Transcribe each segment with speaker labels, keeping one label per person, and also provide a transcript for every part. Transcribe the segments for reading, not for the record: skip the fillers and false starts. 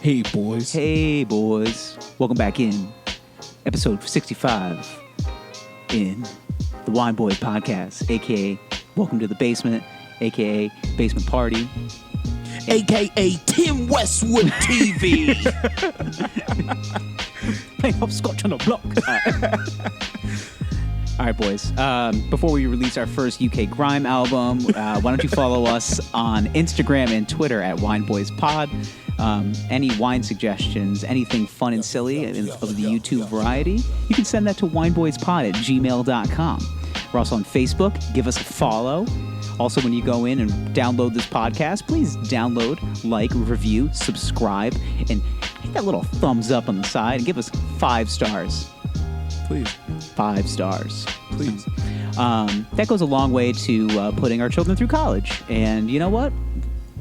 Speaker 1: Hey, boys.
Speaker 2: Hey, boys. Welcome back in. Episode 65 in the Wine Boys podcast, a.k.a. Welcome to the Basement, a.k.a. Basement Party.
Speaker 1: A.K.A. Tim Westwood TV.
Speaker 2: Playing hopscotch on the block. All right, boys. Before we release our first UK Grime album, why don't you follow us on Instagram and Twitter at WineBoysPod. Any wine suggestions, anything fun and silly of the YouTube variety, you can send that to wineboyspod@gmail.com. We're also on Facebook. Give us a follow. Also, when you go in and download this podcast, please download, like, review, subscribe, and hit that little thumbs up on the side and give us 5 stars.
Speaker 1: Please.
Speaker 2: 5 stars.
Speaker 1: Please.
Speaker 2: That goes a long way to putting our children through college. And you know what?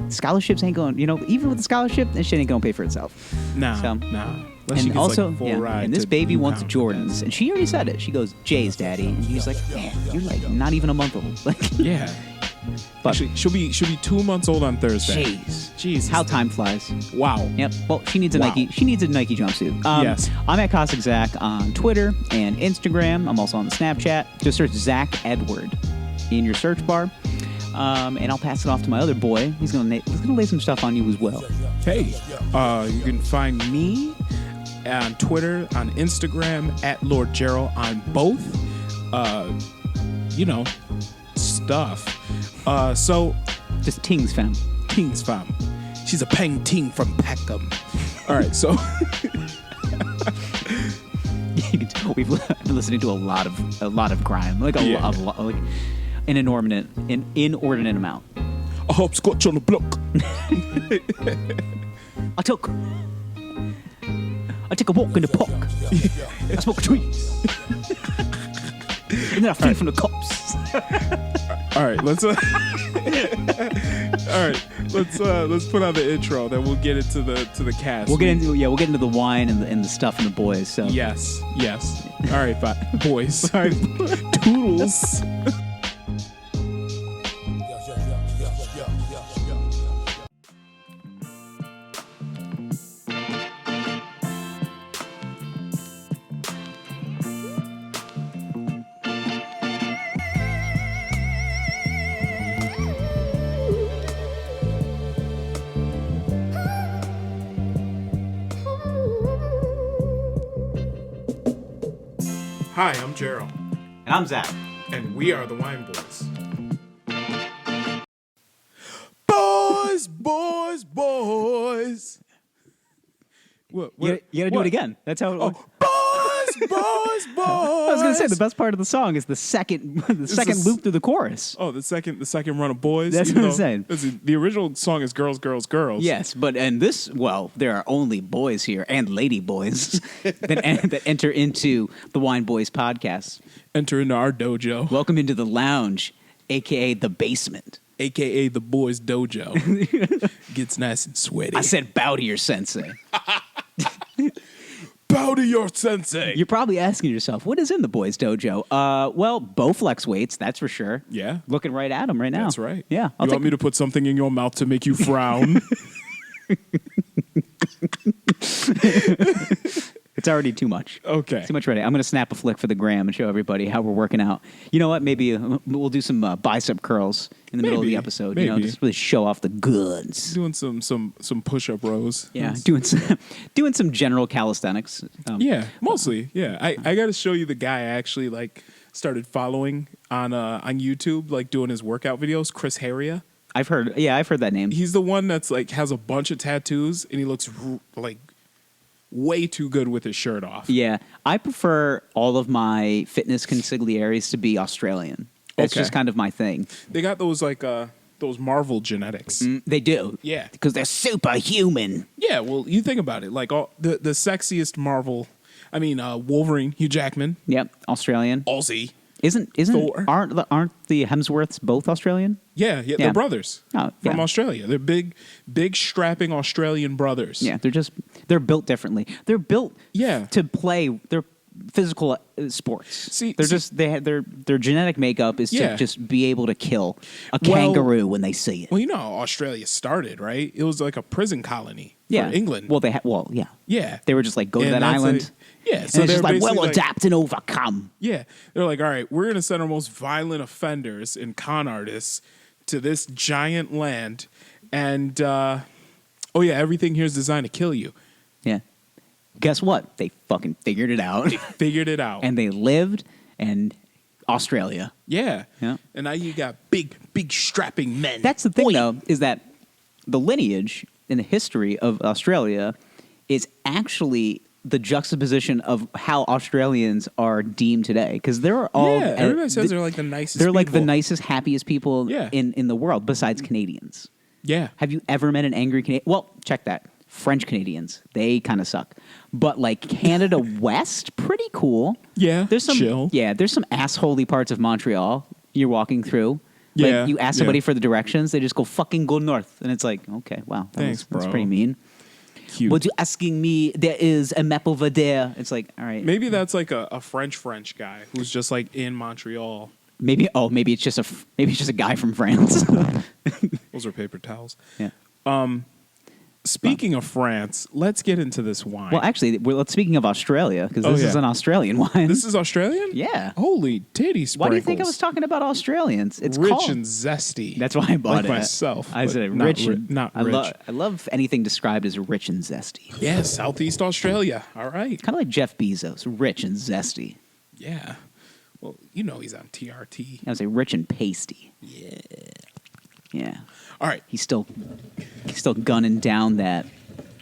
Speaker 2: Scholarships ain't going, even with the scholarship, that shit ain't going to pay for itself.
Speaker 1: Nah. Unless
Speaker 2: And also,
Speaker 1: like a full ride
Speaker 2: and this
Speaker 1: to
Speaker 2: baby wants
Speaker 1: Newtown.
Speaker 2: Jordans. And she already said it. She goes, J's, Daddy. And he's like, man, you're like not even a month old. Like,
Speaker 1: Yeah.
Speaker 2: but
Speaker 1: She'll be 2 months old on Thursday.
Speaker 2: jeez. How time flies.
Speaker 1: Wow.
Speaker 2: Yep. Well, she needs a
Speaker 1: Wow.
Speaker 2: Nike. She needs a Nike jumpsuit.
Speaker 1: Yes.
Speaker 2: I'm at Cossack Zach on Twitter and Instagram. I'm also on the Snapchat. Just search Zach Edward in your search bar, and I'll pass it off to my other boy. He's gonna lay some stuff on you as well.
Speaker 1: Hey, you can find me on Twitter, on Instagram, at Lord Gerald on both. Stuff. So
Speaker 2: Just tings, fam.
Speaker 1: King's fam. She's a Peng Ting from Peckham. All right, so
Speaker 2: You can tell we've been listening to a lot of grime, like a
Speaker 1: Yeah.
Speaker 2: lot, like an inordinate amount.
Speaker 1: a hopscotch on the block.
Speaker 2: I took a walk in the park. I smoked trees. And then I flee from the cops.
Speaker 1: All right, let's put on the intro. Then we'll get into the cast.
Speaker 2: We'll get into the wine and the stuff and the boys. So
Speaker 1: Yes. All right, boys. All right, toodles. Hi, I'm Gerald,
Speaker 2: And I'm Zach.
Speaker 1: and we are the Wine Boys. Boys. What?
Speaker 2: You gotta do it again. That's how.
Speaker 1: Oh, boys.
Speaker 2: I was gonna say the best part of the song is the second loop through the chorus.
Speaker 1: Oh, the second run of Boys.
Speaker 2: That's
Speaker 1: even
Speaker 2: what I'm
Speaker 1: though-
Speaker 2: saying.
Speaker 1: listen, the original song is Girls, Girls, Girls.
Speaker 2: Yes, but there are only boys here and lady boys that enter into the Wine Boys podcast.
Speaker 1: Enter into our dojo,
Speaker 2: Welcome into the lounge, aka the basement.
Speaker 1: aka the Boys Dojo. Gets nice and sweaty.
Speaker 2: I said bow to your sensei.
Speaker 1: Bow to your sensei.
Speaker 2: You're probably asking yourself, what is in the boys' dojo? Well, Bowflex weights, that's for sure.
Speaker 1: Yeah.
Speaker 2: Looking right at them right now.
Speaker 1: That's right.
Speaker 2: Yeah.
Speaker 1: You want me to put something in your mouth to make you frown?
Speaker 2: It's already too much.
Speaker 1: Okay.
Speaker 2: Too much ready. I'm going to snap a flick for the gram and show everybody how we're working out. You know what? Maybe we'll do some bicep curls in the middle of the
Speaker 1: Maybe.
Speaker 2: episode.
Speaker 1: Maybe.
Speaker 2: Just really show off the goods.
Speaker 1: Doing some push-up rows.
Speaker 2: Yeah, doing some general calisthenics.
Speaker 1: Yeah, mostly. Yeah, I got to show you the guy I actually started following on YouTube, doing his workout videos. Chris Heria.
Speaker 2: I've heard that name.
Speaker 1: He's the one that's has a bunch of tattoos and he looks way too good with his shirt off.
Speaker 2: Yeah, I prefer all of my fitness consigliaries to be Australian. That's
Speaker 1: Okay.
Speaker 2: just kind of my thing.
Speaker 1: They got those those Marvel genetics.
Speaker 2: They do.
Speaker 1: Yeah.
Speaker 2: Because they're superhuman.
Speaker 1: Yeah, well, you think about it. All the sexiest Marvel, Wolverine, Hugh Jackman,
Speaker 2: Yep, Australian.
Speaker 1: Aussie.
Speaker 2: Isn't
Speaker 1: Thor.
Speaker 2: aren't the Hemsworths both Australian?
Speaker 1: Yeah,
Speaker 2: Yeah.
Speaker 1: they're brothers
Speaker 2: Oh,
Speaker 1: from
Speaker 2: yeah.
Speaker 1: Australia. They're big strapping Australian brothers.
Speaker 2: Yeah, they're built differently. They're built
Speaker 1: Yeah.
Speaker 2: to play. They're physical sports.
Speaker 1: See,
Speaker 2: their genetic makeup is
Speaker 1: Yeah.
Speaker 2: to just be able to kill a kangaroo when they see it.
Speaker 1: Well, you know how Australia started, right? It was like a prison colony
Speaker 2: Yeah,
Speaker 1: for England.
Speaker 2: Well, yeah.
Speaker 1: Yeah.
Speaker 2: They were just like, go to
Speaker 1: And
Speaker 2: that
Speaker 1: that's
Speaker 2: island.
Speaker 1: like- yeah,
Speaker 2: And
Speaker 1: so
Speaker 2: it's
Speaker 1: they're
Speaker 2: just like,
Speaker 1: basically
Speaker 2: we'll
Speaker 1: like-
Speaker 2: adapt and overcome.
Speaker 1: Yeah. They're like, all right, we're going to send our most violent offenders and con artists to this giant land. And, everything here is designed to kill you.
Speaker 2: Yeah. Guess what? They fucking figured it out.
Speaker 1: Figured it out.
Speaker 2: And they lived in Australia.
Speaker 1: yeah.
Speaker 2: Yeah.
Speaker 1: And now you got big strapping men.
Speaker 2: That's the thing,
Speaker 1: Boy.
Speaker 2: though, is that the lineage in the history of Australia is actually the juxtaposition of how Australians are deemed today. Because they're all...
Speaker 1: Yeah, everybody says they're like the nicest
Speaker 2: They're like the
Speaker 1: people.
Speaker 2: nicest, happiest people
Speaker 1: Yeah.
Speaker 2: in the world, besides Canadians.
Speaker 1: Yeah.
Speaker 2: Have you ever met an angry Canadian? Well, check that. French Canadians, they kind of suck. But like Canada West, pretty cool.
Speaker 1: Yeah,
Speaker 2: there's some
Speaker 1: chill.
Speaker 2: Yeah, there's some assholey parts of Montreal you're walking through.
Speaker 1: Yeah,
Speaker 2: Like you ask somebody
Speaker 1: yeah.
Speaker 2: for the directions, they just go fucking go north, and it's like, okay, wow,
Speaker 1: Thanks,
Speaker 2: that's
Speaker 1: bro.
Speaker 2: pretty mean.
Speaker 1: Cute.
Speaker 2: But you asking me, there is a map over there. It's like, all right,
Speaker 1: Maybe that's like a French guy who's just like in Montreal.
Speaker 2: maybe it's just a guy from France.
Speaker 1: Those are paper towels.
Speaker 2: Yeah.
Speaker 1: Speaking of France, let's get into this wine.
Speaker 2: Well, actually, speaking of Australia, because this
Speaker 1: yeah.
Speaker 2: is an Australian wine.
Speaker 1: This is Australian?
Speaker 2: Yeah.
Speaker 1: Holy titty sprinkles.
Speaker 2: Why do you think I was talking about Australians? It's
Speaker 1: rich
Speaker 2: called.
Speaker 1: and zesty.
Speaker 2: That's why I bought
Speaker 1: like
Speaker 2: it.
Speaker 1: myself.
Speaker 2: I
Speaker 1: but
Speaker 2: said
Speaker 1: not
Speaker 2: rich.
Speaker 1: not
Speaker 2: I,
Speaker 1: rich.
Speaker 2: I love anything described as rich and zesty.
Speaker 1: Yeah, Southeast Australia. All right.
Speaker 2: Kind of like Jeff Bezos, rich and zesty.
Speaker 1: Yeah. Well, you know he's on TRT.
Speaker 2: I would say rich and pasty. Yeah.
Speaker 1: All right.
Speaker 2: He's still gunning down that.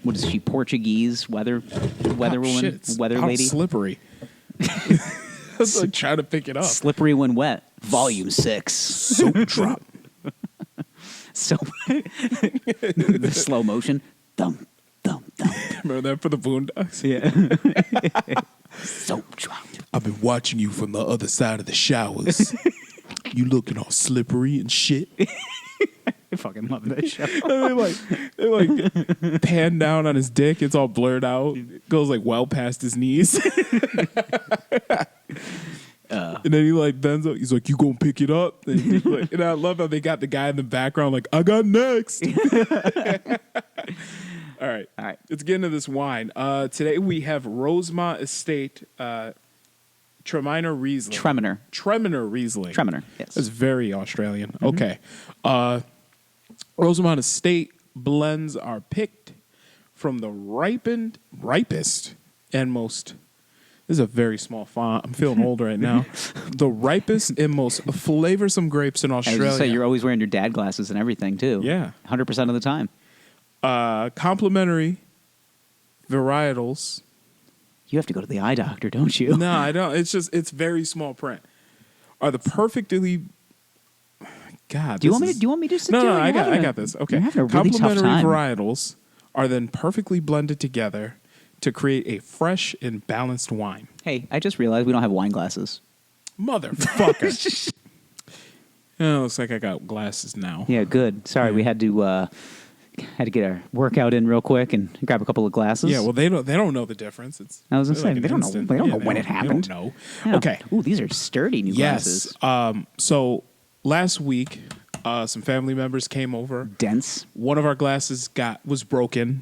Speaker 2: What is she? Portuguese weather woman,
Speaker 1: Shit, it's
Speaker 2: weather
Speaker 1: how
Speaker 2: lady.
Speaker 1: slippery. I was like trying to pick it up.
Speaker 2: Slippery when wet. Volume 6.
Speaker 1: Soap drop.
Speaker 2: So the slow motion. Thump, thump, thump.
Speaker 1: Remember that for the Boondocks?
Speaker 2: Yeah. Soap drop.
Speaker 1: I've been watching you from the other side of the showers. You looking all slippery and shit.
Speaker 2: I fucking love that show.
Speaker 1: they like pan down on his dick. It's all blurred out. It goes like well past his knees. And then he like bends up. He's like, "You gonna pick it up?" And, he's like, and I love how they got the guy in the background like, "I got next." All right. Let's get into this wine. Today we have Rosemont Estate Treminer Riesling. Treminer Riesling.
Speaker 2: Treminer, yes.
Speaker 1: That's very Australian. Okay. Rosemont Estate blends are picked from the ripest and most. This is a very small font. I'm feeling old right now. The ripest and most flavorsome grapes in
Speaker 2: I was
Speaker 1: Australia.
Speaker 2: gonna say, you're always wearing your dad glasses and everything too.
Speaker 1: Yeah.
Speaker 2: 100% of the time.
Speaker 1: Complementary varietals.
Speaker 2: You have to go to the eye doctor, don't you?
Speaker 1: No, I don't. It's very small print. Are the perfectly. God.
Speaker 2: Do you want me just to
Speaker 1: No,
Speaker 2: do
Speaker 1: no,
Speaker 2: it?
Speaker 1: I got this. Okay.
Speaker 2: You're having a really tough
Speaker 1: Complementary
Speaker 2: time.
Speaker 1: varietals are then perfectly blended together to create a fresh and balanced wine.
Speaker 2: Hey, I just realized we don't have wine glasses.
Speaker 1: Motherfucker. Looks like I got glasses now.
Speaker 2: Yeah, good. Sorry, we had to get our workout in real quick and grab a couple of glasses.
Speaker 1: Yeah, well, they don't know the difference.
Speaker 2: I was gonna
Speaker 1: they're
Speaker 2: say,
Speaker 1: an
Speaker 2: they don't know-
Speaker 1: instant.
Speaker 2: they don't know
Speaker 1: Yeah,
Speaker 2: when it happened.
Speaker 1: They don't know.
Speaker 2: Yeah.
Speaker 1: Okay.
Speaker 2: Ooh, these are sturdy new
Speaker 1: Yes.
Speaker 2: glasses.
Speaker 1: So last week, some family members came over.
Speaker 2: Dense.
Speaker 1: One of our glasses was broken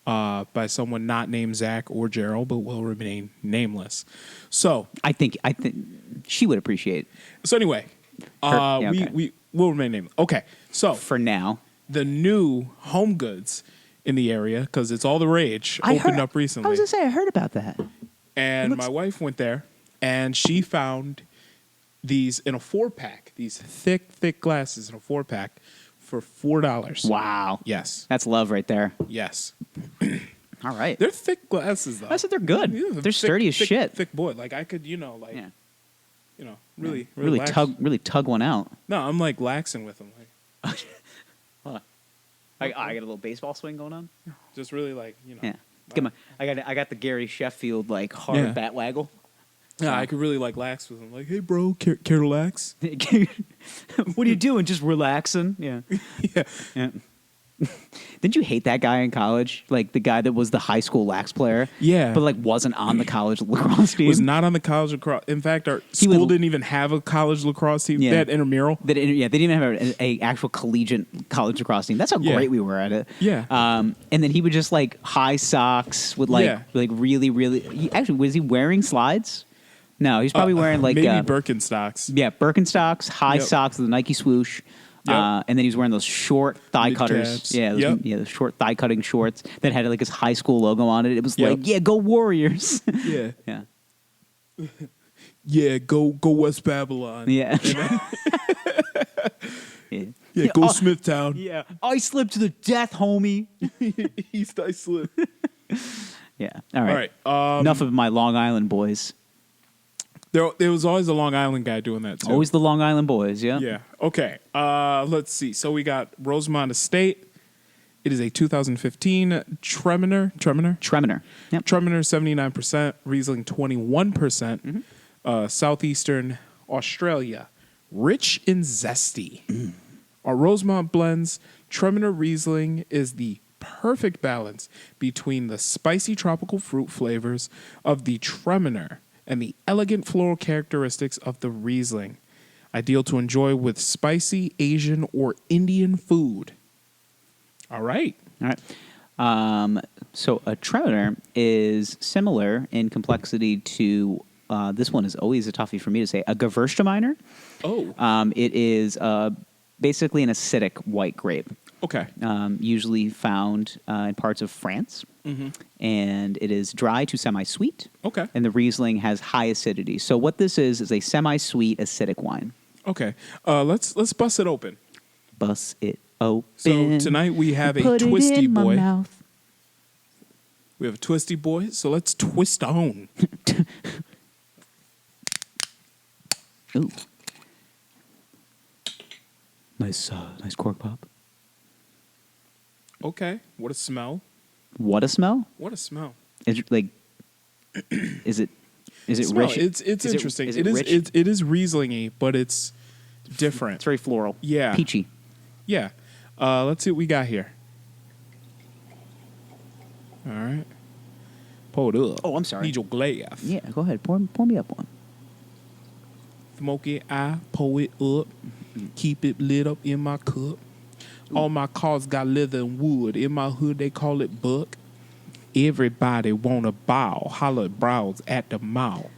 Speaker 1: by someone not named Zach or Gerald, but will remain nameless. So
Speaker 2: I think she would appreciate
Speaker 1: anyway,
Speaker 2: okay.
Speaker 1: we will remain nameless. Okay, so
Speaker 2: for now.
Speaker 1: the new Home Goods in the area, because it's all the rage, opened up recently.
Speaker 2: I was gonna say I heard about that.
Speaker 1: And my wife went there, and she found these in a 4-pack, these thick glasses in a 4-pack for $4.
Speaker 2: Wow.
Speaker 1: Yes.
Speaker 2: That's love right there.
Speaker 1: Yes.
Speaker 2: All right.
Speaker 1: They're thick glasses, though.
Speaker 2: I said they're good.
Speaker 1: Yeah,
Speaker 2: They're sturdy as shit.
Speaker 1: Thick boy. Like, I could, really lax.
Speaker 2: tug one out.
Speaker 1: No, I'm like laxing with them. Like,
Speaker 2: I got a little baseball swing going on.
Speaker 1: just really like,
Speaker 2: Yeah. I got the Gary Sheffield like hard
Speaker 1: Yeah.
Speaker 2: bat waggle.
Speaker 1: Yeah, I could really like lax with them. Like, hey, bro, care to lax?
Speaker 2: What are you doing? Just relaxing. Yeah.
Speaker 1: Yeah.
Speaker 2: Yeah. Didn't you hate that guy in college? Like the guy that was the high school lax player?
Speaker 1: Yeah.
Speaker 2: But like wasn't on the college lacrosse team?
Speaker 1: Was not on the college lacrosse. In fact, our
Speaker 2: He
Speaker 1: school
Speaker 2: would-
Speaker 1: didn't even have a college lacrosse team.
Speaker 2: Yeah.
Speaker 1: They had intramural.
Speaker 2: They didn't even have a actual collegiate college lacrosse team. That's how
Speaker 1: Yeah.
Speaker 2: great we were at it.
Speaker 1: Yeah.
Speaker 2: And then he would just like high socks with like
Speaker 1: Yeah.
Speaker 2: like really actually was he wearing slides? No, he's probably wearing like
Speaker 1: maybe Birkenstocks.
Speaker 2: yeah, Birkenstocks, high
Speaker 1: Yep.
Speaker 2: socks with a Nike swoosh.
Speaker 1: Yep.
Speaker 2: And then he was wearing those short thigh
Speaker 1: Mid
Speaker 2: cutters.
Speaker 1: calves.
Speaker 2: Yeah,
Speaker 1: Yep.
Speaker 2: the short thigh cutting shorts that had like his high school logo on it. It was
Speaker 1: Yep.
Speaker 2: like, yeah, go Warriors.
Speaker 1: Yeah.
Speaker 2: yeah.
Speaker 1: Yeah, go West Babylon.
Speaker 2: Yeah. yeah.
Speaker 1: Yeah, go
Speaker 2: oh,
Speaker 1: Smithtown.
Speaker 2: Yeah. I slipped to the death, homie.
Speaker 1: East I slip.
Speaker 2: Yeah. All right.
Speaker 1: All right.
Speaker 2: Enough of my Long Island boys.
Speaker 1: There was always a Long Island guy doing that too.
Speaker 2: Always the Long Island boys, yeah?
Speaker 1: Yeah. Okay. Let's see. So we got Rosemont Estate. It is a 2015 Treminer.
Speaker 2: Treminer. Yep.
Speaker 1: Treminer 79%, Riesling 21%.
Speaker 2: Mm-hmm.
Speaker 1: Southeastern Australia. Rich and zesty. Our Rosemont blends, Treminer Riesling is the perfect balance between the spicy tropical fruit flavors of the Treminer and the elegant floral characteristics of the Riesling. Ideal to enjoy with spicy Asian or Indian food. All right.
Speaker 2: All right. So a Treminer is similar in complexity to, this one is always a toughie for me to say, a Gewürztraminer.
Speaker 1: Oh.
Speaker 2: It is basically an acidic white grape.
Speaker 1: Okay.
Speaker 2: Usually found in parts of France, and it is dry to semi-sweet.
Speaker 1: Okay.
Speaker 2: And the Riesling has high acidity. So what this is a semi-sweet acidic wine.
Speaker 1: Okay. Let's bust it open.
Speaker 2: Bust it open.
Speaker 1: So tonight we have a
Speaker 2: Put
Speaker 1: twisty
Speaker 2: it in my
Speaker 1: boy.
Speaker 2: mouth.
Speaker 1: We have a twisty boy. So let's twist on.
Speaker 2: Ooh. Nice cork pop.
Speaker 1: Okay. What a smell.
Speaker 2: What a smell!
Speaker 1: What a smell.
Speaker 2: Is it like? Is it
Speaker 1: Smell.
Speaker 2: rich?
Speaker 1: It's
Speaker 2: Is
Speaker 1: interesting.
Speaker 2: Is
Speaker 1: it is
Speaker 2: rich?
Speaker 1: it is Riesling-y, but it's different.
Speaker 2: It's very floral.
Speaker 1: Yeah.
Speaker 2: Peachy.
Speaker 1: Yeah. Let's see what we got here. All right. Pour it up.
Speaker 2: Oh, I'm sorry.
Speaker 1: Need your glass.
Speaker 2: Yeah, go ahead. Pour me up one.
Speaker 1: Smoky eye, pour it up. Keep it lit up in my cup. All my cars got leather and wood. In my hood, they call it buck. Everybody want to bow. Holler brows at the mouth.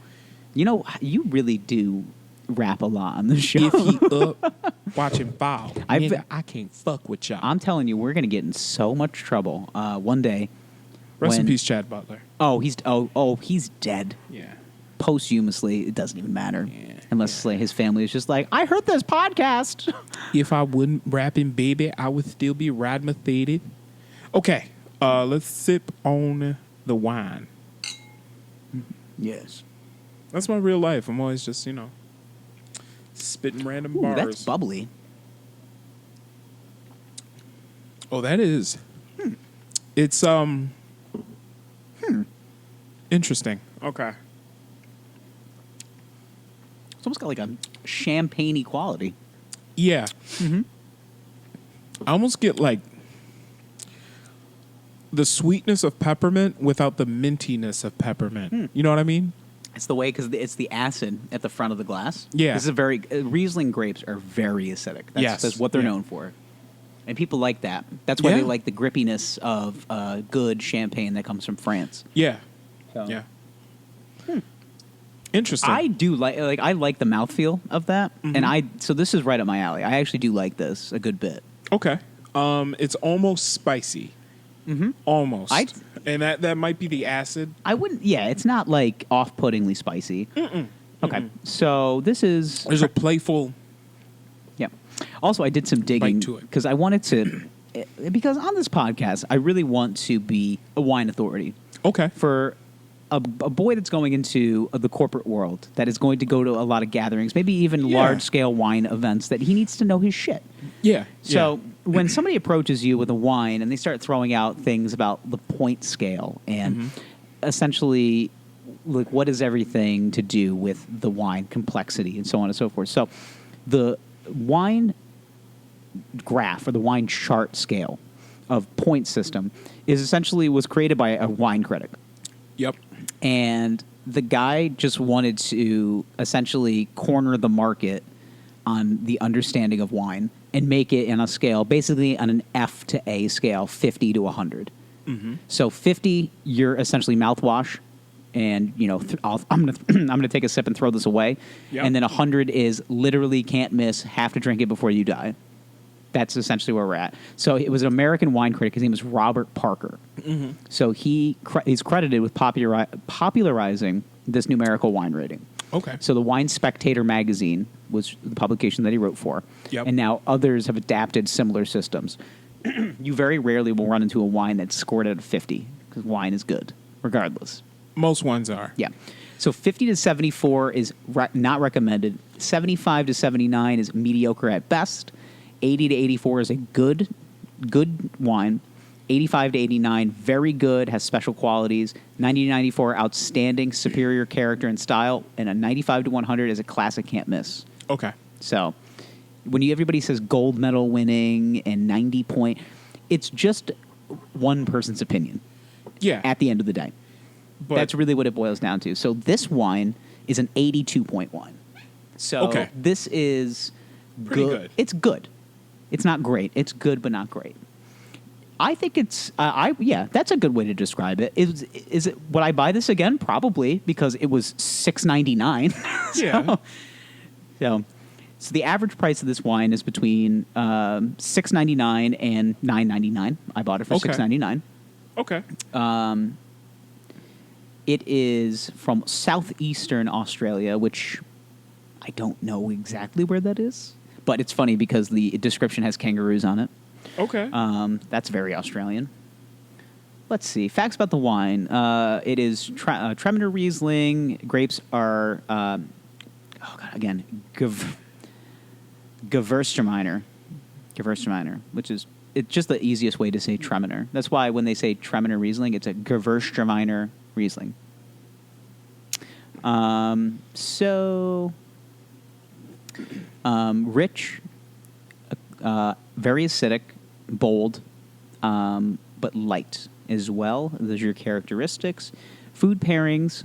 Speaker 2: You know, you really do rap a lot on the show.
Speaker 1: If he up, watch him bow.
Speaker 2: I've-
Speaker 1: Nigga, I can't fuck with y'all.
Speaker 2: I'm telling you, we're gonna get in so much trouble one day.
Speaker 1: Rest in
Speaker 2: when-
Speaker 1: peace, Chad Butler.
Speaker 2: Oh, he's dead.
Speaker 1: Yeah.
Speaker 2: Posthumously, it doesn't even matter.
Speaker 1: Yeah,
Speaker 2: Unless like, his family is just like, I heard this podcast.
Speaker 1: If I wouldn't rapping, baby, I would still be riding a theta. Okay, let's sip on the wine.
Speaker 2: Yes.
Speaker 1: That's my real life. I'm always just, spitting random
Speaker 2: Ooh,
Speaker 1: bars.
Speaker 2: that's bubbly.
Speaker 1: Oh, that is. It's interesting. Okay.
Speaker 2: It's almost got like a champagne-y quality.
Speaker 1: Yeah. I almost get like the sweetness of peppermint without the mintiness of peppermint. You know what I mean?
Speaker 2: It's the way because it's the acid at the front of the glass.
Speaker 1: Yeah.
Speaker 2: This is a very Riesling grapes are very acidic. That's what they're
Speaker 1: Yeah.
Speaker 2: known for, and people like that. That's why
Speaker 1: Yeah.
Speaker 2: they like the grippiness of good champagne that comes from France.
Speaker 1: Yeah.
Speaker 2: So-
Speaker 1: Yeah. Interesting.
Speaker 2: I do like I like the mouthfeel of that, and so this is right up my alley. I actually do like this a good bit.
Speaker 1: Okay. It's almost spicy. Almost. And that might be the acid.
Speaker 2: I wouldn't. Yeah, it's not like off-puttingly spicy. Okay, so this is
Speaker 1: There's a playful.
Speaker 2: yeah. Also, I did some digging
Speaker 1: to it.
Speaker 2: because I wanted to because on this podcast I really want to be a wine authority
Speaker 1: Okay.
Speaker 2: for a boy that's going into the corporate world that is going to go to a lot of gatherings, maybe even
Speaker 1: Yeah.
Speaker 2: large-scale wine events. That he needs to know his shit.
Speaker 1: Yeah.
Speaker 2: So when somebody approaches you with a wine and they start throwing out things about the point scale and essentially like what is everything to do with the wine complexity and so on and so forth. So the wine graph or the wine chart scale point system is essentially was created by a wine critic.
Speaker 1: Yep.
Speaker 2: And the guy just wanted to essentially corner the market on the understanding of wine and make it in a scale, basically on an F to A scale, 50 to 100.
Speaker 1: Mm-hmm.
Speaker 2: So 50, you're essentially mouthwash, and I'm gonna take a sip and throw this away.
Speaker 1: Yep.
Speaker 2: And then 100 is literally can't miss, have to drink it before you die. That's essentially where we're at. So it was an American wine critic. His name is Robert Parker.
Speaker 1: Mm-hmm.
Speaker 2: So he's credited with popularizing this numerical wine rating.
Speaker 1: Okay.
Speaker 2: So the Wine Spectator magazine was the publication that he wrote for.
Speaker 1: Yep.
Speaker 2: And now others have adapted similar systems. You very rarely will run into a wine that's scored at a 50, because wine is good, regardless.
Speaker 1: Most wines are.
Speaker 2: Yeah. So 50 to 74 is not recommended. 75 to 79 is mediocre at best. 80 to 84 is a good wine. 85 to 89, very good, has special qualities. 90 to 94, outstanding, superior character and style. And a 95 to 100 is a classic can't miss.
Speaker 1: Okay.
Speaker 2: So when everybody says gold medal winning and 90 point, it's just one person's opinion.
Speaker 1: Yeah.
Speaker 2: At the end of the day.
Speaker 1: But
Speaker 2: That's really what it boils down to. So this wine is an 82-point wine. So
Speaker 1: Okay.
Speaker 2: this is
Speaker 1: Pretty good.
Speaker 2: It's good. It's not great. It's good, but not great. I think it's that's a good way to describe it. Is it would I buy this again? Probably, because it was $6.99.
Speaker 1: Yeah.
Speaker 2: So the average price of this wine is between $6.99 and $9.99. I bought it for
Speaker 1: Okay.
Speaker 2: $6.99.
Speaker 1: Okay.
Speaker 2: It is from southeastern Australia, which I don't know exactly where that is. But it's funny because the description has kangaroos on it.
Speaker 1: Okay.
Speaker 2: That's very Australian. Let's see. Facts about the wine. It is Treminer Riesling. Grapes are, Gewürztraminer. Gewürztraminer, which is it's just the easiest way to say Treminer. That's why when they say Treminer Riesling, it's a Gewürztraminer Riesling. Rich, very acidic, bold, but light as well. Those are your characteristics. Food pairings,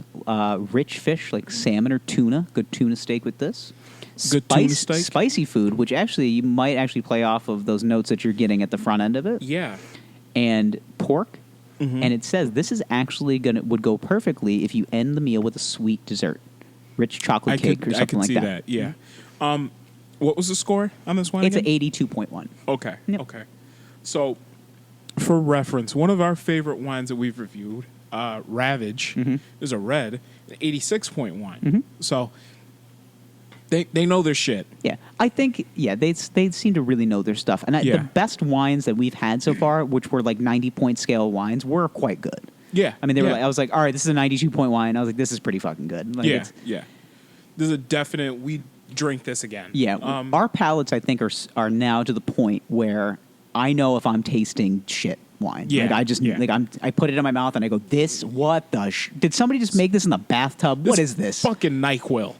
Speaker 2: rich fish like salmon or tuna. Good tuna steak with this.
Speaker 1: Good tuna steak.
Speaker 2: Spicy food, which actually you might actually play off of those notes that you're getting at the front end of it.
Speaker 1: Yeah.
Speaker 2: And pork.
Speaker 1: Mm-hmm.
Speaker 2: And it says this is actually would go perfectly if you end the meal with a sweet dessert, rich chocolate cake or something
Speaker 1: I could
Speaker 2: like
Speaker 1: see that. Yeah. What was the score on this one?
Speaker 2: It's
Speaker 1: again?
Speaker 2: an 82.1.
Speaker 1: Okay.
Speaker 2: Yep.
Speaker 1: Okay. So, for reference, one of our favorite wines that we've reviewed, Ravage, is a red, 86.1.
Speaker 2: Mm-hmm.
Speaker 1: So, they know their shit.
Speaker 2: Yeah, I think they seem to really know their stuff, and
Speaker 1: Yeah.
Speaker 2: the best wines that we've had so far, which were like 90-point scale wines, were quite good.
Speaker 1: Yeah.
Speaker 2: I mean, they were.
Speaker 1: Yeah.
Speaker 2: Like, I was like, all right, this is a 92-point wine. I was like, this is pretty fucking good. Like,
Speaker 1: Yeah. Yeah. There's a definite. We drink this again.
Speaker 2: Yeah, our palates, I think, are now to the point where I know if I'm tasting shit wine.
Speaker 1: Yeah,
Speaker 2: Like, I just
Speaker 1: yeah.
Speaker 2: I put it in my mouth and I go, this, what the did somebody just make this in the bathtub? What is this?
Speaker 1: Fucking NyQuil.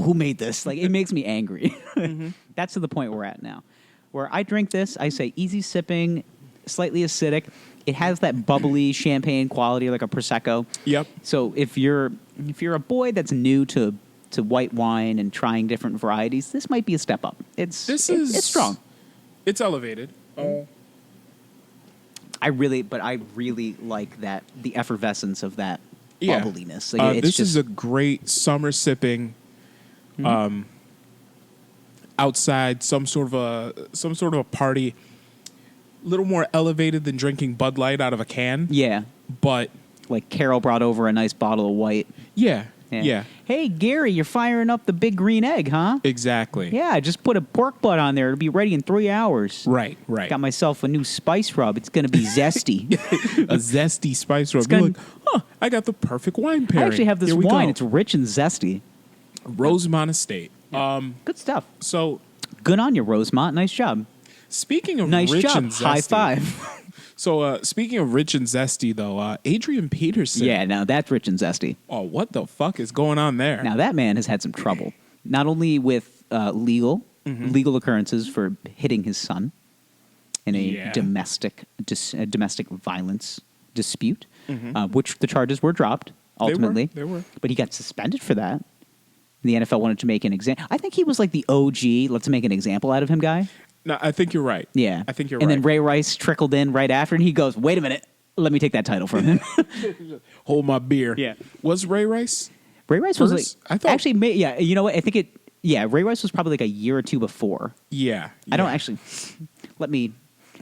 Speaker 2: Who made this? Like, it makes me angry. That's to the point we're at now. Where I drink this, I say easy sipping, slightly acidic. It has that bubbly champagne quality like a Prosecco.
Speaker 1: Yep.
Speaker 2: So if you're a boy that's new to white wine and trying different varieties, this might be a step up. It's strong.
Speaker 1: It's elevated.
Speaker 2: I really like that, the effervescence of that bubbliness. Like,
Speaker 1: This is a great summer sipping, outside some sort of a party. A little more elevated than drinking Bud Light out of a can.
Speaker 2: yeah.
Speaker 1: But
Speaker 2: Like Carol brought over a nice bottle of white.
Speaker 1: yeah.
Speaker 2: Yeah. Hey, Gary, you're firing up the big green egg, huh?
Speaker 1: Exactly.
Speaker 2: Yeah, just put a pork butt on there. It'll be ready in 3 hours.
Speaker 1: Right.
Speaker 2: Got myself a new spice rub. It's going to be zesty.
Speaker 1: A zesty spice rub.
Speaker 2: gonna-
Speaker 1: You're like, I got the perfect wine pairing.
Speaker 2: I actually have this
Speaker 1: Here we
Speaker 2: wine.
Speaker 1: go.
Speaker 2: It's rich and zesty.
Speaker 1: Rosemont Estate.
Speaker 2: Good stuff.
Speaker 1: So
Speaker 2: Good on you, Rosemont. Nice job.
Speaker 1: speaking of
Speaker 2: Nice
Speaker 1: rich
Speaker 2: job.
Speaker 1: and zesty,
Speaker 2: High five.
Speaker 1: So speaking of rich and zesty, though, Adrian Peterson.
Speaker 2: Yeah, now that's rich and zesty.
Speaker 1: Oh, what the fuck is going on there?
Speaker 2: Now that man has had some trouble, not only with legal occurrences for hitting his son, in a
Speaker 1: Yeah.
Speaker 2: domestic violence dispute, which the charges were dropped ultimately.
Speaker 1: They were.
Speaker 2: But he got suspended for that. The NFL wanted to make an example. I think he was like the OG, let's make an example out of him guy.
Speaker 1: No, I think you're right.
Speaker 2: Yeah.
Speaker 1: I think you're
Speaker 2: and
Speaker 1: right.
Speaker 2: then Ray Rice trickled in right after, and he goes, wait a minute, let me take that title from him.
Speaker 1: Hold my beer.
Speaker 2: Yeah.
Speaker 1: Was Ray Rice?
Speaker 2: Ray Rice was like,
Speaker 1: First? I thought-
Speaker 2: actually, yeah, you know what? I think Ray Rice was probably like a year or two before.
Speaker 1: Yeah.
Speaker 2: I don't actually,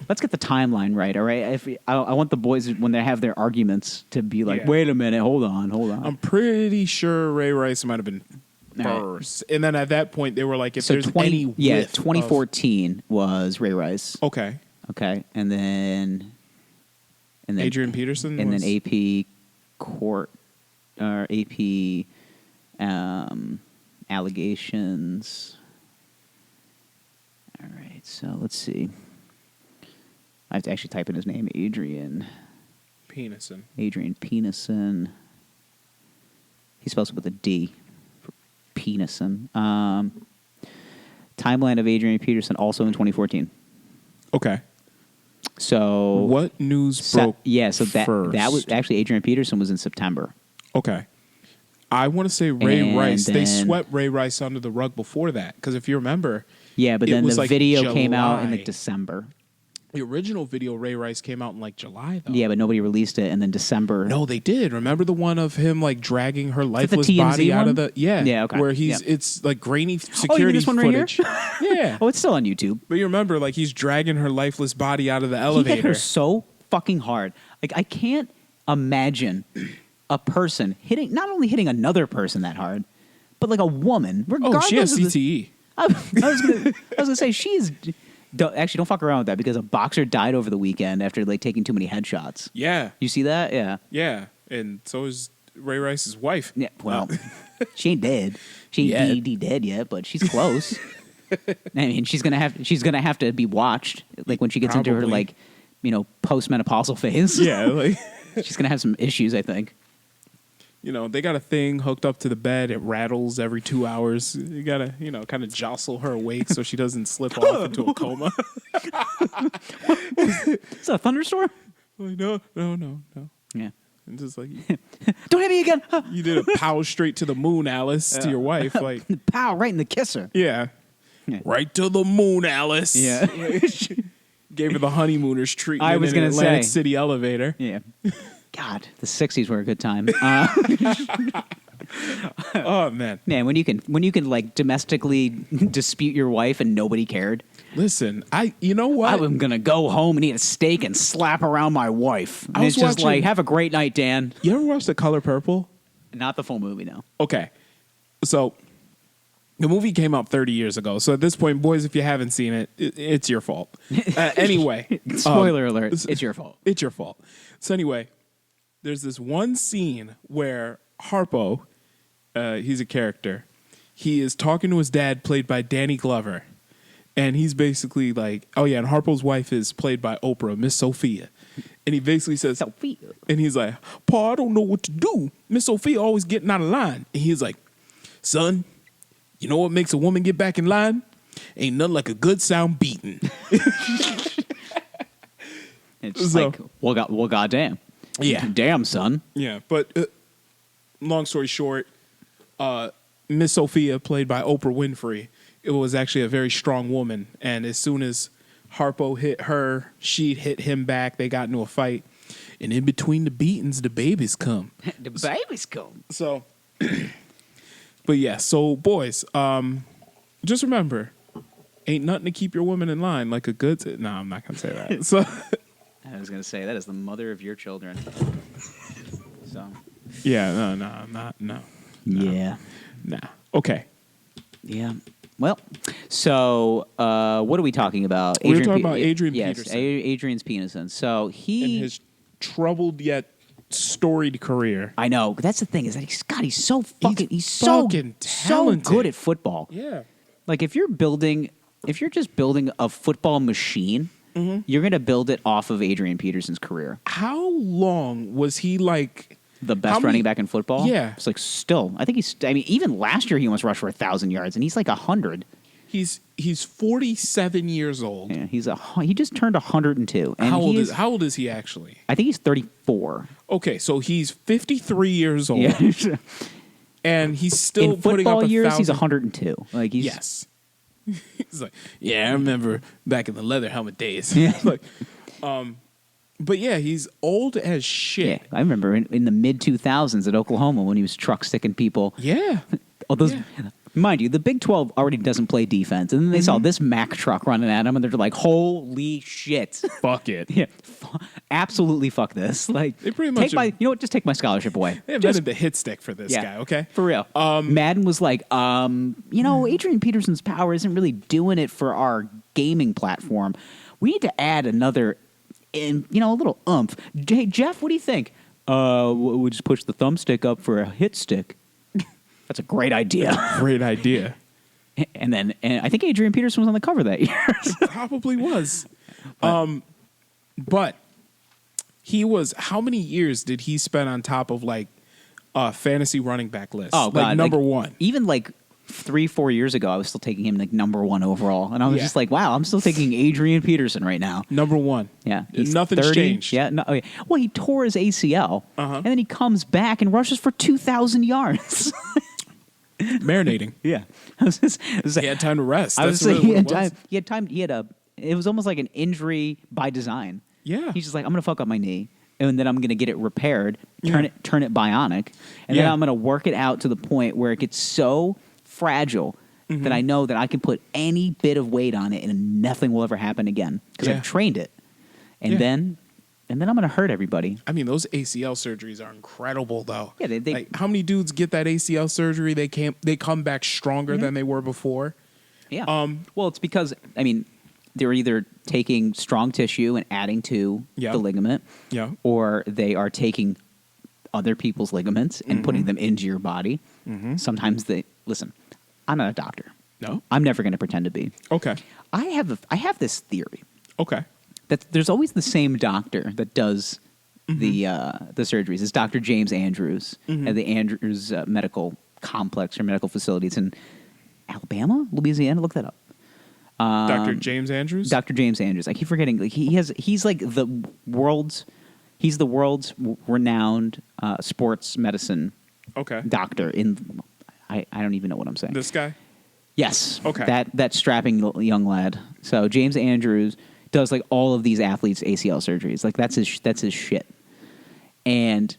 Speaker 2: let's get the timeline right, all right? I want the boys, when they have their arguments, to be like,
Speaker 1: Yeah.
Speaker 2: wait a minute, hold on.
Speaker 1: I'm pretty sure Ray Rice might have been
Speaker 2: All right.
Speaker 1: first. And then at that point, they were like, if
Speaker 2: So
Speaker 1: there's any whiff of-
Speaker 2: 2014 was Ray Rice.
Speaker 1: Okay.
Speaker 2: Okay, and then
Speaker 1: Adrian Peterson
Speaker 2: and
Speaker 1: was-
Speaker 2: then AP court or AP allegations. All right, so let's see. I have to actually type in his name, Adrian
Speaker 1: Peterson.
Speaker 2: Peterson. He spells it with a D for Peterson. Timeline of Adrian Peterson also in 2014.
Speaker 1: Okay.
Speaker 2: So
Speaker 1: What news broke
Speaker 2: yeah, so
Speaker 1: first?
Speaker 2: that was actually Adrian Peterson was in September.
Speaker 1: Okay. I want to say Ray
Speaker 2: And
Speaker 1: Rice. They
Speaker 2: then-
Speaker 1: swept Ray Rice under the rug before that. Because if you remember,
Speaker 2: Yeah, but
Speaker 1: it
Speaker 2: then
Speaker 1: was
Speaker 2: the
Speaker 1: like
Speaker 2: video came out in
Speaker 1: July.
Speaker 2: like December.
Speaker 1: The original video, Ray Rice, came out in like July, though.
Speaker 2: Yeah, but nobody released it, and then December.
Speaker 1: No, they did. Remember the one of him like dragging her lifeless
Speaker 2: TMZ
Speaker 1: body out
Speaker 2: one?
Speaker 1: of the
Speaker 2: Yeah, okay.
Speaker 1: where he's
Speaker 2: Yeah.
Speaker 1: it's like grainy
Speaker 2: Oh, you
Speaker 1: security
Speaker 2: mean this one right here?
Speaker 1: footage. Yeah.
Speaker 2: Oh, it's still on YouTube.
Speaker 1: But you remember like he's dragging her lifeless body out of the
Speaker 2: He
Speaker 1: elevator.
Speaker 2: hit her so fucking hard. Like I can't imagine a person not only hitting another person that hard, but like a woman.
Speaker 1: Oh,
Speaker 2: Regardless
Speaker 1: she has
Speaker 2: of the-
Speaker 1: CTE.
Speaker 2: I was gonna say she's. Don't fuck around with that because a boxer died over the weekend after like taking too many headshots.
Speaker 1: Yeah.
Speaker 2: You see that? Yeah.
Speaker 1: Yeah. And so is Ray Rice's wife.
Speaker 2: Yeah. Well, she ain't dead. She ain't
Speaker 1: Yet.
Speaker 2: dead yet, but she's close. I mean, she's gonna have to be watched like when she gets into her
Speaker 1: Probably.
Speaker 2: like postmenopausal phase.
Speaker 1: Yeah, like
Speaker 2: She's gonna have some issues, I think.
Speaker 1: they got a thing hooked up to the bed. It rattles every 2 hours. You gotta, kind of jostle her awake so she doesn't slip off into a coma.
Speaker 2: Is that a thunderstorm?
Speaker 1: Like, no.
Speaker 2: Yeah.
Speaker 1: And just like
Speaker 2: Don't hit me again.
Speaker 1: you did a pow straight to the moon, Alice, to your wife. Like,
Speaker 2: Pow! Right in the kisser.
Speaker 1: yeah.
Speaker 2: Yeah.
Speaker 1: Right to the moon, Alice.
Speaker 2: Yeah.
Speaker 1: Gave her the honeymooners treatment
Speaker 2: I was
Speaker 1: in
Speaker 2: gonna
Speaker 1: an Atlantic
Speaker 2: say.
Speaker 1: City elevator.
Speaker 2: Yeah. God, the '60s were a good time.
Speaker 1: Oh man.
Speaker 2: Man, when you can like domestically dispute your wife and nobody cared.
Speaker 1: Listen, you know what?
Speaker 2: I'm gonna go home and eat a steak and slap around my wife. And
Speaker 1: I was
Speaker 2: it's just
Speaker 1: watching-
Speaker 2: like, have a great night, Dan.
Speaker 1: You ever watch The Color Purple?
Speaker 2: Not the full movie, no.
Speaker 1: Okay. So the movie came out 30 years ago. So at this point, boys, if you haven't seen it, it's your fault. Anyway.
Speaker 2: Spoiler alert, it's your fault.
Speaker 1: It's your fault. So anyway, there's this one scene where Harpo, he's a character. He is talking to his dad, played by Danny Glover. And he's basically like, oh yeah, and Harpo's wife is played by Oprah, Miss Sophia. And he basically says,
Speaker 2: Sophia.
Speaker 1: and he's like, Pa, I don't know what to do. Miss Sophia always getting out of line. And he's like, son, you know what makes a woman get back in line? Ain't nothing like a good sound beating.
Speaker 2: It's just
Speaker 1: So-
Speaker 2: like, well, goddamn.
Speaker 1: Yeah.
Speaker 2: Damn, son.
Speaker 1: Yeah, but long story short, Miss Sophia, played by Oprah Winfrey, it was actually a very strong woman. And as soon as Harpo hit her, she'd hit him back. They got into a fight. And in between the beatings, the babies come.
Speaker 2: The baby's come.
Speaker 1: So, but yeah, so boys, just remember, ain't nothing to keep your woman in line like a good. No, I'm not gonna say that. So,
Speaker 2: I was gonna say that is the mother of your children. So.
Speaker 1: yeah, no.
Speaker 2: Yeah.
Speaker 1: Nah. Okay.
Speaker 2: Yeah. Well, so what are we talking about?
Speaker 1: We were talking about Adrian
Speaker 2: yes,
Speaker 1: Peterson.
Speaker 2: Adrian's Peterson. So
Speaker 1: In
Speaker 2: he,
Speaker 1: his troubled yet storied career.
Speaker 2: I know. But that's the thing is that he's so fucking
Speaker 1: fucking talented.
Speaker 2: so good at football.
Speaker 1: Yeah.
Speaker 2: Like if you're just building a football machine,
Speaker 1: Mm-hmm.
Speaker 2: you're gonna build it off of Adrian Peterson's career.
Speaker 1: How long was he like?
Speaker 2: The best
Speaker 1: How many-
Speaker 2: running back in football.
Speaker 1: Yeah.
Speaker 2: It's like still. I think even last year he almost rushed for 1,000 yards, and he's like 100.
Speaker 1: He's 47 years old.
Speaker 2: Yeah, he just turned 102. And
Speaker 1: How old is he actually?
Speaker 2: I think he's 34.
Speaker 1: Okay, so he's 53 years old.
Speaker 2: Yeah.
Speaker 1: And he's still
Speaker 2: in
Speaker 1: putting up
Speaker 2: football years,
Speaker 1: 1,000.
Speaker 2: he's 102. Like he's
Speaker 1: Yes. He's like, yeah, I remember back in the leather helmet days.
Speaker 2: Yeah.
Speaker 1: Like, but yeah, he's old as shit.
Speaker 2: Yeah, I remember in the mid 2000s at Oklahoma when he was truck sticking people.
Speaker 1: Yeah.
Speaker 2: All those,
Speaker 1: Yeah.
Speaker 2: mind you, the Big 12 already doesn't play defense, and then they saw this Mack truck running at him, and they're like, "Holy shit!
Speaker 1: Fuck it.
Speaker 2: Yeah, absolutely fuck this!" Like,
Speaker 1: They pretty much
Speaker 2: you know what? Just take my scholarship away.
Speaker 1: They invented the hit stick for this guy. Okay,
Speaker 2: for real. Madden was like, Adrian Peterson's power isn't really doing it for our gaming platform. We need to add another, a little oomph. Hey, Jeff, what do you think? We'll just push the thumbstick up for a hit stick. That's a great idea.
Speaker 1: Great idea.
Speaker 2: And I think Adrian Peterson was on the cover that year.
Speaker 1: Probably was. But he was. How many years did he spend on top of like a fantasy running back list?
Speaker 2: Oh, God.
Speaker 1: Like number one.
Speaker 2: Even like 3-4 years ago, I was still taking him like number one overall, and I was
Speaker 1: Yeah.
Speaker 2: just like, wow, I'm still taking Adrian Peterson right now.
Speaker 1: Number one.
Speaker 2: Yeah, he's
Speaker 1: Nothing's
Speaker 2: 30.
Speaker 1: changed.
Speaker 2: Yeah, no, okay. Well, he tore his ACL,
Speaker 1: Uh-huh.
Speaker 2: and then he comes back and rushes for 2,000 yards.
Speaker 1: Marinating.
Speaker 2: Yeah,
Speaker 1: He had time to rest.
Speaker 2: I was
Speaker 1: That's
Speaker 2: saying
Speaker 1: really
Speaker 2: he
Speaker 1: what
Speaker 2: had
Speaker 1: it was.
Speaker 2: time. He had time. He had it was almost like an injury by design.
Speaker 1: Yeah.
Speaker 2: He's just like, I'm gonna fuck up my knee, and then I'm gonna get it repaired, turn
Speaker 1: Yeah.
Speaker 2: it bionic, and then
Speaker 1: Yeah.
Speaker 2: I'm gonna work it out to the point where it gets so fragile
Speaker 1: Mm-hmm.
Speaker 2: that I know that I can put any bit of weight on it and nothing will ever happen again because
Speaker 1: Yeah.
Speaker 2: I've trained it. And
Speaker 1: Yeah.
Speaker 2: then I'm gonna hurt everybody.
Speaker 1: I mean, those ACL surgeries are incredible, though.
Speaker 2: Yeah, they
Speaker 1: like, how many dudes get that ACL surgery? They come back stronger than they were before.
Speaker 2: Yeah. Well, it's because they're either taking strong tissue and adding to
Speaker 1: Yeah.
Speaker 2: the ligament,
Speaker 1: Yeah.
Speaker 2: or they are taking other people's ligaments and putting them into your body. Sometimes listen. I'm not a doctor.
Speaker 1: No.
Speaker 2: I'm never going to pretend to be.
Speaker 1: Okay.
Speaker 2: I have this theory
Speaker 1: Okay.
Speaker 2: that there's always the same doctor that does the surgeries. It's Dr. James Andrews at the Andrews Medical Complex or Medical Facility. It's in Alabama, Louisiana. Look that up.
Speaker 1: Dr. James Andrews?
Speaker 2: Dr. James Andrews. I keep forgetting. Like he's like the world's renowned sports medicine
Speaker 1: Okay.
Speaker 2: doctor in. I don't even know what I'm saying.
Speaker 1: This guy?
Speaker 2: Yes.
Speaker 1: Okay.
Speaker 2: That strapping young lad. So James Andrews does like all of these athletes' ACL surgeries. Like that's his shit. And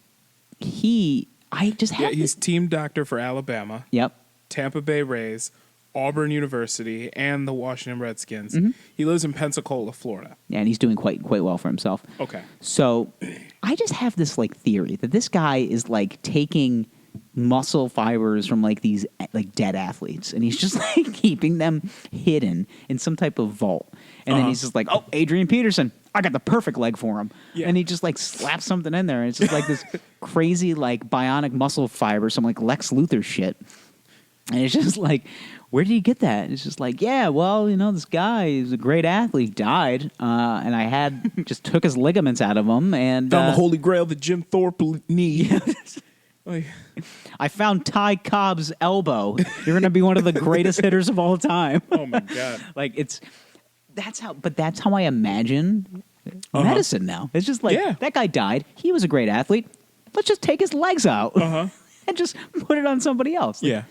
Speaker 2: I just have.
Speaker 1: He's team doctor for Alabama,
Speaker 2: Yep.
Speaker 1: Tampa Bay Rays, Auburn University, and the Washington Redskins.
Speaker 2: Mm-hmm.
Speaker 1: He lives in Pensacola, Florida.
Speaker 2: Yeah, and he's doing quite well for himself.
Speaker 1: Okay.
Speaker 2: So I just have this like theory that this guy is like taking muscle fibers from like these like dead athletes, and he's just like keeping them hidden in some type of vault. And then he's just like, "Oh, Adrian Peterson, I got the perfect leg for him."
Speaker 1: Yeah.
Speaker 2: And he just like slaps something in there, and it's just like this crazy like bionic muscle fiber, some like Lex Luthor shit. And it's just like, where did you get that? And it's just like, yeah, well, this guy is a great athlete, died, and I just took his ligaments out of him, and
Speaker 1: Found the holy grail, the Jim Thorpe knee. Like,
Speaker 2: I found Ty Cobb's elbow. You're going to be one of the greatest hitters of all time.
Speaker 1: oh my God.
Speaker 2: Like that's how I imagine medicine now. It's just like, that guy died. He was a great athlete. Let's just take his legs out and just put it on somebody else.
Speaker 1: Yeah.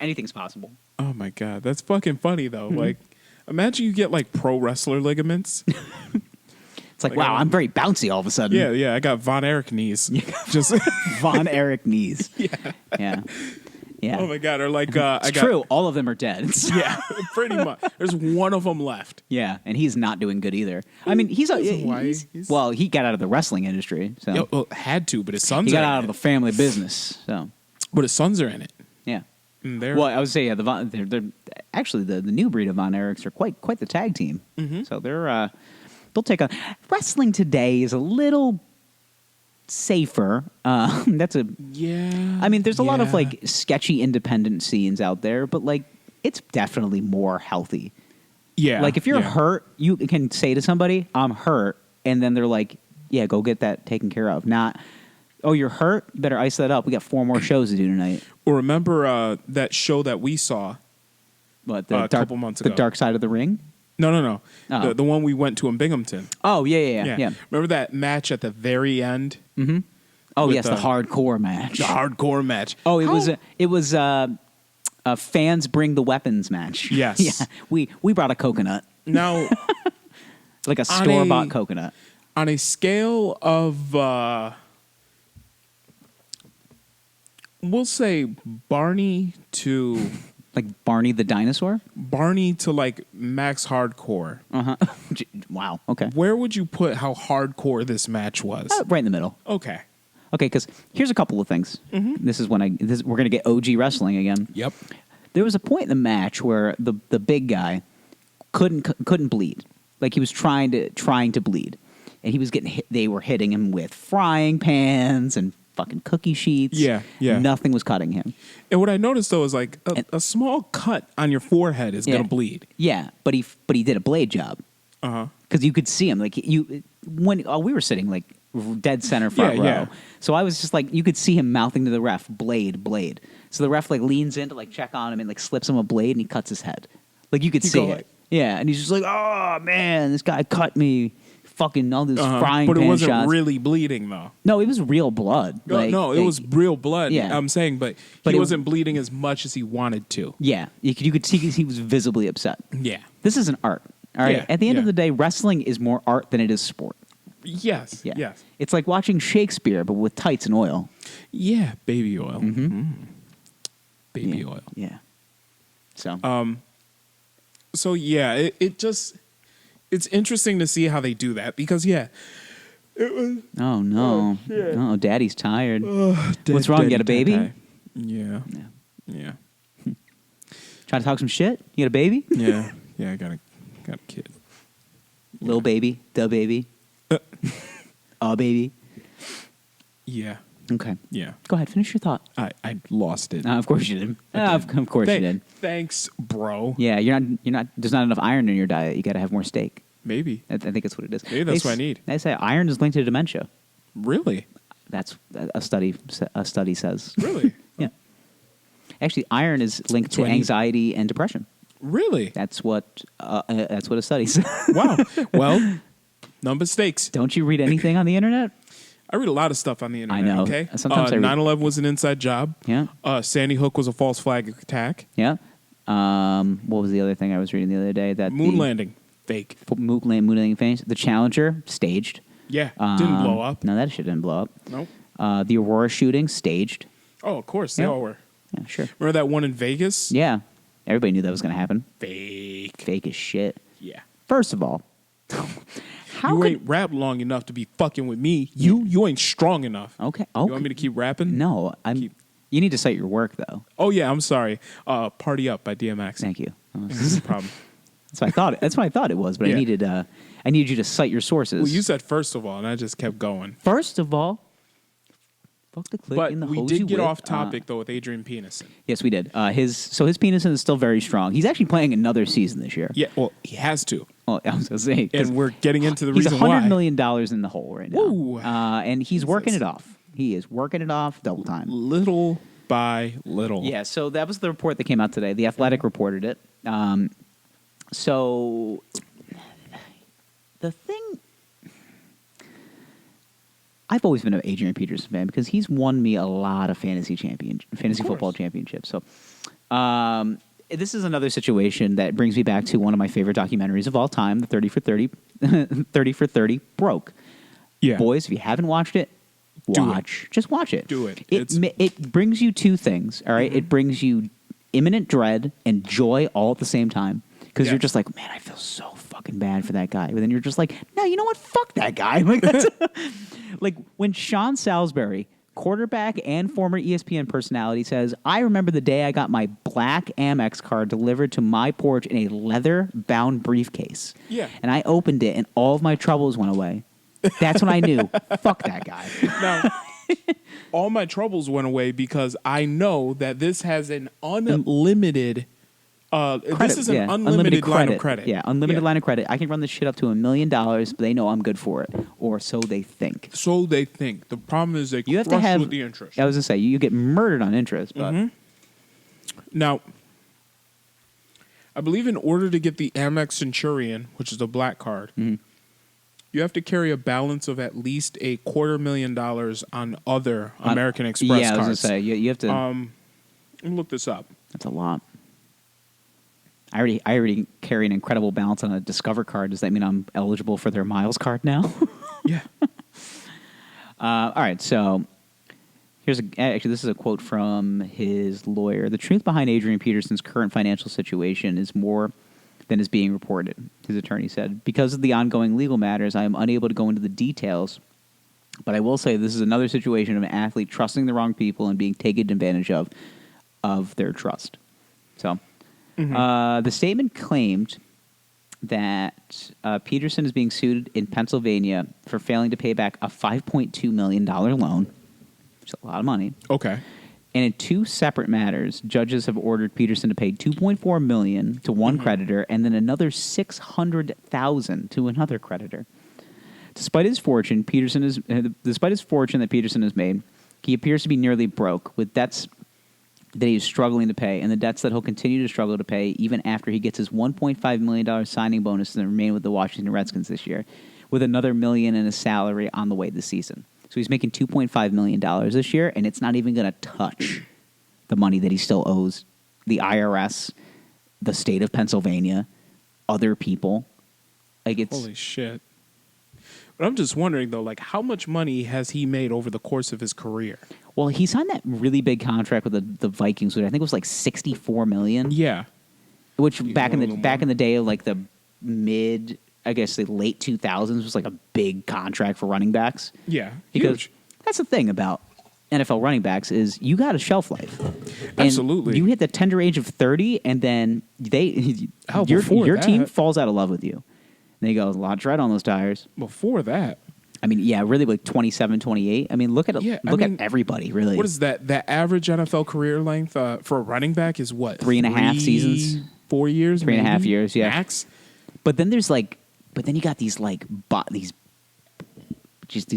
Speaker 2: Anything's possible.
Speaker 1: Oh my God. That's fucking funny though. Like, imagine you get like pro wrestler ligaments.
Speaker 2: It's like, wow, I'm very bouncy all of a sudden.
Speaker 1: Yeah. I got Von Erich knees. Just
Speaker 2: Von Erich knees. Yeah.
Speaker 1: Oh my God. Or like,
Speaker 2: It's true. All of them are dead.
Speaker 1: Yeah, pretty much. There's one of them left.
Speaker 2: Yeah, and he's not doing good either. I mean, well, he got out of the wrestling industry, so
Speaker 1: Well, had to, but his sons
Speaker 2: he got
Speaker 1: are
Speaker 2: out
Speaker 1: in
Speaker 2: of
Speaker 1: it.
Speaker 2: the family business. So,
Speaker 1: But his sons are in it.
Speaker 2: yeah.
Speaker 1: And they're,
Speaker 2: Well, I would say they're actually the new breed of Von Erichs are quite the tag team. So they'll take on wrestling today is a little safer. That's a
Speaker 1: yeah.
Speaker 2: I mean, there's a lot of
Speaker 1: yeah.
Speaker 2: like sketchy independent scenes out there, but like it's definitely more healthy.
Speaker 1: Yeah.
Speaker 2: Like if you're
Speaker 1: yeah.
Speaker 2: hurt, you can say to somebody, "I'm hurt," and then they're like, "Yeah, go get that taken care of." Not, "Oh, you're hurt? Better ice that up. We got 4 more shows to do tonight."
Speaker 1: Or remember that show that we saw
Speaker 2: What,
Speaker 1: a couple months ago.
Speaker 2: The Dark Side of the Ring?
Speaker 1: No.
Speaker 2: Oh.
Speaker 1: The one we went to in Binghamton.
Speaker 2: Oh, yeah.
Speaker 1: Remember that match at the very end?
Speaker 2: Mm-hmm. Oh,
Speaker 1: With
Speaker 2: yes, the hardcore match.
Speaker 1: The hardcore match.
Speaker 2: Oh, it was fans bring the weapons match.
Speaker 1: Yes.
Speaker 2: Yeah, we brought a coconut.
Speaker 1: Now,
Speaker 2: like a store-bought coconut.
Speaker 1: On a scale of, we'll say Barney to...
Speaker 2: Like Barney the dinosaur?
Speaker 1: Barney to like Max Hardcore.
Speaker 2: Uh-huh. Wow, okay.
Speaker 1: Where would you put how hardcore this match was?
Speaker 2: Right in the middle.
Speaker 1: Okay.
Speaker 2: Okay, because here's a couple of things.
Speaker 1: Mm-hmm.
Speaker 2: This is when we're going to get OG wrestling again.
Speaker 1: Yep.
Speaker 2: There was a point in the match where the big guy couldn't bleed. Like he was trying to bleed. And he was getting hit. They were hitting him with frying pans and fucking cookie sheets.
Speaker 1: Yeah.
Speaker 2: Nothing was cutting him.
Speaker 1: And what I noticed though is like a small cut on your forehead is gonna bleed.
Speaker 2: Yeah, but he did a blade job. Because you could see him like when we were sitting like dead center front row.
Speaker 1: Yeah.
Speaker 2: So I was just like you could see him mouthing to the ref, blade. So the ref like leans in to like check on him and like slips him a blade and he cuts his head. Like you could see it.
Speaker 1: Like,
Speaker 2: yeah, and he's just like, oh man, this guy cut me. Fucking all these frying pan shots.
Speaker 1: But it wasn't really bleeding though.
Speaker 2: No, it was real blood.
Speaker 1: No, it was real blood.
Speaker 2: Yeah.
Speaker 1: I'm saying, but he wasn't bleeding as much as he wanted to.
Speaker 2: Yeah, you could see he was visibly upset.
Speaker 1: Yeah.
Speaker 2: This is an art. All right.
Speaker 1: Yeah,
Speaker 2: At the end of the day, wrestling is more art than it is sport.
Speaker 1: Yes.
Speaker 2: Yeah.
Speaker 1: Yes.
Speaker 2: It's like watching Shakespeare, but with tights and oil.
Speaker 1: Yeah, baby oil.
Speaker 2: Mm-hmm.
Speaker 1: Baby oil.
Speaker 2: Yeah. So.
Speaker 1: So yeah, it just. It's interesting to see how they do that because, it was...
Speaker 2: Oh, no. Oh, Daddy's tired.
Speaker 1: What's
Speaker 2: What's wrong? You got a baby?
Speaker 1: Yeah.
Speaker 2: Trying to talk some shit? You got a baby?
Speaker 1: Yeah, I got a kid.
Speaker 2: Little baby. The baby. A baby.
Speaker 1: Yeah.
Speaker 2: Okay.
Speaker 1: Yeah.
Speaker 2: Go ahead. Finish your thought.
Speaker 1: I lost it.
Speaker 2: Of course you did. Of course you did.
Speaker 1: Thanks, bro.
Speaker 2: Yeah, you're not. There's not enough iron in your diet. You got to have more steak.
Speaker 1: Maybe.
Speaker 2: I think that's what it is.
Speaker 1: Maybe that's what I need.
Speaker 2: They say iron is linked to dementia.
Speaker 1: Really?
Speaker 2: That's a study. A study says.
Speaker 1: Really?
Speaker 2: Yeah. Actually, iron is linked to anxiety and depression.
Speaker 1: Really?
Speaker 2: That's what a study says.
Speaker 1: Wow. Well, no mistakes.
Speaker 2: Don't you read anything on the internet?
Speaker 1: I read a lot of stuff on the internet.
Speaker 2: I know.
Speaker 1: Okay.
Speaker 2: Sometimes
Speaker 1: 9/11 was an inside job.
Speaker 2: Yeah.
Speaker 1: Sandy Hook was a false flag attack.
Speaker 2: Yeah. What was the other thing I was reading the other day? That
Speaker 1: moon landing, fake.
Speaker 2: Moon landing, fake. The Challenger, staged.
Speaker 1: Yeah. Didn't blow up.
Speaker 2: No, that shit didn't blow up.
Speaker 1: Nope.
Speaker 2: The Aurora shooting, staged.
Speaker 1: Oh, of course. They all were.
Speaker 2: Yeah, sure.
Speaker 1: Remember that one in Vegas?
Speaker 2: Yeah. Everybody knew that was going to happen.
Speaker 1: Fake.
Speaker 2: Fake as shit.
Speaker 1: Yeah.
Speaker 2: First of all,
Speaker 1: you ain't rap long enough to be fucking with me. You ain't strong enough.
Speaker 2: Okay.
Speaker 1: You want me to keep rapping?
Speaker 2: No. You need to cite your work, though.
Speaker 1: Oh, yeah. I'm sorry. Party Up by DMX.
Speaker 2: Thank you.
Speaker 1: No problem.
Speaker 2: That's what I thought. That's what I thought it was, but
Speaker 1: Yeah.
Speaker 2: I needed you to cite your sources.
Speaker 1: Well, you said first of all, and I just kept going.
Speaker 2: First of all, fuck the click
Speaker 1: But
Speaker 2: in the
Speaker 1: we
Speaker 2: hose
Speaker 1: did
Speaker 2: you
Speaker 1: get
Speaker 2: whip.
Speaker 1: off topic, though, with Adrian Peterson.
Speaker 2: Yes, we did. His penis is still very strong. He's actually playing another season this year.
Speaker 1: Yeah, well, he has to.
Speaker 2: Well, I was going to say.
Speaker 1: And we're getting into the
Speaker 2: he's
Speaker 1: reason
Speaker 2: $100
Speaker 1: why.
Speaker 2: million in the hole right now.
Speaker 1: Woo.
Speaker 2: And he's working it off. He is working it off double time.
Speaker 1: Little by little.
Speaker 2: Yeah, so that was the report that came out today. The Athletic reported it. So the thing... I've always been an Adrian Peterson fan because he's won me a lot of fantasy football championships. So this is another situation that brings me back to one of my favorite documentaries of all time, the 30 for 30, 30 for 30 Broke.
Speaker 1: Yeah.
Speaker 2: Boys, if you haven't watched it, just watch it.
Speaker 1: Do it.
Speaker 2: It brings you two things, all right? Mm-hmm. It brings you imminent dread and joy all at the same time because you're just like, man, I feel so fucking bad for that guy. But then you're just like, no, you know what? Fuck that guy. Like, that's like when Sean Salisbury, quarterback and former ESPN personality, says, I remember the day I got my black Amex card delivered to my porch in a leather-bound briefcase.
Speaker 1: Yeah.
Speaker 2: And I opened it and all of my troubles went away. That's when I knew, fuck that guy.
Speaker 1: Now, all my troubles went away because I know that this has an unlimited... this is an unlimited line of credit.
Speaker 2: Yeah, unlimited line of credit. I can run this shit up to $1 million, but they know I'm good for it, or so they think.
Speaker 1: So they think. The problem is they
Speaker 2: you have to have
Speaker 1: with the interest.
Speaker 2: I was gonna say you get murdered on interest, but
Speaker 1: Now, I believe in order to get the Amex Centurion, which is a black card, you have to carry a balance of at least $250,000 on other American Express
Speaker 2: yeah,
Speaker 1: cards.
Speaker 2: I was gonna say you have to.
Speaker 1: Let me look this up.
Speaker 2: That's a lot. I already carry an incredible balance on a Discover card. Does that mean I'm eligible for their Miles card now?
Speaker 1: Yeah.
Speaker 2: All right, so actually this is a quote from his lawyer. The truth behind Adrian Peterson's current financial situation is more than is being reported, his attorney said. Because of the ongoing legal matters, I am unable to go into the details, but I will say this is another situation of an athlete trusting the wrong people and being taken advantage of their trust. So the statement claimed that Peterson is being sued in Pennsylvania for failing to pay back a $5.2 million loan, which is a lot of money.
Speaker 1: Okay.
Speaker 2: And in two separate matters, judges have ordered Peterson to pay $2.4 million to one creditor and then another $600,000 to another creditor. Despite his fortune that Peterson has made, he appears to be nearly broke with debts that he is struggling to pay, and the debts that he'll continue to struggle to pay even after he gets his $1.5 million signing bonus to remain with the Washington Redskins this year, with another $1 million in his salary on the way this season. So he's making $2.5 million this year, and it's not even going to touch the money that he still owes the IRS, the state of Pennsylvania, other people. Like it's
Speaker 1: Holy shit. But I'm just wondering, though, like, how much money has he made over the course of his career?
Speaker 2: Well, he signed that really big contract with the Vikings, which I think was like $64 million.
Speaker 1: Yeah.
Speaker 2: Which back in the day of like the mid, I guess the late 2000s was like a big contract for running backs.
Speaker 1: Yeah.
Speaker 2: Because
Speaker 1: huge.
Speaker 2: that's the thing about NFL running backs is you got a shelf life. And
Speaker 1: Absolutely.
Speaker 2: you hit the tender age of 30, and then your
Speaker 1: before
Speaker 2: team
Speaker 1: that.
Speaker 2: falls out of love with you. And they go, a lot of tread on those tires.
Speaker 1: Before that.
Speaker 2: I mean, yeah, really like 27, 28. I mean, look at at everybody, really.
Speaker 1: What is that? That average NFL career length for a running back is what?
Speaker 2: 3.5 seasons.
Speaker 1: 4 years?
Speaker 2: 3.5 years, yeah.
Speaker 1: Max?
Speaker 2: But then there's like, you got these like, these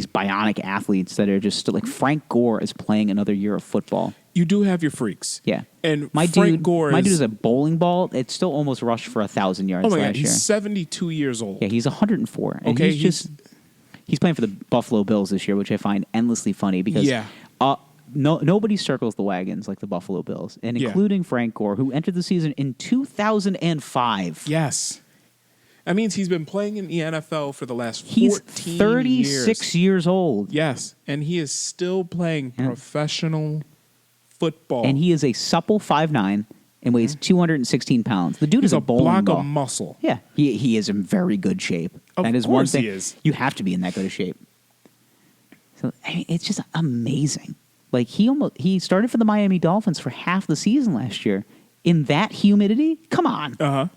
Speaker 2: bionic athletes that are just like Frank Gore is playing another year of football.
Speaker 1: You do have your freaks.
Speaker 2: Yeah.
Speaker 1: And
Speaker 2: my
Speaker 1: Frank Gore
Speaker 2: dude is a bowling ball. It still almost rushed for 1,000 yards
Speaker 1: oh my
Speaker 2: last
Speaker 1: God,
Speaker 2: year.
Speaker 1: he's 72 years old.
Speaker 2: Yeah, he's 104. And
Speaker 1: Okay,
Speaker 2: he's playing for the Buffalo Bills this year, which I find endlessly funny because nobody circles the wagons like the Buffalo Bills, and including Frank Gore, who entered the season in 2005.
Speaker 1: Yes. That means he's been playing in the NFL for the last 14
Speaker 2: years. He's 36 years old.
Speaker 1: Yes, and he is still playing professional football.
Speaker 2: And he is a supple 5'9" and weighs 216 pounds. The dude is a bowling
Speaker 1: block
Speaker 2: ball.
Speaker 1: of muscle.
Speaker 2: Yeah, he is in very good shape. That is one thing.
Speaker 1: He is.
Speaker 2: You have to be in that good of shape. So I mean, it's just amazing. Like he started for the Miami Dolphins for half the season last year in that humidity. Come on.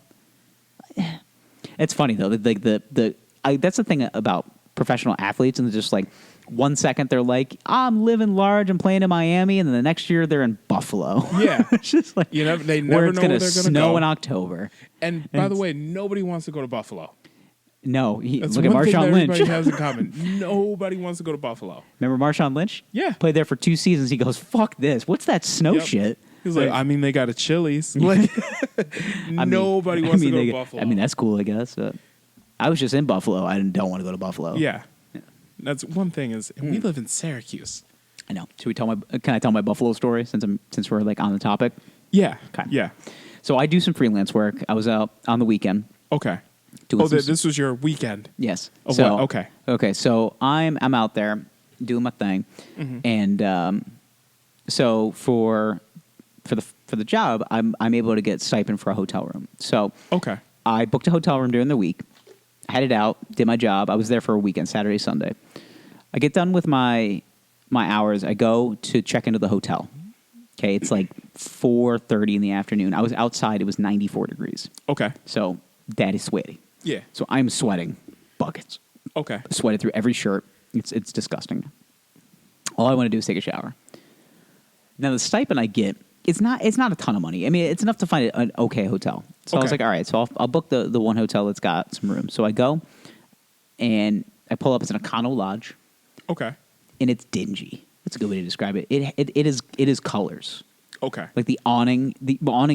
Speaker 2: It's funny though. That's the thing about professional athletes, and they're just like 1 second they're like, I'm living large, I'm playing in Miami, and then the next year they're in Buffalo.
Speaker 1: Yeah,
Speaker 2: it's just like
Speaker 1: they never
Speaker 2: where
Speaker 1: know where
Speaker 2: it's
Speaker 1: they're
Speaker 2: going
Speaker 1: going
Speaker 2: to
Speaker 1: to
Speaker 2: snow
Speaker 1: go
Speaker 2: in October.
Speaker 1: And by the way, nobody wants to go to Buffalo.
Speaker 2: No,
Speaker 1: That's
Speaker 2: look at
Speaker 1: one thing
Speaker 2: Marshawn
Speaker 1: that
Speaker 2: Lynch.
Speaker 1: everybody has in common. Nobody wants to go to Buffalo.
Speaker 2: Remember Marshawn Lynch?
Speaker 1: Yeah.
Speaker 2: Played there for 2 seasons. He goes, fuck this. What's that snow shit?
Speaker 1: He's like, I mean, they got a Chili's. Like, nobody wants to go to Buffalo.
Speaker 2: I mean, that's cool, I guess. But I was just in Buffalo. I don't want to go to Buffalo.
Speaker 1: Yeah. That's one thing is, we live in Syracuse.
Speaker 2: I know. Can I tell my Buffalo story since we're like on the topic?
Speaker 1: Yeah.
Speaker 2: Okay.
Speaker 1: Yeah.
Speaker 2: So I do some freelance work. I was out on the weekend.
Speaker 1: Okay.
Speaker 2: Doing
Speaker 1: This was your weekend.
Speaker 2: Yes.
Speaker 1: Of
Speaker 2: so,
Speaker 1: what? Okay.
Speaker 2: Okay. So I'm out there doing my thing, and so for the job, I'm able to get stipend for a hotel room. So
Speaker 1: Okay.
Speaker 2: I booked a hotel room during the week, headed out, did my job. I was there for a weekend, Saturday, Sunday. I get done with my hours. I go to check into the hotel. Okay, it's like 4:30 in the afternoon. I was outside. It was 94 degrees.
Speaker 1: Okay.
Speaker 2: So daddy's sweaty.
Speaker 1: Yeah.
Speaker 2: So I'm sweating buckets.
Speaker 1: Okay.
Speaker 2: Sweated through every shirt. It's disgusting. All I want to do is take a shower. Now the stipend I get, it's not a ton of money. I mean, it's enough to find an okay hotel. So I was like, all right, so I'll book the one hotel that's got some room. So I go, and I pull up. It's an Econo Lodge.
Speaker 1: Okay.
Speaker 2: And it's dingy. That's a good way to describe it. It is colors.
Speaker 1: Okay.
Speaker 2: Like the awning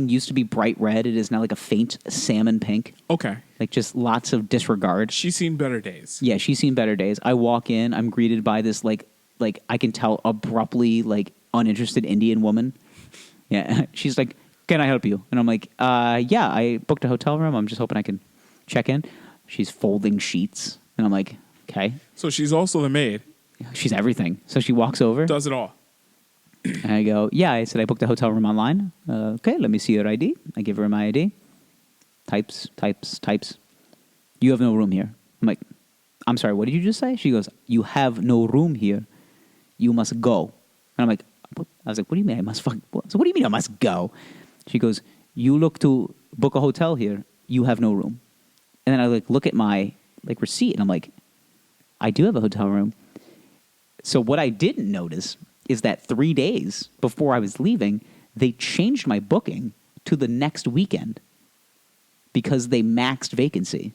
Speaker 2: used to be bright red. It is now like a faint salmon pink.
Speaker 1: Okay.
Speaker 2: Like just lots of disregard.
Speaker 1: She's seen better days.
Speaker 2: Yeah, she's seen better days. I walk in, I'm greeted by this like I can tell abruptly like uninterested Indian woman. Yeah, she's like, "Can I help you?" And I'm like, yeah, I booked a hotel room. I'm just hoping I can check in." She's folding sheets, and I'm like, "Okay."
Speaker 1: So she's also the maid.
Speaker 2: She's everything. So she walks over.
Speaker 1: Does it all.
Speaker 2: And I go, "Yeah," I said, "I booked a hotel room online." "Okay, let me see your ID." I give her my ID. Types. "You have no room here." I'm like, "I'm sorry, what did you just say?" She goes, "You have no room here. You must go." And I'm like, I was like, "What do you mean I must fuck? So what do you mean I must go?" She goes, "You look to book a hotel here. You have no room." And then I like look at my like receipt, and I'm like, "I do have a hotel room." So what I didn't notice is that 3 days before I was leaving, they changed my booking to the next weekend because they maxed vacancy.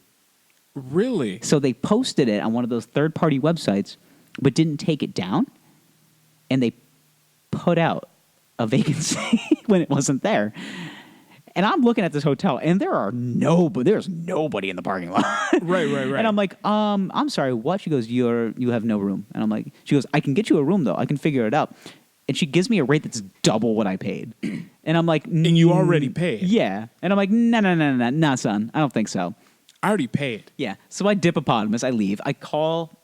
Speaker 1: Really?
Speaker 2: So they posted it on one of those third-party websites, but didn't take it down, and they put out a vacancy when it wasn't there. And I'm looking at this hotel, and there's nobody in the parking lot.
Speaker 1: Right.
Speaker 2: And I'm like, I'm sorry, what? She goes, you have no room. And I'm like, she goes, "I can get you a room, though. I can figure it out." And she gives me a rate that's double what I paid. And I'm like,
Speaker 1: And you already paid.
Speaker 2: Yeah. And I'm like, no, son. I don't think so.
Speaker 1: I already paid.
Speaker 2: Yeah. So I dippopotamus. I leave. I call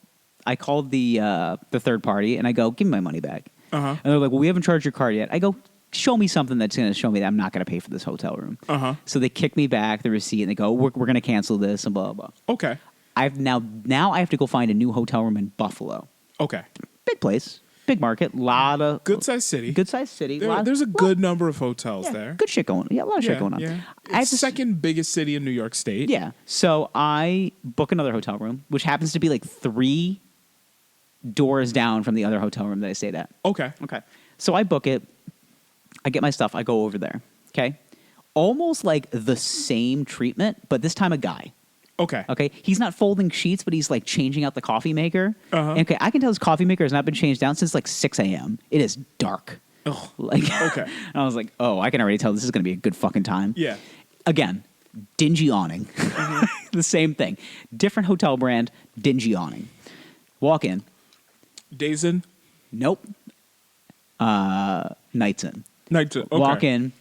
Speaker 2: the third party, and I go, "Give me my money back."
Speaker 1: Uh-huh.
Speaker 2: And they're like, "Well, we haven't charged your card yet." I go, "Show me something that's going to show me that I'm not going to pay for this hotel room."
Speaker 1: Uh-huh.
Speaker 2: So they kick me back the receipt, and they go, we're going to cancel this, and blah, blah, blah.
Speaker 1: Okay.
Speaker 2: Now I have to go find a new hotel room in Buffalo.
Speaker 1: Okay.
Speaker 2: Big place, big market, lot of...
Speaker 1: Good-sized city.
Speaker 2: Good-sized city.
Speaker 1: There's a good number of hotels there.
Speaker 2: Good shit going on. Yeah, a lot of shit going on.
Speaker 1: Yeah.
Speaker 2: I
Speaker 1: It's the second biggest city in New York State.
Speaker 2: Yeah. So I book another hotel room, which happens to be like 3 doors down from the other hotel room that I stayed at.
Speaker 1: Okay.
Speaker 2: So I book it. I get my stuff. I go over there. Okay. Almost like the same treatment, but this time a guy. Okay. He's not folding sheets, but he's like changing out the coffee maker.
Speaker 1: Uh-huh.
Speaker 2: And, okay. I can tell his coffee maker has not been changed down since like 6 a.m. It is dark.
Speaker 1: Oh.
Speaker 2: Like,
Speaker 1: Okay.
Speaker 2: And I was like, oh, I can already tell this is going to be a good fucking time.
Speaker 1: Yeah.
Speaker 2: Again, dingy awning.
Speaker 1: Mm-hmm.
Speaker 2: The same thing. Different hotel brand, dingy awning. Walk in.
Speaker 1: Days in?
Speaker 2: Nope. Nights in.
Speaker 1: Night to, okay.
Speaker 2: Walk in,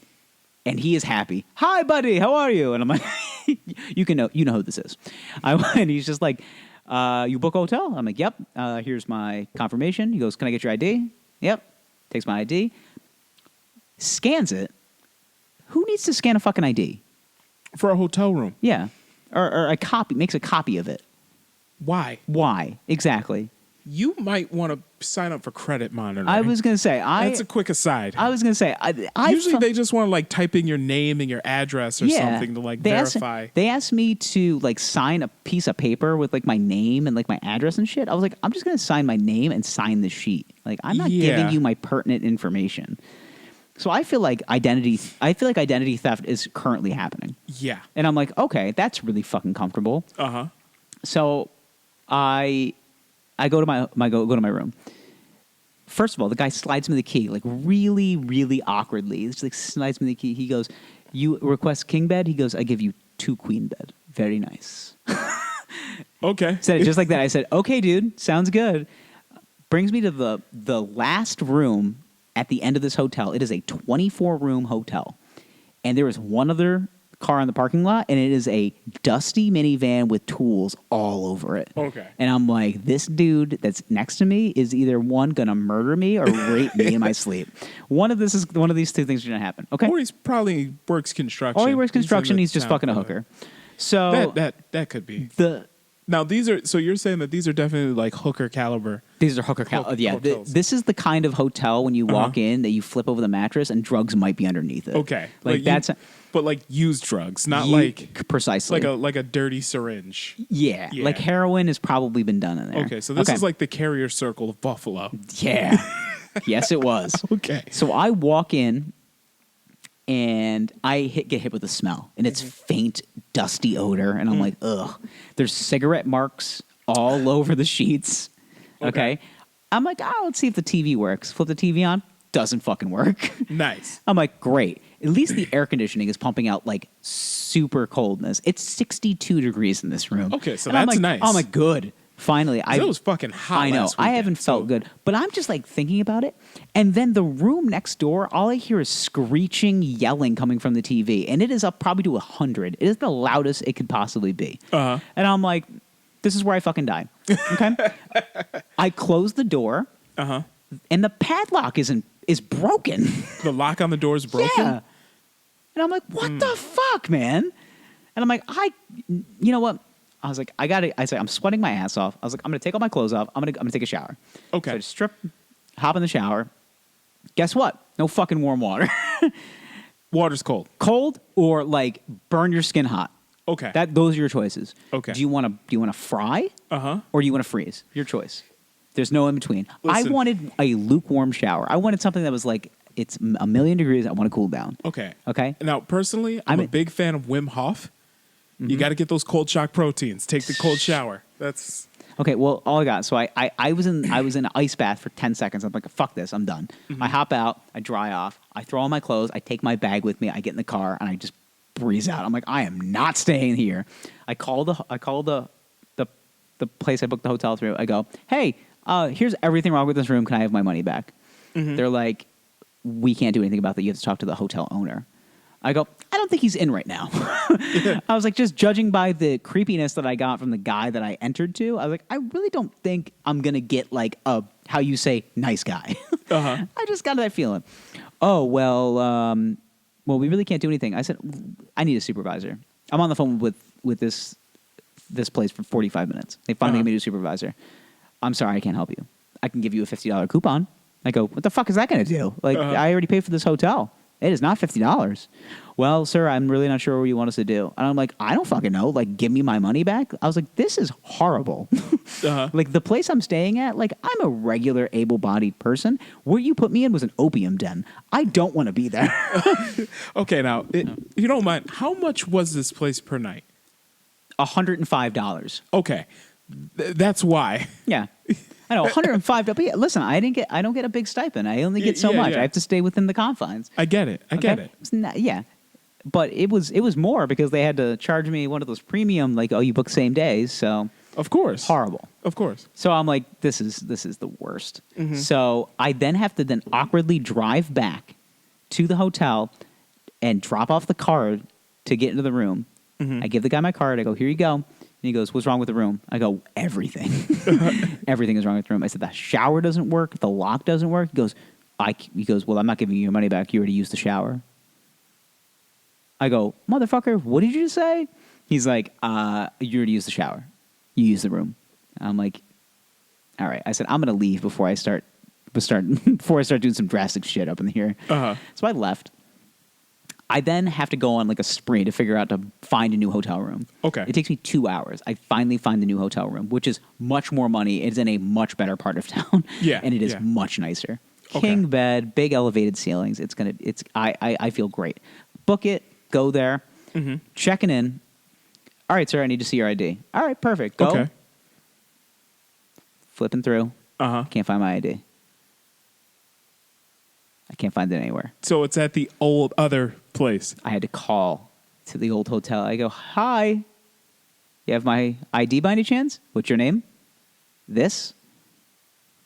Speaker 2: and he is happy. "Hi, buddy. How are you?" And I'm like, you know who this is. And he's just like, "You book a hotel?" I'm like, "Yep. Here's my confirmation." He goes, "Can I get your ID?" "Yep." Takes my ID. Scans it. Who needs to scan a fucking ID?
Speaker 1: For a hotel room.
Speaker 2: Yeah. Or a copy. Makes a copy of it.
Speaker 1: Why?
Speaker 2: Why? Exactly.
Speaker 1: You might want to sign up for credit monitoring.
Speaker 2: I was going to say.
Speaker 1: That's a quick aside.
Speaker 2: I was going to say.
Speaker 1: Usually they just want to like type in your name and your address or something to like verify.
Speaker 2: They asked me to like sign a piece of paper with like my name and like my address and shit. I was like, I'm just going to sign my name and sign the sheet. Like, I'm not giving you my pertinent information. So I feel like identity theft is currently happening.
Speaker 1: Yeah.
Speaker 2: And I'm like, okay, that's really fucking comfortable.
Speaker 1: Uh-huh.
Speaker 2: So I go to my room. First of all, the guy slides me the key, like really, really awkwardly. He just like slides me the key. He goes, "You request king bed?" He goes, "I give you 2 queen bed." Very nice.
Speaker 1: Okay.
Speaker 2: Said it just like that. I said, "Okay, dude, sounds good." Brings me to the last room at the end of this hotel. It is a 24-room hotel. And there is one other car in the parking lot, and it is a dusty minivan with tools all over it.
Speaker 1: Okay.
Speaker 2: And I'm like, this dude that's next to me is either one gonna murder me or rape me in my sleep. One of these 2 things are gonna happen. Okay.
Speaker 1: Or he probably works construction.
Speaker 2: Or he works construction. He's just
Speaker 1: town
Speaker 2: fucking a
Speaker 1: brother.
Speaker 2: hooker. So
Speaker 1: That could be.
Speaker 2: Now
Speaker 1: so you're saying that these are definitely like hooker caliber.
Speaker 2: these are hooker yeah.
Speaker 1: hotels.
Speaker 2: This is the kind of hotel when you walk in that you flip over the mattress and drugs might be underneath it.
Speaker 1: Okay.
Speaker 2: Like
Speaker 1: but like used drugs, not like
Speaker 2: precisely
Speaker 1: like a dirty syringe.
Speaker 2: Yeah.
Speaker 1: Yeah.
Speaker 2: Like heroin has probably been done in there.
Speaker 1: Okay, so this is like the carrier circle of Buffalo.
Speaker 2: Yeah. Yes, it was.
Speaker 1: Okay.
Speaker 2: So I walk in and I get hit with the smell, and it's faint, dusty odor, and I'm like, ugh. There's cigarette marks all over the sheets. Okay. I'm like, let's see if the TV works. Flip the TV on. doesn't fucking work.
Speaker 1: Nice.
Speaker 2: I'm like, great. At least the air conditioning is pumping out like super coldness. It's 62 degrees in this room.
Speaker 1: Okay, so
Speaker 2: And I'm
Speaker 1: that's
Speaker 2: like,
Speaker 1: nice.
Speaker 2: I'm like, good. Finally,
Speaker 1: It was fucking hot.
Speaker 2: I know.
Speaker 1: last
Speaker 2: I
Speaker 1: weekend,
Speaker 2: haven't felt good, but I'm just like thinking about it. And then the room next door, all I hear is screeching, yelling coming from the TV, and it is up probably to 100. It is the loudest it could possibly be.
Speaker 1: Uh-huh.
Speaker 2: And I'm like, this is where I fucking die. Okay. I close the door, and the padlock is broken.
Speaker 1: The lock on the door is broken.
Speaker 2: Yeah. And I'm like, what the fuck, man? And I'm like, you know what? I was like, I said, I'm sweating my ass off. I was like, I'm going to take all my clothes off. I'm going to take a shower.
Speaker 1: Okay.
Speaker 2: So I just hop in the shower. Guess what? No fucking warm water.
Speaker 1: Water's cold.
Speaker 2: Cold or like burn your skin hot.
Speaker 1: Okay.
Speaker 2: Those are your choices.
Speaker 1: Okay.
Speaker 2: Do you want to fry? Or do you want to freeze? Your choice. There's no in between.
Speaker 1: Listen.
Speaker 2: I wanted a lukewarm shower. I wanted something that was like, it's a million degrees. I want to cool down.
Speaker 1: Okay.
Speaker 2: Okay.
Speaker 1: Now, personally, I'm a big fan of Wim Hof. You got to get those cold shock proteins. Take the cold shower. That's
Speaker 2: okay. Well, all I got. So I was in an ice bath for 10 seconds. I'm like, fuck this. I'm done. I hop out. I dry off. I throw on my clothes. I take my bag with me. I get in the car and I just breeze out. I'm like, I am not staying here. I call the place I booked the hotel through. I go, hey, here's everything wrong with this room. Can I have my money back? They're like, we can't do anything about that. You have to talk to the hotel owner. I go, I don't think he's in right now. I was like, just judging by the creepiness that I got from the guy that I entered to, I was like, I really don't think I'm going to get like a, how you say, nice guy. I just got that feeling. Oh, well, we really can't do anything. I said, I need a supervisor. I'm on the phone with this place for 45 minutes. They finally gave me a supervisor. I'm sorry, I can't help you. I can give you a $50 coupon. I go, what the fuck is that going to do? Like, I already paid for this hotel. It is not $50. Well, sir, I'm really not sure what you want us to do. And I'm like, I don't fucking know. Like, give me my money back. I was like, this is horrible. Like, the place I'm staying at, like, I'm a regular able-bodied person. Where you put me in was an opium den. I don't want to be there.
Speaker 1: okay. Now, if you don't mind, how much was this place per night?
Speaker 2: $105.
Speaker 1: Okay, that's why.
Speaker 2: Yeah. I know, $105. But yeah, listen, I don't get a big stipend. I only get so much.
Speaker 1: Yeah.
Speaker 2: I have to stay within the confines.
Speaker 1: I get it. I get it.
Speaker 2: It's not, yeah. But it was more because they had to charge me one of those premium, like, oh, you book same days. So
Speaker 1: Of course.
Speaker 2: horrible.
Speaker 1: Of course.
Speaker 2: So I'm like, this is the worst. So I then have to awkwardly drive back to the hotel and drop off the card to get into the room. I give the guy my card. I go, here you go. And he goes, what's wrong with the room? I go, everything. Everything is wrong with the room. I said, the shower doesn't work. The lock doesn't work. He goes, well, I'm not giving you your money back. You already used the shower. I go, motherfucker, what did you just say? He's like, you already used the shower. You used the room. I'm like, all right. I said, I'm going to leave before I start doing some drastic shit up in here. So I left. I then have to go on like a spree to figure out to find a new hotel room.
Speaker 1: Okay.
Speaker 2: It takes me 2 hours. I finally find the new hotel room, which is much more money. It's in a much better part of town.
Speaker 1: Yeah.
Speaker 2: And it is
Speaker 1: yeah.
Speaker 2: much nicer.
Speaker 1: Okay.
Speaker 2: King bed, big elevated ceilings. I feel great. Book it, go there, checking in. All right, sir, I need to see your ID. All right, perfect. Go.
Speaker 1: Okay.
Speaker 2: Flipping through. Can't find my ID. I can't find it anywhere.
Speaker 1: So it's at the old other place.
Speaker 2: I had to call to the old hotel. I go, hi, you have my ID by any chance? What's your name? This?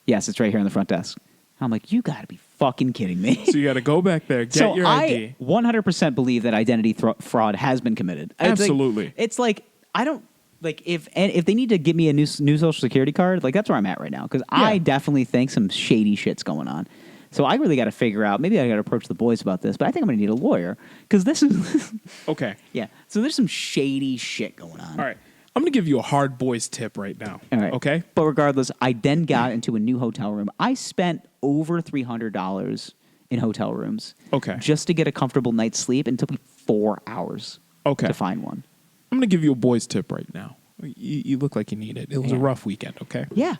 Speaker 2: Yes, it's right here on the front desk. I'm like, you got to be fucking kidding me.
Speaker 1: So you got to go back there, get your ID.
Speaker 2: I 100% believe that identity fraud has been committed.
Speaker 1: Absolutely.
Speaker 2: It's like I don't like if they need to give me a new social security card, like that's where I'm at right now because I definitely think some shady shit's going on. So I really got to figure out, maybe I got to approach the boys about this, but I think I'm going to need a lawyer because this is...
Speaker 1: Okay.
Speaker 2: Yeah. So there's some shady shit going on.
Speaker 1: All right. I'm going to give you a hard boys tip right now.
Speaker 2: All right.
Speaker 1: Okay?
Speaker 2: But regardless, I then got into a new hotel room. I spent over $300 in hotel rooms.
Speaker 1: Okay.
Speaker 2: Just to get a comfortable night's sleep, and it took me 4 hours to find one.
Speaker 1: I'm going to give you a boys tip right now. You look like you need it. It was a rough weekend, okay?
Speaker 2: Yeah.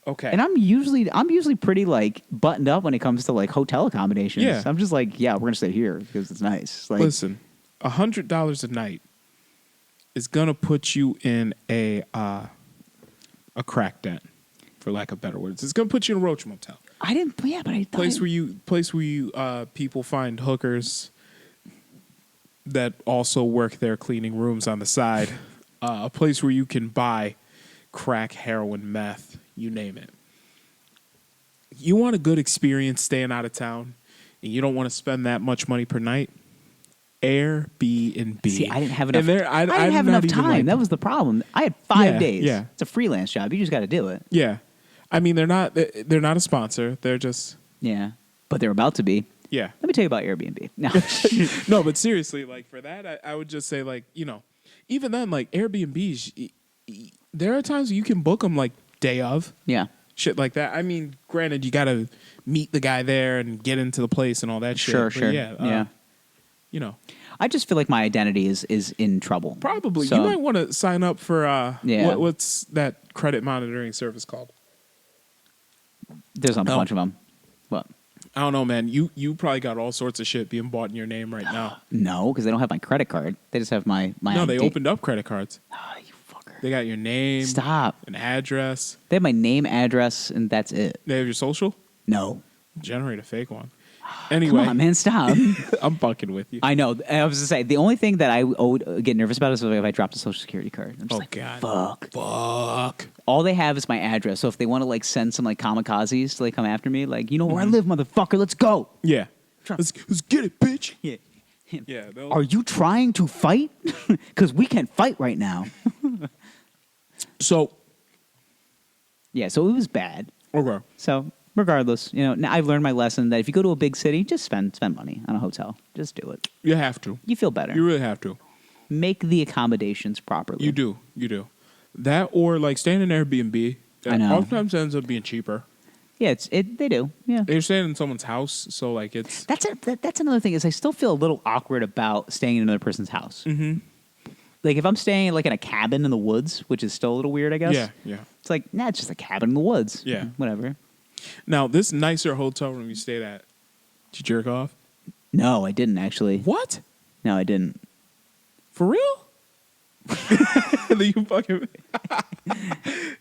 Speaker 1: Okay.
Speaker 2: And I'm usually pretty like buttoned up when it comes to like hotel accommodations.
Speaker 1: Yeah.
Speaker 2: I'm just like, yeah, we're gonna stay here because it's nice. Like,
Speaker 1: listen, $100 a night is gonna put you in a crack den, for lack of better words. It's gonna put you in a roach motel.
Speaker 2: I didn't. Yeah, but I
Speaker 1: Place where you people find hookers that also work there cleaning rooms on the side. A place where you can buy crack, heroin, meth, you name it. You want a good experience staying out of town, and you don't want to spend that much money per night? Airbnb.
Speaker 2: See, I didn't have enough.
Speaker 1: I
Speaker 2: didn't have enough time.
Speaker 1: Like,
Speaker 2: that was the problem. I had 5 days.
Speaker 1: Yeah.
Speaker 2: It's a freelance job. You just got to do it.
Speaker 1: Yeah. I mean, they're not a sponsor. They're just...
Speaker 2: Yeah. But they're about to be.
Speaker 1: Yeah.
Speaker 2: Let me tell you about Airbnb. No.
Speaker 1: No, but seriously, like for that, I would just say like, even then, like Airbnbs, there are times you can book them like day of.
Speaker 2: Yeah.
Speaker 1: Shit like that. I mean, granted, you got to meet the guy there and get into the place and all that shit.
Speaker 2: Sure.
Speaker 1: Yeah.
Speaker 2: I just feel like my identity is in trouble.
Speaker 1: Probably.
Speaker 2: So,
Speaker 1: you might want to sign up for what's that credit monitoring service called?
Speaker 2: There's a bunch of them. What?
Speaker 1: I don't know, man. You probably got all sorts of shit being bought in your name right now.
Speaker 2: No, because they don't have my credit card. They just have my
Speaker 1: No, they
Speaker 2: ID.
Speaker 1: opened up credit cards.
Speaker 2: Oh, you fucker.
Speaker 1: They got your name.
Speaker 2: Stop.
Speaker 1: An address.
Speaker 2: They have my name, address, and that's it.
Speaker 1: They have your social?
Speaker 2: No.
Speaker 1: Generate a fake one. Anyway.
Speaker 2: Come on, man, stop.
Speaker 1: I'm fucking with you.
Speaker 2: I know. I was going to say, the only thing that I would get nervous about is if I dropped a social security card. I'm just like,
Speaker 1: God.
Speaker 2: fuck. All they have is my address. So if they want to like send some like kamikazes to like come after me, like, you know where I live, motherfucker, let's go.
Speaker 1: Yeah. Let's get it, bitch.
Speaker 2: Yeah.
Speaker 1: Yeah.
Speaker 2: Are you trying to fight? Because we can't fight right now.
Speaker 1: So.
Speaker 2: Yeah, so it was bad.
Speaker 1: Okay.
Speaker 2: So regardless, now I've learned my lesson that if you go to a big city, just spend money on a hotel. Just do it.
Speaker 1: You have to.
Speaker 2: You feel better.
Speaker 1: You really have to.
Speaker 2: Make the accommodations properly.
Speaker 1: You do. That or like staying in Airbnb.
Speaker 2: I know.
Speaker 1: Oftentimes ends up being cheaper.
Speaker 2: Yeah, they do. Yeah.
Speaker 1: You're staying in someone's house, so like it's...
Speaker 2: That's another thing is I still feel a little awkward about staying in another person's house.
Speaker 1: Mm-hmm.
Speaker 2: Like if I'm staying like in a cabin in the woods, which is still a little weird, I guess.
Speaker 1: Yeah.
Speaker 2: It's like, it's just a cabin in the woods.
Speaker 1: Yeah.
Speaker 2: Whatever.
Speaker 1: Now, this nicer hotel room you stayed at, did you jerk off?
Speaker 2: No, I didn't actually.
Speaker 1: What?
Speaker 2: No, I didn't.
Speaker 1: For real? You fucking...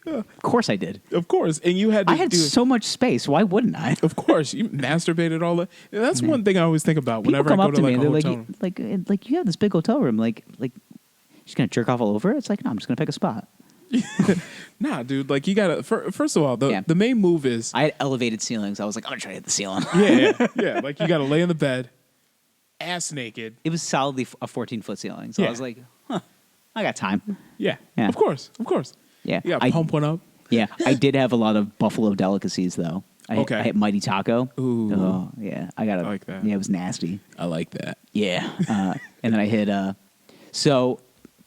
Speaker 2: Of course I did.
Speaker 1: Of course. And you had to
Speaker 2: I had so much space. Why wouldn't I?
Speaker 1: Of course. You masturbated all the... That's one thing I always think about
Speaker 2: People
Speaker 1: whenever
Speaker 2: come
Speaker 1: I go
Speaker 2: up
Speaker 1: to
Speaker 2: to
Speaker 1: like
Speaker 2: me
Speaker 1: a
Speaker 2: and
Speaker 1: hotel
Speaker 2: they're
Speaker 1: room.
Speaker 2: like you have this big hotel room. Like, just going to jerk off all over it? It's like, no, I'm just going to pick a spot.
Speaker 1: Nah, dude. Like, you got to... First of all,
Speaker 2: Yeah.
Speaker 1: the main move is...
Speaker 2: I had elevated ceilings. I was like, I'm going to try to hit the ceiling.
Speaker 1: Yeah. Like, you got to lay in the bed, ass naked.
Speaker 2: It was solidly a 14-foot ceiling. So
Speaker 1: Yeah.
Speaker 2: I was like, I got time.
Speaker 1: Yeah.
Speaker 2: Yeah.
Speaker 1: Of course.
Speaker 2: Yeah.
Speaker 1: You got to pump one up.
Speaker 2: Yeah. I did have a lot of buffalo delicacies, though. I had Mighty Taco.
Speaker 1: Ooh.
Speaker 2: Oh, yeah. I
Speaker 1: like that.
Speaker 2: Yeah, it was nasty.
Speaker 1: I like that.
Speaker 2: Yeah. And then I hit... So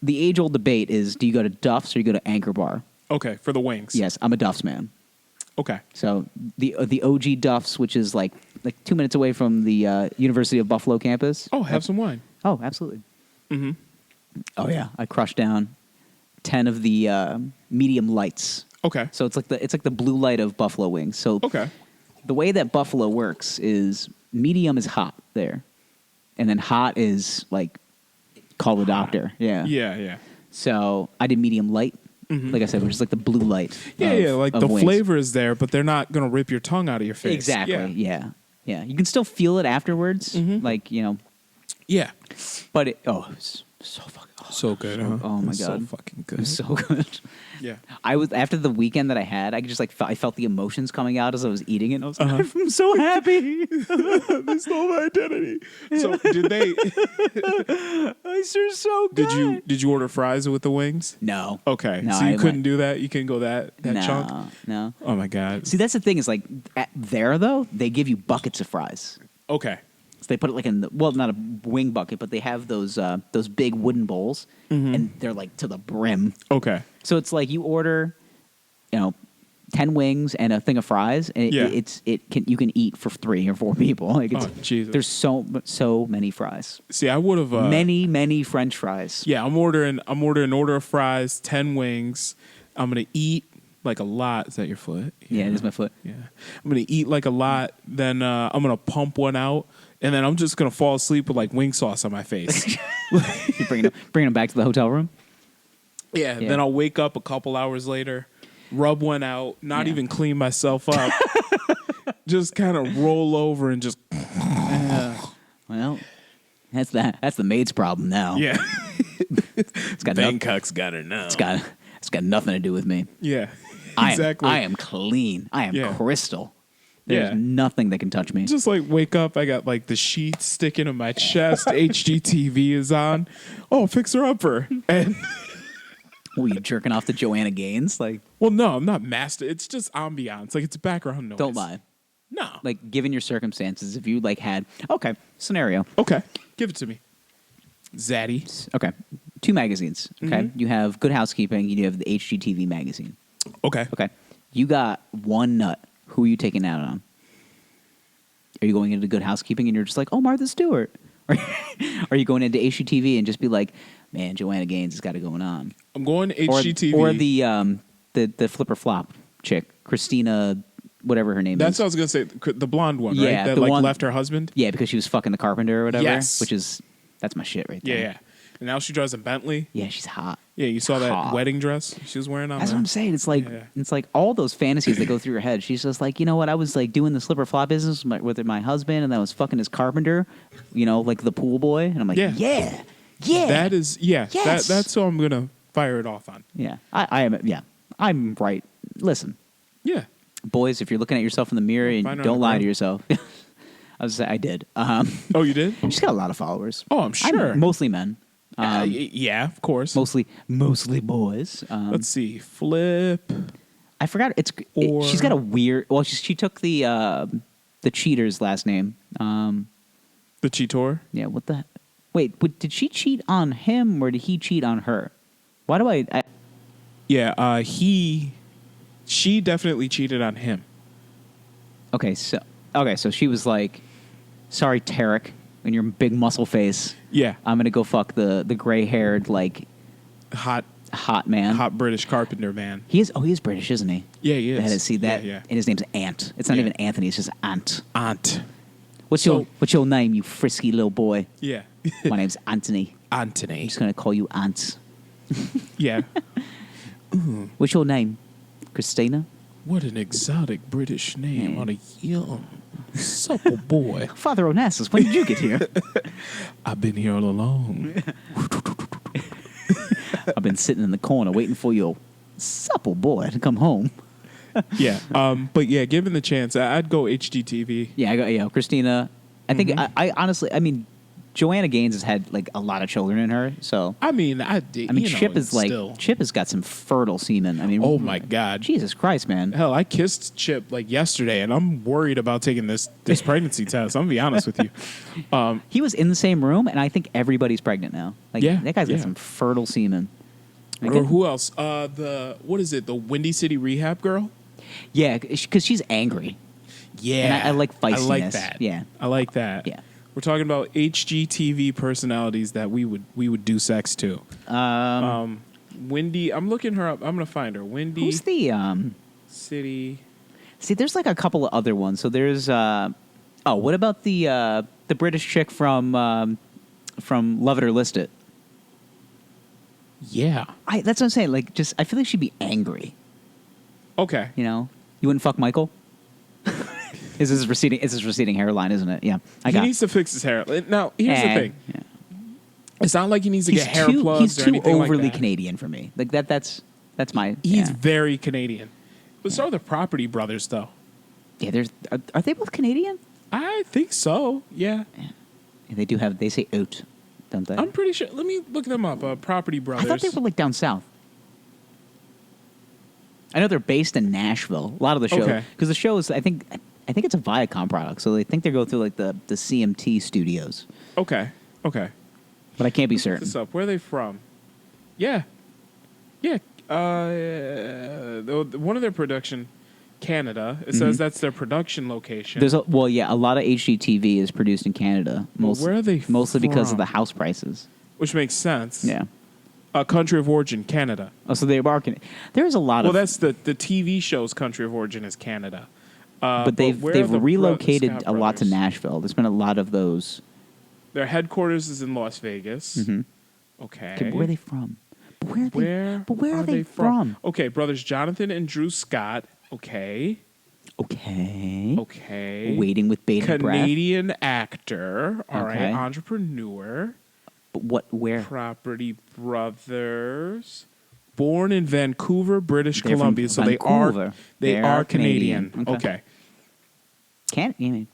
Speaker 2: the age-old debate is, do you go to Duff's or you go to Anchor Bar?
Speaker 1: Okay, for the wings.
Speaker 2: Yes, I'm a Duff's man.
Speaker 1: Okay.
Speaker 2: So the OG Duff's, which is like 2 minutes away from the University of Buffalo campus.
Speaker 1: Oh, have some wine.
Speaker 2: Oh, absolutely.
Speaker 1: Mm-hmm.
Speaker 2: Oh yeah, I crushed down 10 of the medium lights.
Speaker 1: Okay.
Speaker 2: So it's like the blue light of buffalo wings. So
Speaker 1: Okay.
Speaker 2: the way that buffalo works is medium is hot there, and then hot is like call the doctor. Yeah.
Speaker 1: Yeah.
Speaker 2: So I did medium light.
Speaker 1: Mhm.
Speaker 2: Like I said, which is like the blue light.
Speaker 1: Yeah, like
Speaker 2: of
Speaker 1: the
Speaker 2: wings.
Speaker 1: flavor is there, but they're not gonna rip your tongue out of your face.
Speaker 2: Exactly. Yeah. You can still feel it afterwards,
Speaker 1: Mhm.
Speaker 2: like
Speaker 1: Yeah.
Speaker 2: but it was so fucking.
Speaker 1: So good. Huh?
Speaker 2: Oh my
Speaker 1: It's
Speaker 2: God.
Speaker 1: So fucking
Speaker 2: It
Speaker 1: good.
Speaker 2: was so good.
Speaker 1: Yeah.
Speaker 2: I was after the weekend that I had. I could just I felt the emotions coming out as I was eating it. And I was
Speaker 1: Uh-huh.
Speaker 2: like, I'm so happy.
Speaker 1: They stole my identity. So did they?
Speaker 2: These are so good.
Speaker 1: Did you order fries with the wings?
Speaker 2: No.
Speaker 1: Okay.
Speaker 2: No,
Speaker 1: So you
Speaker 2: I
Speaker 1: couldn't
Speaker 2: went-
Speaker 1: do that. You couldn't go that chunk.
Speaker 2: No.
Speaker 1: Oh my God.
Speaker 2: See, that's the thing is like there though they give you buckets of fries.
Speaker 1: Okay.
Speaker 2: So they put it like in not a wing bucket, but they have those big wooden bowls, and they're like to the brim.
Speaker 1: Okay.
Speaker 2: So it's like you order, 10 wings and a thing of fries, and
Speaker 1: Yeah.
Speaker 2: you can eat for 3 or 4 people. Like it's,
Speaker 1: Oh, Jesus.
Speaker 2: There's so many fries,
Speaker 1: See, I would have
Speaker 2: many French fries.
Speaker 1: Yeah, I'm ordering an order of fries, 10 wings. I'm gonna eat like a lot. Is that your foot?
Speaker 2: Yeah, it is my foot.
Speaker 1: Yeah. I'm gonna eat like a lot. Then I'm gonna pump one out, and then I'm just gonna fall asleep with like wing sauce on my face.
Speaker 2: You bringing them back to the hotel room.
Speaker 1: Yeah.
Speaker 2: Yeah.
Speaker 1: Then I'll wake up a couple hours later, rub one out, not
Speaker 2: Yeah.
Speaker 1: even clean myself up, just kind of roll over and just
Speaker 2: Well, that's the maid's problem now.
Speaker 1: yeah.
Speaker 2: It's got
Speaker 1: Bangkok's got her now.
Speaker 2: it's got nothing to do with me.
Speaker 1: Yeah,
Speaker 2: I
Speaker 1: exactly.
Speaker 2: am clean. I am
Speaker 1: Yeah.
Speaker 2: crystal. There's
Speaker 1: Yeah.
Speaker 2: nothing that can touch me.
Speaker 1: Just like wake up, I got like the sheets sticking to my chest. HGTV is on. Oh, fixer upper. And
Speaker 2: Were you jerking off to Joanna Gaines? Like,
Speaker 1: well, no, I'm not master. It's just ambiance. Like it's background noise.
Speaker 2: don't lie.
Speaker 1: No.
Speaker 2: Like, given your circumstances, if you like had scenario.
Speaker 1: Okay, give it to me. Zaddy.
Speaker 2: Okay, 2 magazines. Okay, you have Good Housekeeping. You have the HGTV magazine.
Speaker 1: Okay.
Speaker 2: Okay, you got one nut. Who are you taking out on? Are you going into Good Housekeeping and you're just like, oh, Martha Stewart? Or are you going into HGTV and just be like, man, Joanna Gaines has got it going on?
Speaker 1: I'm going to HGTV.
Speaker 2: Or the flipper flop chick, Christina, whatever her name
Speaker 1: That's
Speaker 2: is.
Speaker 1: what I was going to say. The blonde one,
Speaker 2: Yeah,
Speaker 1: right? That
Speaker 2: the
Speaker 1: like
Speaker 2: one-
Speaker 1: left her husband.
Speaker 2: Yeah, because she was fucking the carpenter or whatever.
Speaker 1: Yes.
Speaker 2: That's my shit right there.
Speaker 1: Yeah, yeah. And now she drives a Bentley.
Speaker 2: Yeah, she's hot.
Speaker 1: Yeah, you saw that
Speaker 2: Hot.
Speaker 1: wedding dress she was wearing on
Speaker 2: That's
Speaker 1: there?
Speaker 2: what I'm saying. It's like
Speaker 1: Yeah.
Speaker 2: it's like all those fantasies that go through your head. She's just like, you know what? I was like doing the slipper flop business with my husband, and I was fucking his carpenter, like the pool boy. And I'm like,
Speaker 1: Yeah.
Speaker 2: yeah.
Speaker 1: That is, yeah.
Speaker 2: Yes.
Speaker 1: That's what I'm going to fire it off on.
Speaker 2: Yeah, I am. Yeah, I'm right. Listen,
Speaker 1: Yeah.
Speaker 2: boys, if you're looking at yourself in the mirror and
Speaker 1: Find her on
Speaker 2: don't
Speaker 1: the
Speaker 2: lie
Speaker 1: ground.
Speaker 2: to yourself. I was say I did.
Speaker 1: Oh, you did?
Speaker 2: She's got a lot of followers.
Speaker 1: Oh, I'm sure.
Speaker 2: Mostly men.
Speaker 1: Yeah, of course.
Speaker 2: Mostly boys.
Speaker 1: Let's see. Flip.
Speaker 2: I forgot. She's got a weird. Well, she took the cheater's last name.
Speaker 1: The Cheetor.
Speaker 2: Yeah. What the? Wait. Did she cheat on him or did he cheat on her? Why do I
Speaker 1: Yeah, she definitely cheated on him.
Speaker 2: Okay. So she was like, "Sorry, Tarek, and your big muscle face.
Speaker 1: Yeah.
Speaker 2: I'm gonna go fuck the gray-haired like
Speaker 1: Hot
Speaker 2: man.
Speaker 1: British carpenter man.
Speaker 2: He is British, isn't he?
Speaker 1: Yeah, he is.
Speaker 2: That is. See that?
Speaker 1: Yeah.
Speaker 2: And his name's Ant. It's not
Speaker 1: Yeah.
Speaker 2: even Anthony. It's just Ant.
Speaker 1: Aunt.
Speaker 2: What's your name, you frisky little boy?
Speaker 1: Yeah.
Speaker 2: My name's Anthony. I'm
Speaker 1: Anthony.
Speaker 2: just gonna call you Ant.
Speaker 1: Yeah.
Speaker 2: What's your name? Christina?
Speaker 1: What an exotic British name
Speaker 2: Yeah.
Speaker 1: on a young, supple boy.
Speaker 2: Father Onassis, when did you get here?
Speaker 1: I've been here all along.
Speaker 2: I've been sitting in the corner waiting for your supple boy to come home.
Speaker 1: Yeah. But yeah, given the chance, I'd go HGTV.
Speaker 2: Yeah, I got Christina. I think I honestly, Joanna Gaines has had like a lot of children in her, so
Speaker 1: I mean,
Speaker 2: Chip is like
Speaker 1: still.
Speaker 2: Chip has got some fertile semen.
Speaker 1: Oh my God.
Speaker 2: Jesus Christ, man!
Speaker 1: Hell, I kissed Chip like yesterday, and I'm worried about taking this pregnancy test. I'm gonna be honest with you.
Speaker 2: He was in the same room, and I think everybody's pregnant now. Like,
Speaker 1: Yeah,
Speaker 2: that guy's got
Speaker 1: yeah.
Speaker 2: some fertile semen.
Speaker 1: Or who else? What is it? The Windy City Rehab girl?
Speaker 2: Yeah, because she's angry.
Speaker 1: Yeah,
Speaker 2: And I like
Speaker 1: I like
Speaker 2: feistiness.
Speaker 1: that.
Speaker 2: Yeah.
Speaker 1: I like that.
Speaker 2: Yeah.
Speaker 1: We're talking about HGTV personalities that we would do sex to. Windy, I'm looking her up. I'm gonna find her. Windy
Speaker 2: Who's the
Speaker 1: City.
Speaker 2: See, there's like a couple of other ones. So there's what about the British chick from Love It or List It?
Speaker 1: Yeah.
Speaker 2: That's what I'm saying. Like, just I feel like she'd be angry.
Speaker 1: Okay.
Speaker 2: You know, you wouldn't fuck Michael. Is his receding hairline, isn't it? Yeah,
Speaker 1: He needs to fix his hair. Now, here's the thing.
Speaker 2: Yeah.
Speaker 1: It's not like he needs to
Speaker 2: He's
Speaker 1: get hair
Speaker 2: too,
Speaker 1: plugs
Speaker 2: he's
Speaker 1: or
Speaker 2: too
Speaker 1: anything
Speaker 2: overly
Speaker 1: like that.
Speaker 2: Canadian for me. Like that's my.
Speaker 1: He's
Speaker 2: yeah.
Speaker 1: very Canadian. But so are the Property Brothers, though.
Speaker 2: Yeah, are they both Canadian?
Speaker 1: I think so. Yeah.
Speaker 2: Yeah, they do have. They say out, don't they?
Speaker 1: I'm pretty sure. Let me look them up. Property
Speaker 2: I
Speaker 1: Brothers.
Speaker 2: thought they were like down south. I know they're based in Nashville. A lot of the show,
Speaker 1: Okay.
Speaker 2: because the show is, I think it's a Viacom product, so they think they go through like the CMT studios,
Speaker 1: Okay. Okay.
Speaker 2: but I can't be
Speaker 1: Look
Speaker 2: certain.
Speaker 1: this up. Where are they from? Yeah. Yeah. One of their production, Canada. It says that's their production location.
Speaker 2: There's a lot of HGTV is produced in Canada.
Speaker 1: Where are they
Speaker 2: Mostly because of
Speaker 1: from?
Speaker 2: the house prices.
Speaker 1: Which makes sense.
Speaker 2: Yeah.
Speaker 1: Country of origin, Canada.
Speaker 2: Oh, so they are. There's a lot
Speaker 1: Well,
Speaker 2: of.
Speaker 1: that's the TV show's country of origin is Canada.
Speaker 2: But they've
Speaker 1: where are the
Speaker 2: relocated
Speaker 1: Scott
Speaker 2: a lot to
Speaker 1: brothers?
Speaker 2: Nashville. There's been a lot of those.
Speaker 1: Their headquarters is in Las Vegas.
Speaker 2: Mhm.
Speaker 1: Okay.
Speaker 2: Okay, but where are they from? Where
Speaker 1: Where
Speaker 2: are they from?
Speaker 1: Okay, brothers Jonathan and Drew Scott. Okay.
Speaker 2: Okay.
Speaker 1: Okay.
Speaker 2: Waiting with bated breath.
Speaker 1: Canadian actor. All right.
Speaker 2: Okay.
Speaker 1: Entrepreneur.
Speaker 2: But what? Where?
Speaker 1: Property Brothers. Born in Vancouver, British
Speaker 2: They're from
Speaker 1: Columbia. So
Speaker 2: Vancouver.
Speaker 1: they are Canadian.
Speaker 2: Canadian.
Speaker 1: Okay.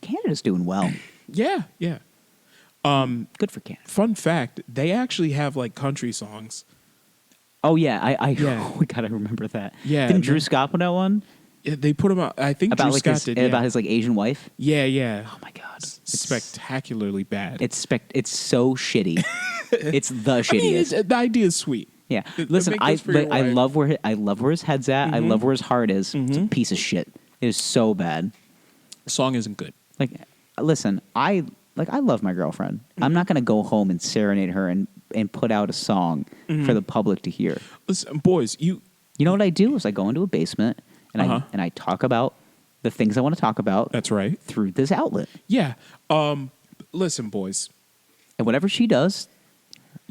Speaker 2: Canada's doing well.
Speaker 1: Yeah.
Speaker 2: Good for Canada.
Speaker 1: Fun fact, they actually have like country songs.
Speaker 2: Oh yeah,
Speaker 1: Yeah.
Speaker 2: we gotta remember that.
Speaker 1: Yeah,
Speaker 2: Didn't Drew Scott put out one
Speaker 1: Yeah, they put them out. I think
Speaker 2: about
Speaker 1: Drew
Speaker 2: like
Speaker 1: Scott
Speaker 2: his
Speaker 1: did. Yeah.
Speaker 2: about his like Asian wife?
Speaker 1: Yeah.
Speaker 2: Oh my god,
Speaker 1: It's spectacularly bad.
Speaker 2: It's so shitty. It's the
Speaker 1: I mean,
Speaker 2: shittiest.
Speaker 1: the idea is sweet.
Speaker 2: Yeah,
Speaker 1: It
Speaker 2: listen,
Speaker 1: make this for your
Speaker 2: I
Speaker 1: wife.
Speaker 2: love where his head's at. I love where his heart is. It's a piece of shit. It is so bad.
Speaker 1: The song isn't good.
Speaker 2: Like, listen, I love my girlfriend. I'm not gonna go home and serenade her and put out a song for the public to hear.
Speaker 1: Listen, boys,
Speaker 2: You know what I do is I go into a basement and I talk about the things I want to talk about.
Speaker 1: That's right.
Speaker 2: Through this outlet.
Speaker 1: Yeah. Listen, boys.
Speaker 2: And whatever she does,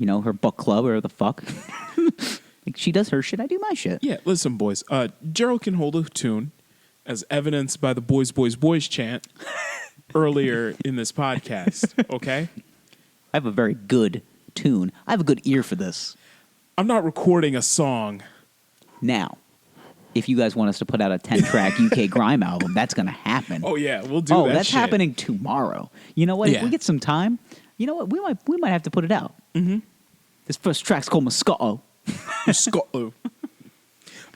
Speaker 2: her book club or the fuck, like she does her shit, I do my shit.
Speaker 1: Yeah, listen, boys. Gerald can hold a tune, as evidenced by the boys chant earlier in this podcast. Okay.
Speaker 2: I have a very good tune. I have a good ear for this.
Speaker 1: I'm not recording a song.
Speaker 2: Now, if you guys want us to put out a 10-track UK grime album, that's going to happen.
Speaker 1: Oh yeah, we'll do that.
Speaker 2: That's
Speaker 1: shit.
Speaker 2: happening tomorrow. You know what? If
Speaker 1: Yeah.
Speaker 2: we get some time, you know what? We might have to put it out. Mm-hmm. This first track's called Moscato.
Speaker 1: Moscato.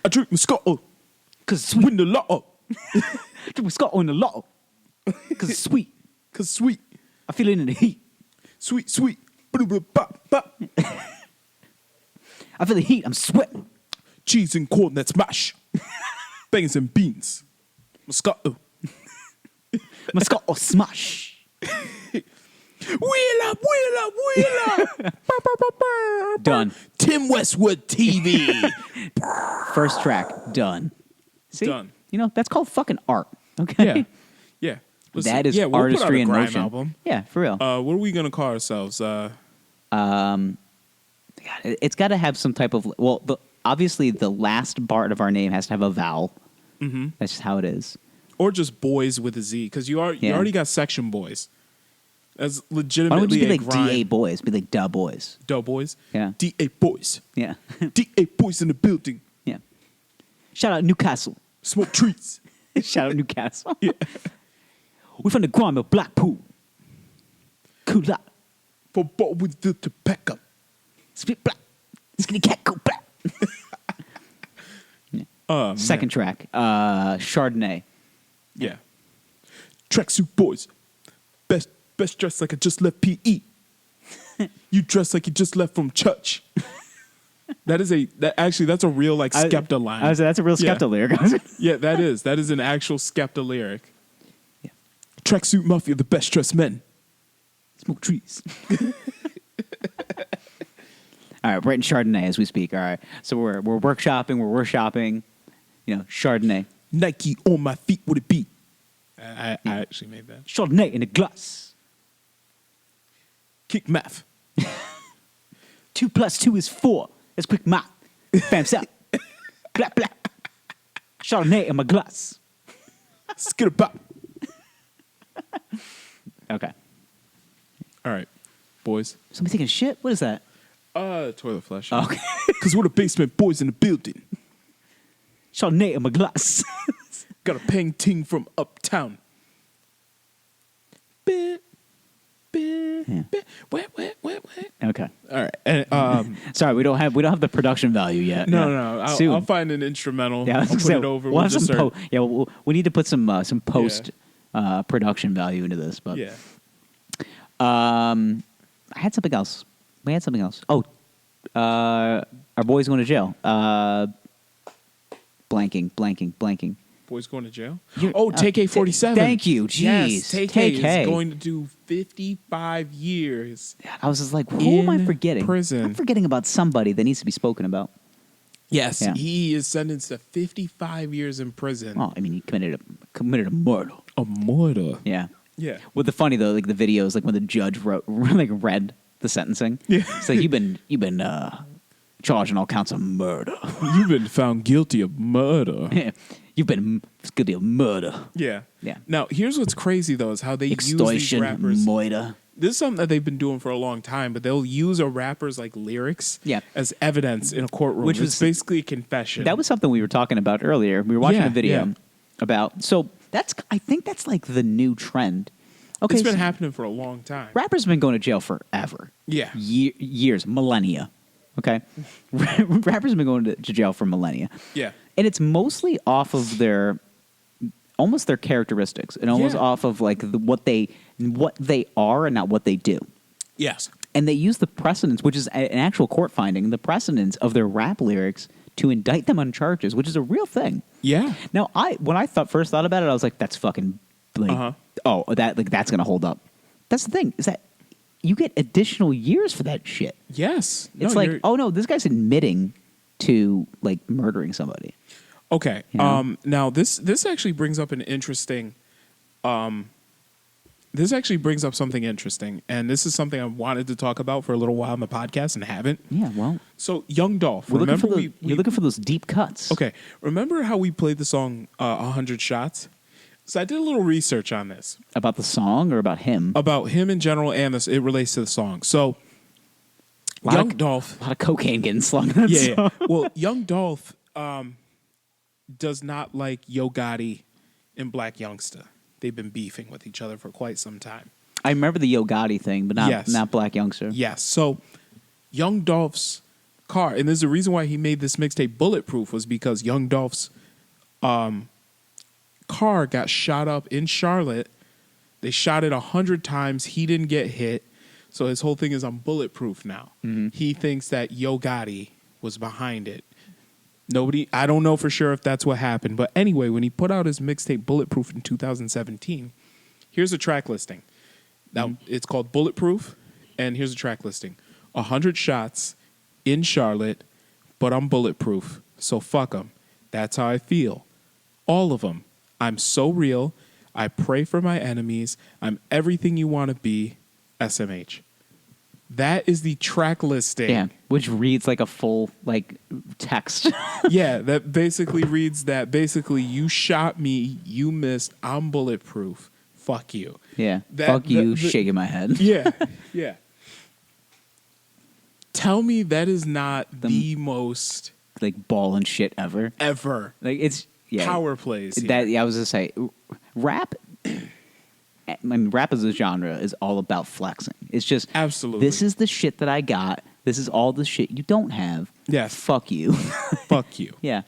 Speaker 1: I drink Moscato.
Speaker 2: Cause it's sweet.
Speaker 1: Win the lotto.
Speaker 2: Drink Moscato in the lotto. Cause it's sweet.
Speaker 1: Cause sweet.
Speaker 2: I feel it in the heat.
Speaker 1: Sweet. Bop, bop.
Speaker 2: I feel the heat. I'm sweating.
Speaker 1: Cheese and corn, that's mash. Bangers and beans. Moscato.
Speaker 2: Moscato smash.
Speaker 1: Wheel up.
Speaker 2: Done.
Speaker 1: Tim Westwood TV.
Speaker 2: First track done. See?
Speaker 1: Done.
Speaker 2: That's called fucking art. Okay.
Speaker 1: Yeah. Listen,
Speaker 2: That is
Speaker 1: we'll put out
Speaker 2: artistry
Speaker 1: a
Speaker 2: in
Speaker 1: grime
Speaker 2: motion.
Speaker 1: album.
Speaker 2: Yeah, for real.
Speaker 1: What are we gonna call ourselves?
Speaker 2: It's got to have some type of obviously the last part of our name has to have a vowel. Mm-hmm. That's just how it is.
Speaker 1: Or just boys with a Z, because you already got section boys. That's
Speaker 2: Why
Speaker 1: legitimately
Speaker 2: don't you be
Speaker 1: a
Speaker 2: like
Speaker 1: grime.
Speaker 2: DA boys? Be like Da boys.
Speaker 1: Duh boys.
Speaker 2: Yeah.
Speaker 1: DA boys.
Speaker 2: Yeah.
Speaker 1: DA boys in the building.
Speaker 2: Yeah. Shout out Newcastle.
Speaker 1: Smoke trees.
Speaker 2: Shout out Newcastle.
Speaker 1: Yeah.
Speaker 2: We're from the grime of Blackpool. Cool out.
Speaker 1: For ball with the tobacco.
Speaker 2: Spit black. Skinny cat go black. Second track. Chardonnay.
Speaker 1: Yeah. Tracksuit boys. Best dressed like I just left PE. You dress like you just left from church. That's a real like Skepta line.
Speaker 2: That's a real
Speaker 1: Yeah.
Speaker 2: Skepta lyric.
Speaker 1: Yeah, that is an actual Skepta lyric. Yeah. Tracksuit mafia, the best dressed men.
Speaker 2: Smoke trees. All right, we're writing Chardonnay as we speak. All right, so we're workshopping. Chardonnay.
Speaker 1: Nike on my feet, would it be? I actually made that.
Speaker 2: Chardonnay in a glass.
Speaker 1: Kick math.
Speaker 2: 2 + 2 is 4. That's quick math. Bam, out. Blah, blah. Chardonnay in my glass.
Speaker 1: Skid about.
Speaker 2: Okay.
Speaker 1: All right, boys.
Speaker 2: Somebody taking a shit? What is that?
Speaker 1: Toilet flush.
Speaker 2: Okay.
Speaker 1: Because we're the basement boys in the building.
Speaker 2: Chardonnay in my glass.
Speaker 1: Got a painting from uptown. Wait.
Speaker 2: Okay.
Speaker 1: All right. And,
Speaker 2: Sorry, we don't have the production value yet.
Speaker 1: no.
Speaker 2: Soon.
Speaker 1: I'll find an instrumental.
Speaker 2: Yeah,
Speaker 1: I'll put it over.
Speaker 2: We'll have
Speaker 1: just
Speaker 2: some
Speaker 1: start-
Speaker 2: we need to put some post production value into this. But
Speaker 1: Yeah.
Speaker 2: I had something else. We had something else. Oh, our boy's going to jail. Blanking.
Speaker 1: Boys going to jail?
Speaker 2: You're-
Speaker 1: Take A47.
Speaker 2: Thank you.
Speaker 1: Yes,
Speaker 2: Jeez.
Speaker 1: Take
Speaker 2: Take
Speaker 1: A
Speaker 2: A.
Speaker 1: is going to do 55 years.
Speaker 2: I was just like, who am I
Speaker 1: In
Speaker 2: forgetting?
Speaker 1: prison.
Speaker 2: I'm forgetting about somebody that needs to be spoken about.
Speaker 1: Yes,
Speaker 2: Yeah.
Speaker 1: he is sentenced to 55 years in prison.
Speaker 2: Oh, I mean, he committed a murder.
Speaker 1: A murder.
Speaker 2: Yeah.
Speaker 1: Yeah.
Speaker 2: With the funny though, like the videos, like when the judge read the sentencing.
Speaker 1: Yeah.
Speaker 2: It's like you've been charged on all counts of murder.
Speaker 1: You've been found guilty of murder.
Speaker 2: It's gonna be a murder.
Speaker 1: Yeah.
Speaker 2: Yeah.
Speaker 1: Now, here's what's crazy, though, is how they use these
Speaker 2: Extortion,
Speaker 1: rappers.
Speaker 2: murder.
Speaker 1: This is something that they've been doing for a long time, but they'll use a rapper's like lyrics
Speaker 2: Yeah.
Speaker 1: as evidence in a courtroom.
Speaker 2: Which
Speaker 1: It's
Speaker 2: was
Speaker 1: basically a confession.
Speaker 2: That was something we were talking about earlier. We were watching
Speaker 1: Yeah,
Speaker 2: a video
Speaker 1: yeah.
Speaker 2: about. So I think that's like the new trend. Okay,
Speaker 1: It's been
Speaker 2: so
Speaker 1: happening for a long time.
Speaker 2: rappers have been going to jail forever.
Speaker 1: Yeah.
Speaker 2: Years, millennia. Okay, rappers have been going to jail for millennia.
Speaker 1: Yeah.
Speaker 2: And it's mostly off of their characteristics and almost
Speaker 1: Yeah.
Speaker 2: off of like what they are and not what they do.
Speaker 1: Yes.
Speaker 2: And they use the precedents, which is an actual court finding, the precedents of their rap lyrics to indict them on charges, which is a real thing.
Speaker 1: Yeah.
Speaker 2: Now, when I first thought about it, I was like, "That's fucking like, that's gonna hold up." That's the thing, is that you get additional years for that shit.
Speaker 1: Yes.
Speaker 2: It's
Speaker 1: No,
Speaker 2: like,
Speaker 1: you're-
Speaker 2: oh no, this guy's admitting to like murdering somebody.
Speaker 1: Okay.
Speaker 2: You know?
Speaker 1: Now this actually brings up an interesting. This actually brings up something interesting, and this is something I wanted to talk about for a little while on the podcast and haven't.
Speaker 2: Yeah, well,
Speaker 1: So, Young Dolph.
Speaker 2: we're looking
Speaker 1: Remember
Speaker 2: for you're looking for those deep cuts.
Speaker 1: Okay. Remember how we played the song 100 Shots? So I did a little research on this
Speaker 2: About the song or about him?
Speaker 1: about him in general, and this it relates to the song. So,
Speaker 2: Lot
Speaker 1: Young
Speaker 2: of-
Speaker 1: Dolph.
Speaker 2: A lot of cocaine getting slung. In that
Speaker 1: Yeah,
Speaker 2: song.
Speaker 1: yeah. Well, Young Dolph does not like Yo Gotti and Black Youngsta. They've been beefing with each other for quite some time.
Speaker 2: I remember the Yo Gotti thing, but
Speaker 1: Yes.
Speaker 2: not Black Youngster.
Speaker 1: Yes. So, Young Dolph's car, and there's a reason why he made this mixtape bulletproof, was because Young Dolph's car got shot up in Charlotte. They shot it 100 times. He didn't get hit. So his whole thing is, I'm bulletproof now. He thinks that Yo Gotti was behind it. I don't know for sure if that's what happened. But anyway, when he put out his mixtape Bulletproof in 2017, here's a track listing. Now, it's called Bulletproof, and here's a track listing. 100 shots in Charlotte, but I'm bulletproof, so fuck them. That's how I feel. All of them. I'm so real. I pray for my enemies. I'm everything you want to be. SMH. That is the track listing.
Speaker 2: Yeah, which reads like a full like text.
Speaker 1: Yeah, that basically reads that basically you shot me, you missed, I'm bulletproof. Fuck you.
Speaker 2: Yeah,
Speaker 1: That-
Speaker 2: shaking my head.
Speaker 1: Yeah, yeah. Tell me that is not the most
Speaker 2: Like ball and shit ever.
Speaker 1: ever
Speaker 2: Like
Speaker 1: power plays. here.
Speaker 2: That I was gonna say, rap. I mean, rap as a genre is all about flexing. It's just
Speaker 1: Absolutely.
Speaker 2: This is the shit that I got. This is all the shit you don't have.
Speaker 1: Yes.
Speaker 2: Fuck you.
Speaker 1: Fuck you.
Speaker 2: Yeah.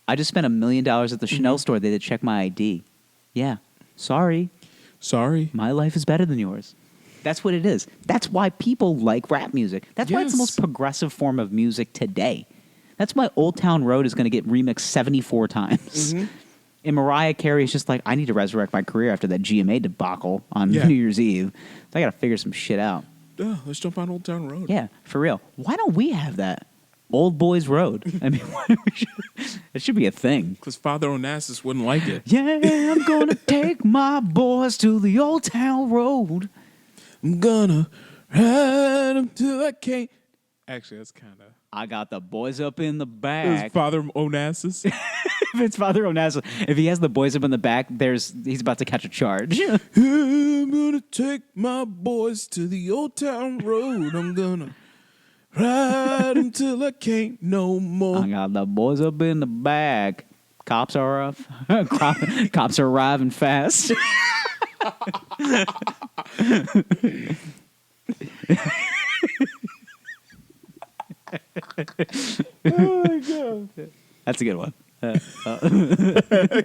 Speaker 2: I just spent $1 million at the Chanel store. They had to check my ID. Yeah. Sorry.
Speaker 1: Sorry.
Speaker 2: My life is better than yours. That's what it is. That's why people like rap music. That's why it's the
Speaker 1: Yes.
Speaker 2: most progressive form of music today. That's why Old Town Road is going to get remixed 74 times. And Mariah Carey is just like, I need to resurrect my career after that GMA debacle on
Speaker 1: Yeah.
Speaker 2: New Year's Eve. So I got to figure some shit out.
Speaker 1: Let's jump on Old Town Road.
Speaker 2: Yeah, for real. Why don't we have that? Old Boys Road. I mean, it should be a thing.
Speaker 1: Because Father Onassis wouldn't like it.
Speaker 2: Yeah, I'm going to take my boys to the Old Town Road.
Speaker 1: I'm gonna ride him till I can't. Actually, that's kind of.
Speaker 2: I got the boys up in the
Speaker 1: It was
Speaker 2: back.
Speaker 1: Father Onassis.
Speaker 2: If it's Father Onassis, if he has the boys up in the back, he's about to catch a charge.
Speaker 1: I'm gonna take my boys to the Old Town Road. I'm gonna ride them till I can't no more.
Speaker 2: I got the boys up in the back. Cops are cops are arriving fast.
Speaker 1: Oh my god!
Speaker 2: That's a good one.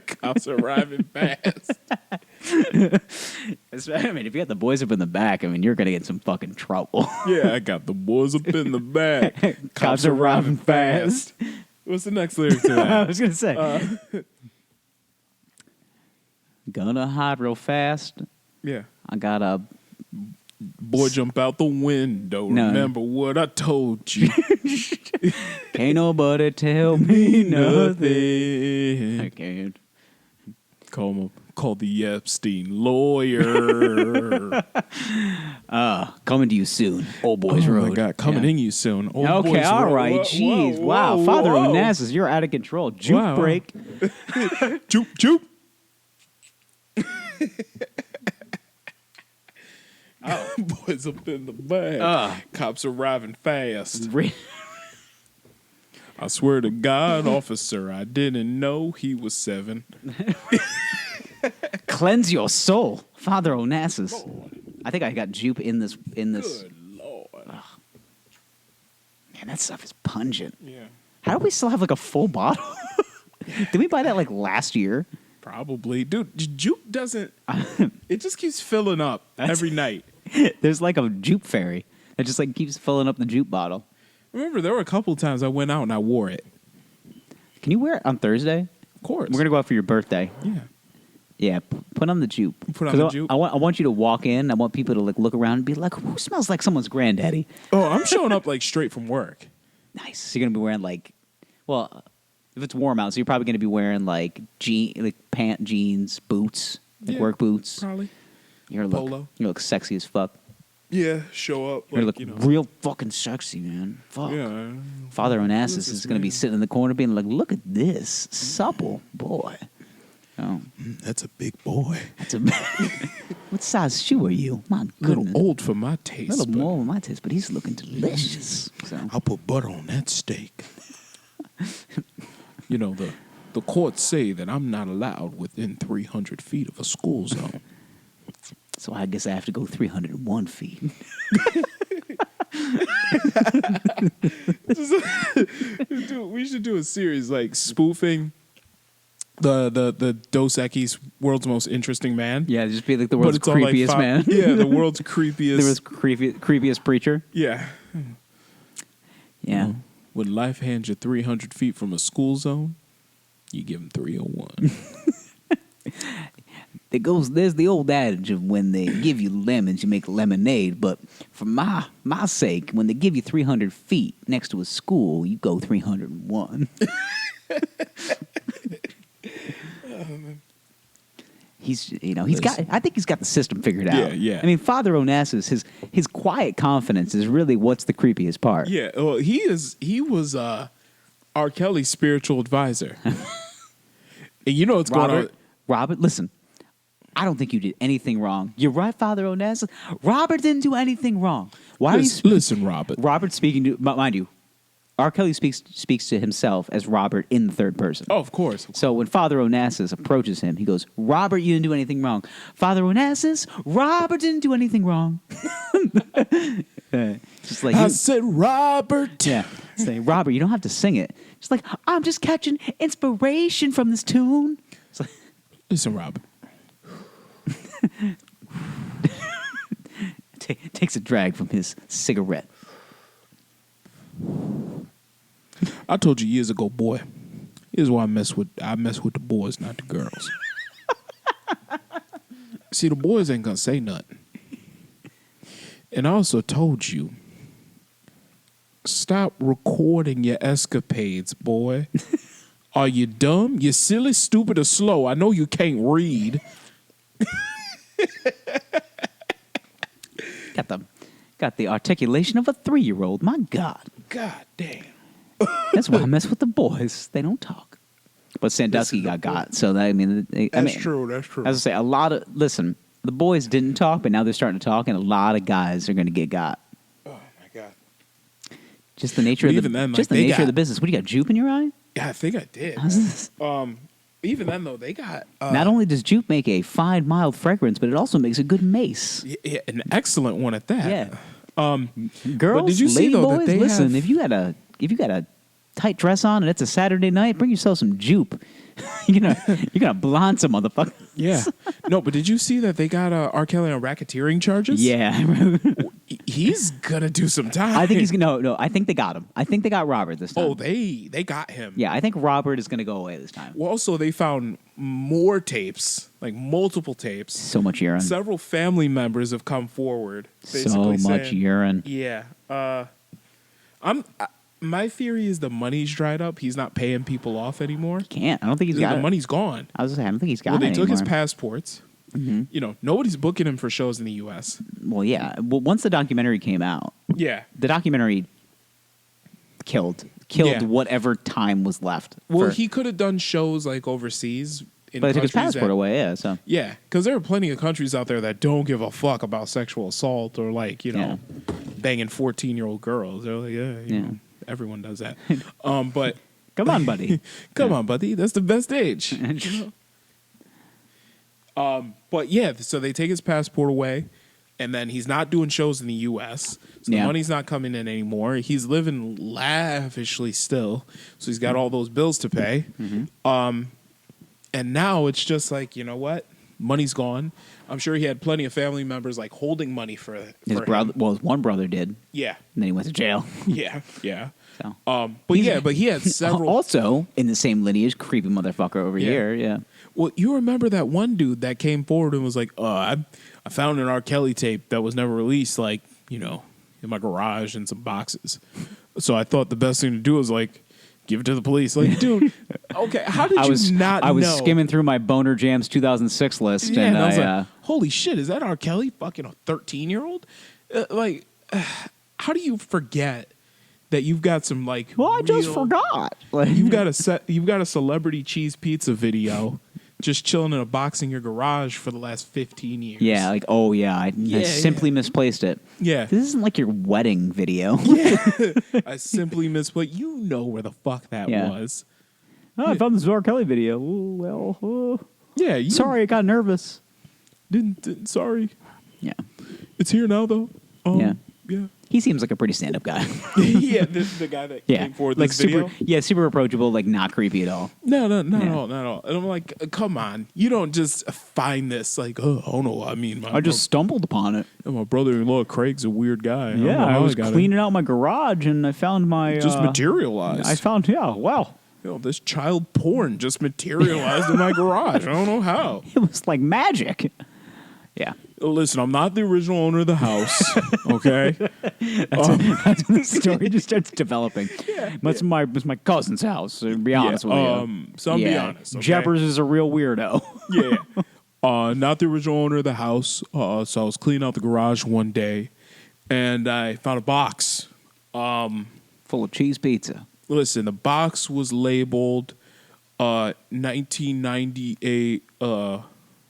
Speaker 1: Cops arriving fast.
Speaker 2: I mean, if you got the boys up in the back, I mean, you're gonna get in some fucking trouble.
Speaker 1: Yeah, I got the boys up in the back.
Speaker 2: Cops are arriving fast.
Speaker 1: What's the next lyric to
Speaker 2: I
Speaker 1: that?
Speaker 2: was gonna say, gonna hide real fast.
Speaker 1: Yeah.
Speaker 2: I got a
Speaker 1: Boy, jump out the window.
Speaker 2: No.
Speaker 1: Remember what I told you.
Speaker 2: can't nobody tell me nothing. I
Speaker 1: Nothing.
Speaker 2: can't.
Speaker 1: Call the Epstein lawyer.
Speaker 2: Coming to you soon, Old Boys Road.
Speaker 1: Oh my God, coming in you soon. Old
Speaker 2: Okay,
Speaker 1: Boys
Speaker 2: all
Speaker 1: Road.
Speaker 2: right.
Speaker 1: Whoa,
Speaker 2: Jeez,
Speaker 1: whoa,
Speaker 2: wow.
Speaker 1: whoa,
Speaker 2: Father
Speaker 1: whoa.
Speaker 2: Onassis, you're out of control. Juke
Speaker 1: Wow.
Speaker 2: break.
Speaker 1: Joop, joop. Boys up in the bag. Cops arriving fast. I swear to God, officer, I didn't know he was 7.
Speaker 2: Cleanse your soul, Father Onassis. I think I got jupe in this.
Speaker 1: Good Lord.
Speaker 2: Man, that stuff is pungent.
Speaker 1: Yeah.
Speaker 2: How do we still have like a full bottle? Did we buy that like last year?
Speaker 1: Probably. Dude, juke doesn't, it just keeps filling up every night.
Speaker 2: There's like a jupe fairy that just like keeps filling up the jupe bottle.
Speaker 1: Remember, there were a couple times I went out and I wore it.
Speaker 2: Can you wear it on Thursday?
Speaker 1: Of course.
Speaker 2: We're gonna go out for your birthday.
Speaker 1: Yeah.
Speaker 2: Yeah, put on the jupe.
Speaker 1: Put on the jupe?
Speaker 2: I want you to walk in. I want people to like look around and be like, "Who smells like someone's granddaddy?"
Speaker 1: Oh, I'm showing up like straight from work.
Speaker 2: Nice. So you're gonna be wearing like, well, if it's warm out, so you're probably gonna be wearing like jeans, boots, like
Speaker 1: Yeah,
Speaker 2: work boots.
Speaker 1: Probably.
Speaker 2: You're
Speaker 1: Polo.
Speaker 2: You look sexy as fuck.
Speaker 1: Yeah, show up.
Speaker 2: You
Speaker 1: Like,
Speaker 2: look real fucking sexy, man. Fuck.
Speaker 1: Yeah.
Speaker 2: Father Onassis
Speaker 1: this
Speaker 2: is gonna be
Speaker 1: man?
Speaker 2: sitting in the corner, being like, "Look at this supple boy." Oh,
Speaker 1: That's a big boy.
Speaker 2: that's a. What size shoe are you? My
Speaker 1: A little
Speaker 2: goodness.
Speaker 1: old for my taste.
Speaker 2: A little
Speaker 1: but
Speaker 2: more of my taste, but he's looking delicious. So.
Speaker 1: I'll put butter on that steak. You know, the courts say that I'm not allowed within 300 feet of a school zone.
Speaker 2: So I guess I have to go 301 feet.
Speaker 1: Dude, we should do a series like spoofing the Dos Equis World's Most Interesting Man.
Speaker 2: Yeah, just be like the
Speaker 1: But
Speaker 2: world's
Speaker 1: it's all like
Speaker 2: creepiest man.
Speaker 1: Yeah, the world's creepiest.
Speaker 2: The world's creepiest preacher.
Speaker 1: Yeah.
Speaker 2: Yeah.
Speaker 1: When life hands you 300 feet from a school zone, you give them 301.
Speaker 2: There's the old adage of when they give you lemons, you make lemonade. But for my sake, when they give you 300 feet next to a school, you go 301. I think he's got the system figured out.
Speaker 1: Yeah, yeah.
Speaker 2: I mean, Father Onassis, his quiet confidence is really what's the creepiest part.
Speaker 1: Yeah, well, he was R. Kelly's spiritual advisor. And you know what's going on.
Speaker 2: Robert, listen. I don't think you did anything wrong. You're right, Father Onassis. Robert didn't do anything wrong.
Speaker 1: Listen, Robert.
Speaker 2: Robert speaking to, mind you, R. Kelly speaks to himself as Robert in the third person.
Speaker 1: Oh, of course.
Speaker 2: So when Father Onassis approaches him, he goes, "Robert, you didn't do anything wrong." Father Onassis, Robert didn't do anything wrong. Just like
Speaker 1: I said, Robert.
Speaker 2: yeah, say, Robert, you don't have to sing it. Just like, I'm just catching inspiration from this tune. It's like,
Speaker 1: Listen, Robert.
Speaker 2: takes a drag from his cigarette.
Speaker 1: I told you years ago, boy. Here's why I mess with the boys, not the girls. See, the boys ain't gonna say nothing. And I also told you, stop recording your escapades, boy. Are you dumb? You silly, stupid, or slow? I know you can't read.
Speaker 2: Got the articulation of a 3-year-old. My God.
Speaker 1: God damn.
Speaker 2: That's why I mess with the boys. They don't talk. But Sandusky got. So that,
Speaker 1: That's true. That's true.
Speaker 2: As I say, listen, the boys didn't talk, but now they're starting to talk, and a lot of guys are going to get got.
Speaker 1: Oh my God.
Speaker 2: Just the nature of the nature of the business. What do you got? Jupe in your eye?
Speaker 1: Yeah, I think I did.
Speaker 2: How's this?
Speaker 1: Even then, though, they got
Speaker 2: Not only does jupe make a fine, mild fragrance, but it also makes a good mace.
Speaker 1: yeah, an excellent one at that.
Speaker 2: Yeah. Girls,
Speaker 1: but did you see,
Speaker 2: lady
Speaker 1: though, that
Speaker 2: boys,
Speaker 1: they
Speaker 2: listen,
Speaker 1: have-
Speaker 2: if you got a tight dress on and it's a Saturday night, bring yourself some jupe. you're gonna blonde some motherfucker.
Speaker 1: Yeah. No, but did you see that they got R. Kelly on racketeering charges?
Speaker 2: Yeah.
Speaker 1: He's gonna do some time.
Speaker 2: I think he's no. I think they got him. I think they got Robert this time.
Speaker 1: Oh, they got him.
Speaker 2: Yeah, I think Robert is gonna go away this time.
Speaker 1: Well, also they found more tapes, like multiple tapes.
Speaker 2: So much urine.
Speaker 1: Several family members have come forward.
Speaker 2: So
Speaker 1: Basically
Speaker 2: much
Speaker 1: saying,
Speaker 2: urine.
Speaker 1: Yeah. My theory is the money's dried up. He's not paying people off anymore.
Speaker 2: Can't. I don't think he's got
Speaker 1: The
Speaker 2: it.
Speaker 1: money's gone.
Speaker 2: I was gonna say, I don't think he's got
Speaker 1: Well,
Speaker 2: it
Speaker 1: they took his
Speaker 2: anymore.
Speaker 1: passports. You know, nobody's booking him for shows in the U.S.
Speaker 2: Well, yeah. Well, once the documentary came out,
Speaker 1: Yeah.
Speaker 2: the documentary killed
Speaker 1: Yeah.
Speaker 2: whatever time was left.
Speaker 1: Well,
Speaker 2: for-
Speaker 1: he could have done shows like overseas. In
Speaker 2: but they took his
Speaker 1: countries
Speaker 2: passport
Speaker 1: that-
Speaker 2: away. Yeah. So
Speaker 1: Yeah, because there are plenty of countries out there that don't give a fuck about sexual assault or like banging 14-year-old girls. They're like, you know, everyone does that. But
Speaker 2: come on, buddy.
Speaker 1: come on, buddy, that's the best age. You know? But yeah, so they take his passport away, and then he's not doing shows in the U.S. So the money's not coming in anymore. He's living lavishly still, so he's got all those bills to pay. And now it's just like, you know what? Money's gone. I'm sure he had plenty of family members like holding money for
Speaker 2: His brother.
Speaker 1: him.
Speaker 2: Well, his one brother did.
Speaker 1: Yeah,
Speaker 2: And then he went to jail.
Speaker 1: yeah.
Speaker 2: So.
Speaker 1: But he had several.
Speaker 2: Also, in the same lineage, creepy motherfucker over
Speaker 1: Yeah.
Speaker 2: here. Yeah.
Speaker 1: Well, you remember that one dude that came forward and was like, I found an R. Kelly tape that was never released, like, you know, in my garage in some boxes. So I thought the best thing to do was like, give it to the police. Like, dude, okay, how did you not know?
Speaker 2: I was skimming through my Boner Jams 2006 list,
Speaker 1: Yeah,
Speaker 2: and
Speaker 1: I was
Speaker 2: I
Speaker 1: like, holy shit, is that R. Kelly? Fucking a 13-year-old? How do you forget that you've got some like?
Speaker 2: well, I just
Speaker 1: real-
Speaker 2: forgot. Like,
Speaker 1: You've got a celebrity cheese pizza video, just chilling in a box in your garage for the last 15 years.
Speaker 2: yeah, like, oh yeah, I simply misplaced it.
Speaker 1: Yeah.
Speaker 2: This isn't like your wedding video.
Speaker 1: I simply missed, but you know where the fuck that
Speaker 2: Yeah.
Speaker 1: was.
Speaker 2: Oh, I found this R. Kelly video. Ooh, well,
Speaker 1: Yeah, you
Speaker 2: sorry, I got nervous.
Speaker 1: didn't sorry.
Speaker 2: Yeah,
Speaker 1: It's here now though.
Speaker 2: Yeah.
Speaker 1: Yeah.
Speaker 2: he seems like a pretty stand-up guy.
Speaker 1: Yeah, the guy that
Speaker 2: Yeah,
Speaker 1: came forward
Speaker 2: like
Speaker 1: this video.
Speaker 2: super approachable, like not creepy at all.
Speaker 1: No, not
Speaker 2: Yeah.
Speaker 1: at all, not at all. And I'm like, come on, you don't just find this like, oh no, I mean,
Speaker 2: I just stumbled upon it.
Speaker 1: my brother-in-law Craig's a weird guy. don't
Speaker 2: Yeah,
Speaker 1: know
Speaker 2: I
Speaker 1: how
Speaker 2: was
Speaker 1: got it.
Speaker 2: cleaning out my garage and I found my
Speaker 1: Just materialized.
Speaker 2: I found wow,
Speaker 1: You know, this child porn just materialized in my garage. I don't know how.
Speaker 2: it was like magic. Yeah,
Speaker 1: Listen, I'm not the original owner of the house. Okay.
Speaker 2: that's when the story just starts developing. It's my cousin's house. To be honest with you,
Speaker 1: so I'll be honest. Okay?
Speaker 2: Jeppers is a real weirdo.
Speaker 1: Yeah. Not the original owner of the house. So I was cleaning out the garage one day, and I found a box.
Speaker 2: Full of cheese pizza.
Speaker 1: Listen, the box was labeled 1998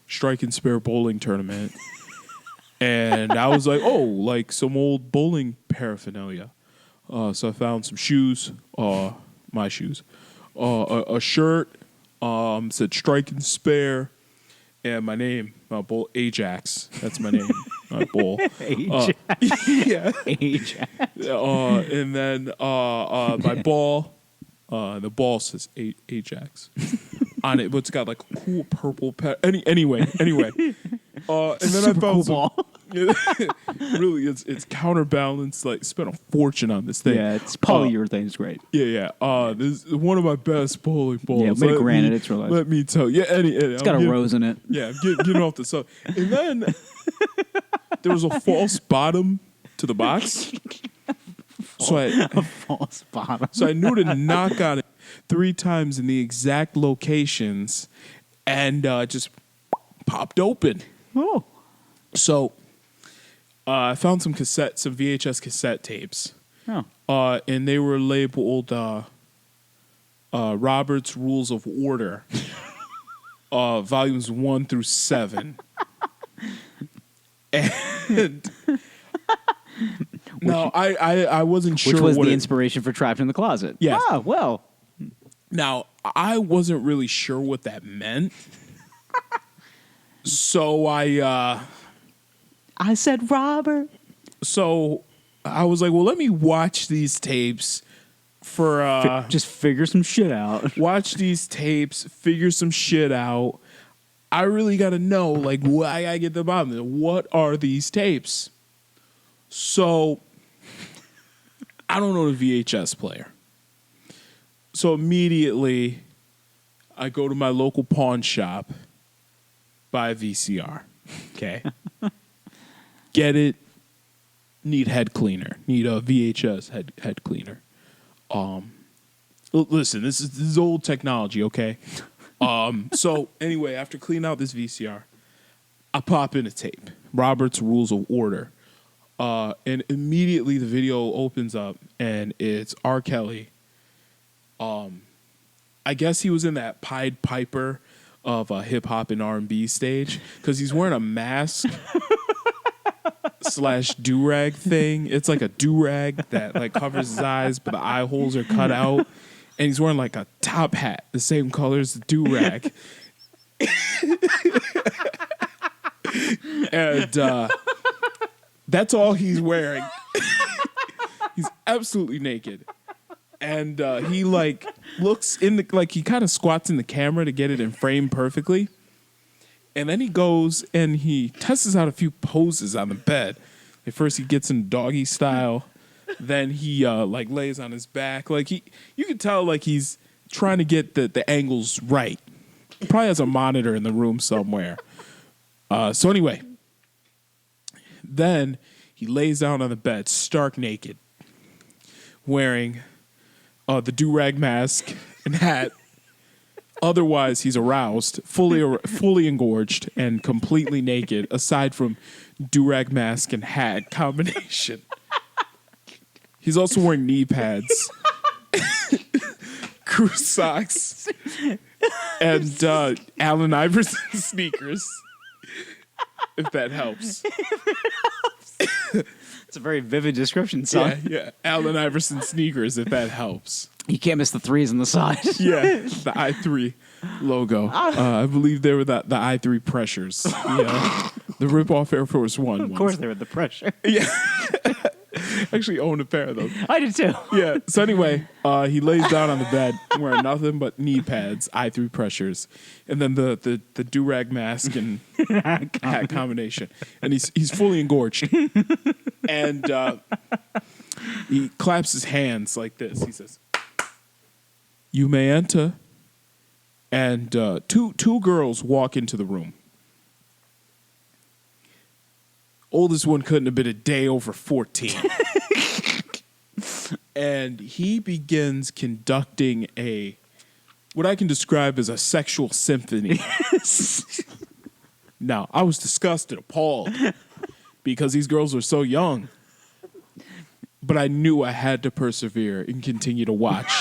Speaker 1: Strike and Spare bowling tournament. And I was like, oh, like some old bowling paraphernalia. So I found some shoes, my shoes, a shirt, said Strike and Spare, and my name, Bull Ajax. That's my name, Bull.
Speaker 2: Ajax.
Speaker 1: Yeah.
Speaker 2: Ajax.
Speaker 1: And then my ball, the ball says Ajax on it, but it's got like a cool purple anyway. And then I found some. Really, it's counterbalanced. Like, spent a fortune on this thing.
Speaker 2: Yeah, it's polyurethane. It's great.
Speaker 1: Yeah. This is one of my best bowling balls.
Speaker 2: Yeah, made of granite. It's real nice.
Speaker 1: Let me tell you. Yeah,
Speaker 2: It's got a rose in it.
Speaker 1: Yeah, getting off the sun. And then there was a false bottom to the box. So
Speaker 2: False bottom.
Speaker 1: I knew to knock on it 3 times in the exact locations, and just popped open.
Speaker 2: Oh.
Speaker 1: So I found some VHS cassette tapes.
Speaker 2: Oh.
Speaker 1: And they were labeled Robert's Rules of Order, volumes 1 through 7. And no, I wasn't sure
Speaker 2: Which was
Speaker 1: what
Speaker 2: the inspiration for Trapped in the Closet.
Speaker 1: Yes.
Speaker 2: Ah, well.
Speaker 1: Now, I wasn't really sure what that meant. So I
Speaker 2: said, Robert.
Speaker 1: So I was like, well, let me watch these tapes for
Speaker 2: Just figure some shit out.
Speaker 1: watch these tapes, figure some shit out. I really got to know, like, why I get the bottom of it. What are these tapes? So I don't know the VHS player. So immediately I go to my local pawn shop, buy a VCR. Okay. Get it. Need head cleaner. Need a VHS head cleaner. Listen, this is old technology, okay? So anyway, after cleaning out this VCR, I pop in a tape, Robert's Rules of Order, and immediately the video opens up, and it's R. Kelly. I guess he was in that Pied Piper of a hip hop and R&B stage because he's wearing a mask / do-rag thing. It's like a do-rag that like covers his eyes, but the eye holes are cut out. And he's wearing like a top hat, the same color as the do-rag. And that's all he's wearing. He's absolutely naked. And he like looks in the, like he kind of squats in the camera to get it in frame perfectly. And then he goes and he tests out a few poses on the bed. At first he gets in doggy style. Then he like lays on his back. Like you can tell like he's trying to get the angles right. Probably has a monitor in the room somewhere. So anyway, then he lays down on the bed, stark naked, wearing the do-rag mask and hat. Otherwise, he's aroused, fully engorged, and completely naked, aside from do-rag mask and hat combination. He's also wearing knee pads, crew socks, and Allen Iverson sneakers, if that helps.
Speaker 2: It's a very vivid description, son.
Speaker 1: Yeah. Allen Iverson sneakers, if that helps.
Speaker 2: You can't miss the threes on the side.
Speaker 1: Yeah, the I3 logo. I believe they were the I3 pressures. Yeah, the rip-off Air Force One ones.
Speaker 2: Of course they were the pressure.
Speaker 1: Yeah. Actually own a pair of them.
Speaker 2: I did too.
Speaker 1: Yeah. So anyway, he lays down on the bed wearing nothing but knee pads, I3 pressures, and then the do-rag mask and hat combination. And he's fully engorged. And he claps his hands like this. He says, "You may enter." And two girls walk into the room. Oldest one couldn't have been a day over 14. And he begins conducting what I can describe as a sexual symphony. Now, I was disgusted, appalled, because these girls were so young. But I knew I had to persevere and continue to watch.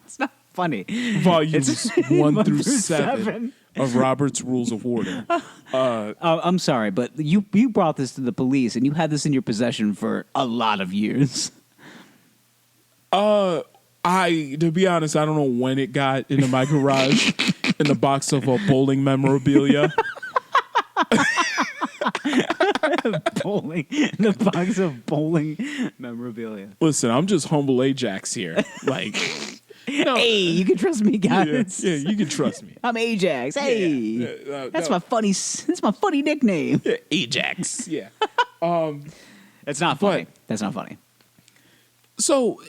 Speaker 2: It's not funny.
Speaker 1: Volumes 1 through 7 of Robert's Rules of Order.
Speaker 2: I'm sorry, but you brought this to the police, and you had this in your possession for a lot of years.
Speaker 1: To be honest, I don't know when it got into my garage in the box of bowling memorabilia.
Speaker 2: Bowling, the box of bowling memorabilia.
Speaker 1: Listen, I'm just humble Ajax here. Like, no.
Speaker 2: Hey, you can trust me, guys.
Speaker 1: Yeah, you can trust me.
Speaker 2: I'm Ajax. Hey, that's my funny nickname.
Speaker 1: Yeah, Ajax. Yeah.
Speaker 2: That's not funny. That's not funny.
Speaker 1: So,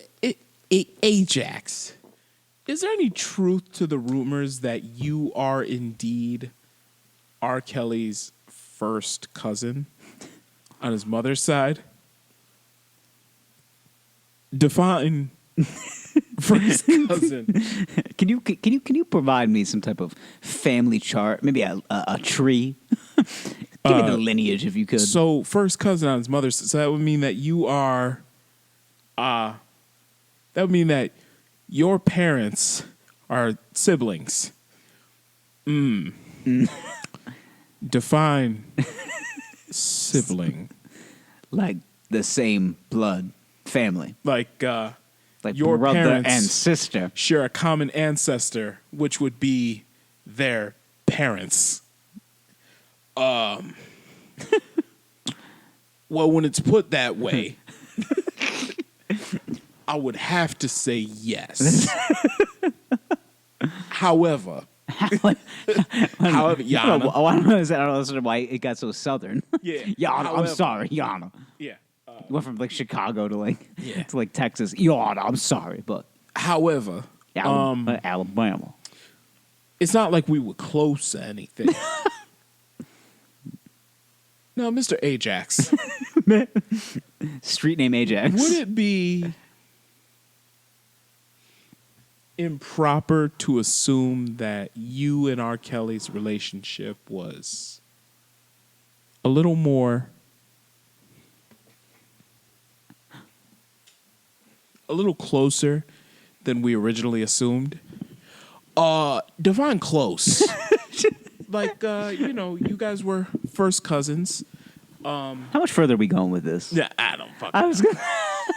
Speaker 1: Ajax, is there any truth to the rumors that you are indeed R. Kelly's first cousin on his mother's side? Define first cousin.
Speaker 2: Can you provide me some type of family chart? Maybe a tree. Give me the lineage if you could.
Speaker 1: So first cousin on his mother's. So that would mean that you are. That would mean that your parents are siblings. Define sibling.
Speaker 2: Like the same blood family.
Speaker 1: Like your
Speaker 2: brother
Speaker 1: parents
Speaker 2: and sister
Speaker 1: share a common ancestor, which would be their parents. Well, when it's put that way, I would have to say yes. However, Yana.
Speaker 2: I don't know why it got so southern.
Speaker 1: Yeah.
Speaker 2: Yana, I'm sorry, Yana.
Speaker 1: Yeah.
Speaker 2: You went from like Chicago to like Texas. Yana, I'm sorry, but
Speaker 1: However,
Speaker 2: Alabama.
Speaker 1: it's not like we were close to anything. No, Mr. Ajax.
Speaker 2: Street name Ajax.
Speaker 1: Would it be improper to assume that you and R. Kelly's relationship was a little more, a little closer than we originally assumed? Divine close. Like, you guys were first cousins.
Speaker 2: How much further are we going with this?
Speaker 1: Yeah, I don't fucking
Speaker 2: I was gonna.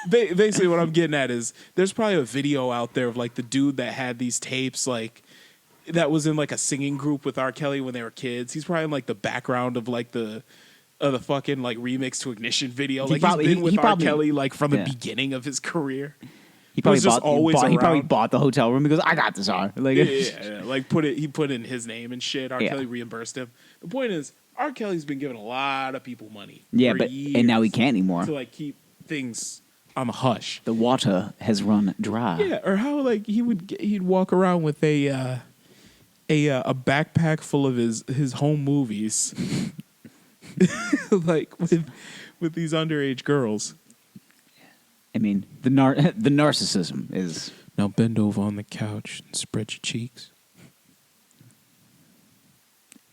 Speaker 1: Basically, what I'm getting at is there's probably a video out there of like the dude that had these tapes, like that was in like a singing group with R. Kelly when they were kids. He's probably in like the background of like the fucking like remix to Ignition video. Like he's been with R. Kelly like from the beginning of his career.
Speaker 2: He probably
Speaker 1: just always
Speaker 2: he probably
Speaker 1: around.
Speaker 2: bought the hotel room because I got this R. Like,
Speaker 1: Yeah. Like he put in his name and shit. R.
Speaker 2: Yeah.
Speaker 1: Kelly reimbursed him. The point is, R. Kelly's been giving a lot of people money.
Speaker 2: yeah,
Speaker 1: for
Speaker 2: but
Speaker 1: years
Speaker 2: and now he can't anymore.
Speaker 1: to like keep things on the hush.
Speaker 2: The water has run dry.
Speaker 1: Yeah, or how like he'd walk around with a backpack full of his home movies, like with these underage girls.
Speaker 2: I mean, the narcissism is.
Speaker 1: Now bend over on the couch and spread your cheeks.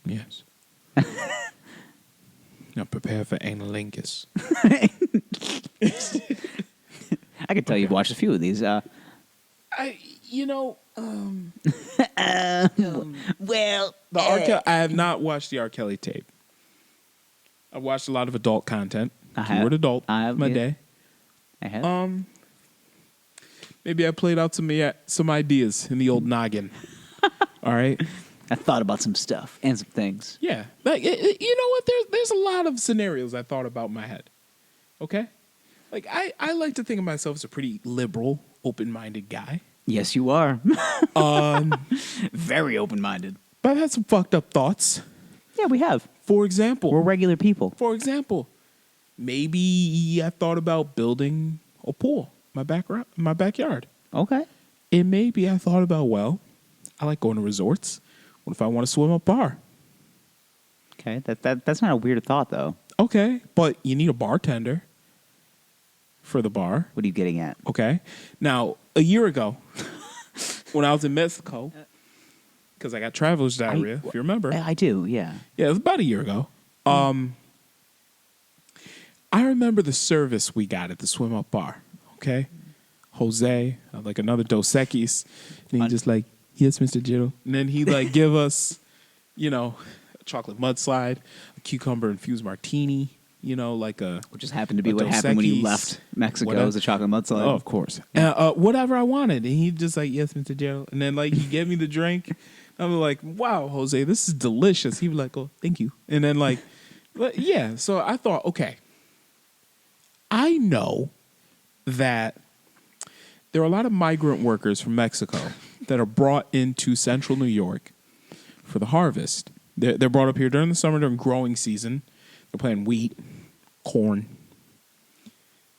Speaker 1: Yes. Now prepare for analingus.
Speaker 2: I could tell you've watched a few of these.
Speaker 1: Well, the R. Kelly, I have not watched the R. Kelly tape. I've watched a lot of adult content. Keyword adult. My day.
Speaker 2: I have.
Speaker 1: Maybe I played out some ideas in the old noggin. All right.
Speaker 2: I thought about some stuff and some things.
Speaker 1: Yeah. Like, you know what? There's a lot of scenarios I thought about in my head. Okay? Like, I like to think of myself as a pretty liberal, open-minded guy.
Speaker 2: Yes, you are. Very open-minded.
Speaker 1: But I've had some fucked up thoughts.
Speaker 2: Yeah, we have.
Speaker 1: For example.
Speaker 2: We're regular people.
Speaker 1: Maybe I thought about building a pool in my backyard.
Speaker 2: Okay.
Speaker 1: And maybe I thought about, well, I like going to resorts. What if I want to swim up bar?
Speaker 2: Okay, that's not a weird thought, though.
Speaker 1: Okay, but you need a bartender for the bar.
Speaker 2: What are you getting at?
Speaker 1: Okay. Now, a year ago, when I was in Mexico, because I got traveler's diarrhea, if you remember.
Speaker 2: I do, yeah.
Speaker 1: Yeah, it was about a year ago. I remember the service we got at the swim up bar. Okay, Jose, like another Dos Equis, and he just like, yes, Mr. Giro, and then he like give us, a chocolate mudslide, a cucumber infused martini, like a
Speaker 2: Which just happened to be
Speaker 1: a
Speaker 2: what
Speaker 1: Dos
Speaker 2: happened when you
Speaker 1: Equis,
Speaker 2: left Mexico
Speaker 1: whatever.
Speaker 2: as a chocolate mudslide.
Speaker 1: Oh, of course. Whatever I wanted, and he just like, yes, Mr. Giro, and then like he gave me the drink. I'm like, wow, Jose, this is delicious. He was like, oh, thank you, and then like, yeah. So I thought, okay. I know that there are a lot of migrant workers from Mexico that are brought into central New York for the harvest. They're brought up here during the summer, during growing season. They're planting wheat, corn.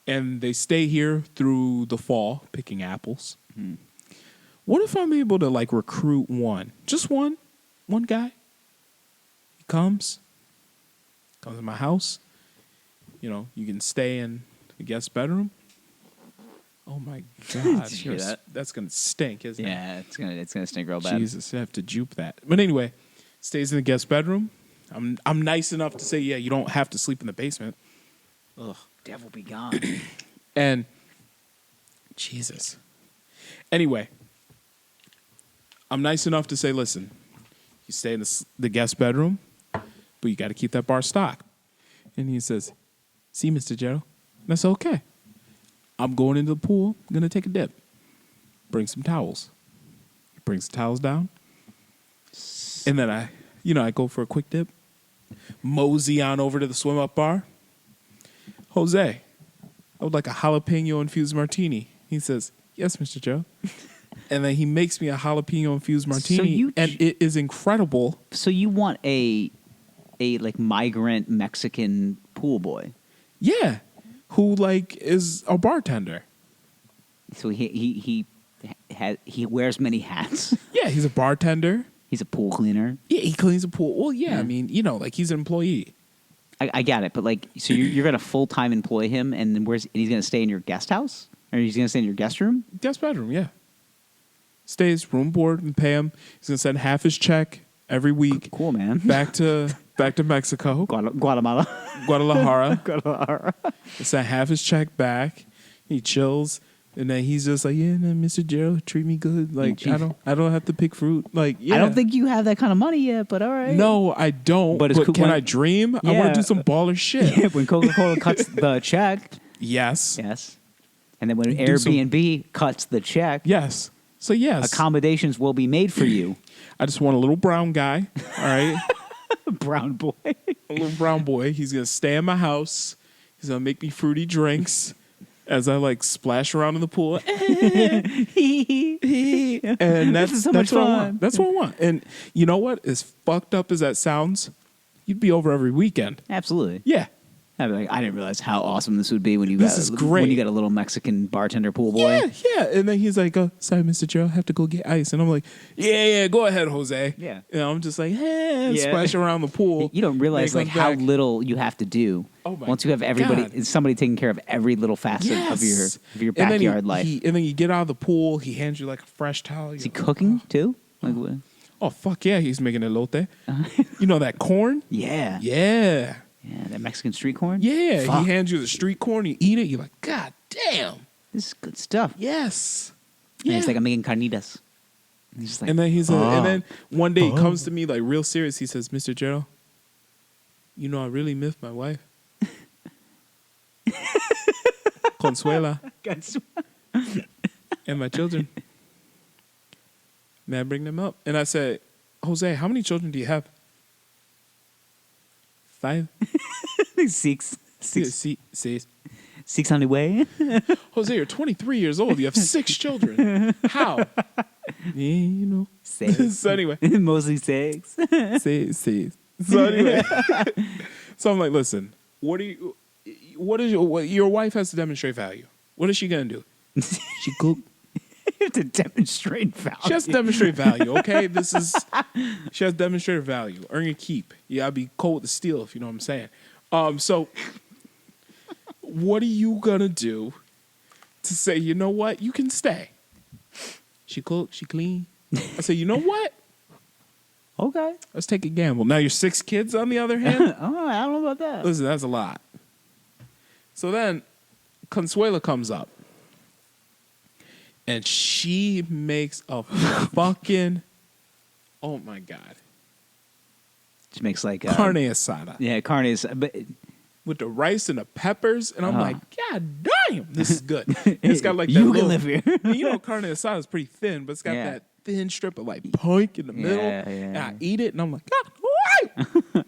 Speaker 1: And they stay here through the fall picking apples. Mm. What if I'm able to like recruit just one guy? He comes to my house. You can stay in the guest bedroom. Oh my God,
Speaker 2: Did you hear that?
Speaker 1: That's gonna stink, isn't it?
Speaker 2: Yeah, it's gonna stink real bad.
Speaker 1: Jesus, I have to jupe that. But anyway, stays in the guest bedroom. I'm nice enough to say, yeah, you don't have to sleep in the basement.
Speaker 2: Ugh, devil be gone.
Speaker 1: And Jesus. Anyway, I'm nice enough to say, listen, you stay in the guest bedroom, but you got to keep that bar stocked. And he says, see, Mr. Gerald, that's okay. I'm going into the pool, going to take a dip. Bring some towels. He brings the towels down. And then I go for a quick dip. Mosey on over to the swim up bar. Jose, I would like a jalapeno infused martini. He says, yes, Mr. Joe. And then he makes me a jalapeno infused martini, and it is incredible.
Speaker 2: So you want a like migrant Mexican pool boy?
Speaker 1: Yeah, who like is a bartender.
Speaker 2: So he wears many hats.
Speaker 1: Yeah, he's a bartender.
Speaker 2: He's a pool cleaner.
Speaker 1: Yeah, he cleans a pool. Well, yeah, I mean, like he's an employee.
Speaker 2: I got it, but like, so you're gonna full time employ him, and he's gonna stay in your guest house, or he's gonna stay in your guest room?
Speaker 1: Guest bedroom, yeah. stays, room board, and pay him. He's gonna send half his check every week
Speaker 2: Cool, man.
Speaker 1: back to Mexico,
Speaker 2: Guatemala.
Speaker 1: Guadalajara. Send half his check back. He chills, and then he's just like, yeah, man, Mr. Gerald, treat me good. Like I don't have to pick fruit. Like yeah.
Speaker 2: I don't think you have that kind of money yet, but all right.
Speaker 1: No, I don't.
Speaker 2: But
Speaker 1: But,
Speaker 2: it's cool
Speaker 1: can
Speaker 2: when-
Speaker 1: I dream? I want
Speaker 2: Yeah.
Speaker 1: to do some baller shit.
Speaker 2: Yeah, when Coca-Cola cuts the check,
Speaker 1: Yes.
Speaker 2: yes. And then when
Speaker 1: Do some-
Speaker 2: Airbnb cuts the check,
Speaker 1: Yes. So yes,
Speaker 2: accommodations will be made for you.
Speaker 1: I just want a little brown guy. All right.
Speaker 2: Brown boy.
Speaker 1: A little brown boy. He's gonna stay in my house. He's gonna make me fruity drinks as I like splash around in the pool. And that's
Speaker 2: is so
Speaker 1: that's
Speaker 2: much
Speaker 1: what I
Speaker 2: fun.
Speaker 1: want. That's what I want. And you know what? As fucked up as that sounds, you'd be over every weekend.
Speaker 2: Absolutely.
Speaker 1: Yeah.
Speaker 2: I'd be like, I didn't realize how awesome this would be when you
Speaker 1: This
Speaker 2: got
Speaker 1: is great.
Speaker 2: when you got a little Mexican bartender pool boy.
Speaker 1: Yeah, yeah. And then he's like, sorry, Mr. Joe, I have to go get ice. And I'm like, yeah, go ahead, Jose.
Speaker 2: Yeah.
Speaker 1: You know, I'm just like, hey,
Speaker 2: Yeah.
Speaker 1: splash around the pool.
Speaker 2: You don't realize
Speaker 1: Then
Speaker 2: like
Speaker 1: he comes
Speaker 2: how
Speaker 1: back.
Speaker 2: little you have to do
Speaker 1: Oh my
Speaker 2: once you have everybody,
Speaker 1: God.
Speaker 2: somebody taking care of every little facet of your
Speaker 1: And then
Speaker 2: backyard life.
Speaker 1: and then you get out of the pool, he hands you like a fresh towel.
Speaker 2: Is he cooking too? Like, what?
Speaker 1: Oh, fuck yeah, he's making elote. You know that corn?
Speaker 2: Yeah.
Speaker 1: Yeah.
Speaker 2: Yeah, that Mexican street corn.
Speaker 1: Yeah.
Speaker 2: Fuck.
Speaker 1: He hands you the street corn, you eat it, you're like, God damn.
Speaker 2: This is good stuff.
Speaker 1: Yes.
Speaker 2: And he's like, I'm making carnitas. And he's just like,
Speaker 1: And then and then one day he
Speaker 2: Oh.
Speaker 1: comes to me like real serious. He says, Mr. Gerald, you know I really miss my wife. Consuela and my children. May I bring them up? And I said, Jose, how many children do you have? 5?
Speaker 2: six
Speaker 1: Six.
Speaker 2: on the way.
Speaker 1: Jose, you're 23 years old. You have 6 children. How? Yeah, you know.
Speaker 2: Six.
Speaker 1: So anyway.
Speaker 2: Mostly six.
Speaker 1: So anyway. So I'm like, listen, what your wife has to demonstrate value. What is she gonna do? She cook.
Speaker 2: To demonstrate value.
Speaker 1: She has to demonstrate value, okay? She has to demonstrate value. Earn your keep. You gotta be cold with the steel, if you know what I'm saying. So what are you gonna do to say, you know what, you can stay? She cook, she clean. I say, you know what?
Speaker 2: Okay.
Speaker 1: Let's take a gamble. Now your 6 kids, on the other hand,
Speaker 2: Oh, I don't know about that.
Speaker 1: listen, that's a lot. So then Consuela comes up. And she makes a fucking, oh my God,
Speaker 2: She makes like
Speaker 1: carne asada
Speaker 2: Yeah, carne is. But
Speaker 1: with the rice and the peppers. And I'm
Speaker 2: Uh-huh.
Speaker 1: like, God damn, this is good. And it's got like that
Speaker 2: you
Speaker 1: little,
Speaker 2: can live here.
Speaker 1: you know, carne asada is pretty thin, but it's got
Speaker 2: Yeah.
Speaker 1: that thin strip of like punk in the middle.
Speaker 2: Yeah,
Speaker 1: And
Speaker 2: yeah.
Speaker 1: I eat it and I'm like, God,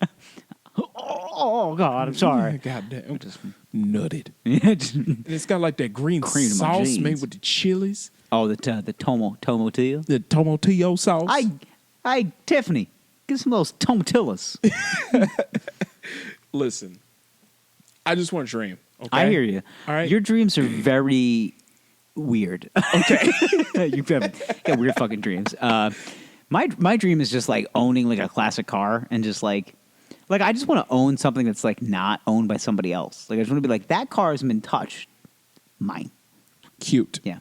Speaker 2: Oh God, I'm sorry.
Speaker 1: God damn, just nutted.
Speaker 2: Yeah, just-
Speaker 1: And it's got like that green
Speaker 2: Cream in my
Speaker 1: sauce
Speaker 2: jeans.
Speaker 1: made with the chilies,
Speaker 2: oh, the tomatillo.
Speaker 1: the tomatillo sauce.
Speaker 2: I Tiffany, get some of those tomatillas.
Speaker 1: Listen, I just want to dream. Okay?
Speaker 2: I hear you.
Speaker 1: All right.
Speaker 2: Your dreams are very weird. Okay. You've got weird fucking dreams. My dream is just like owning like a classic car and just like I just want to own something that's like not owned by somebody else. Like I just want to be like, that car has been touched. Mine.
Speaker 1: Cute.
Speaker 2: Yeah.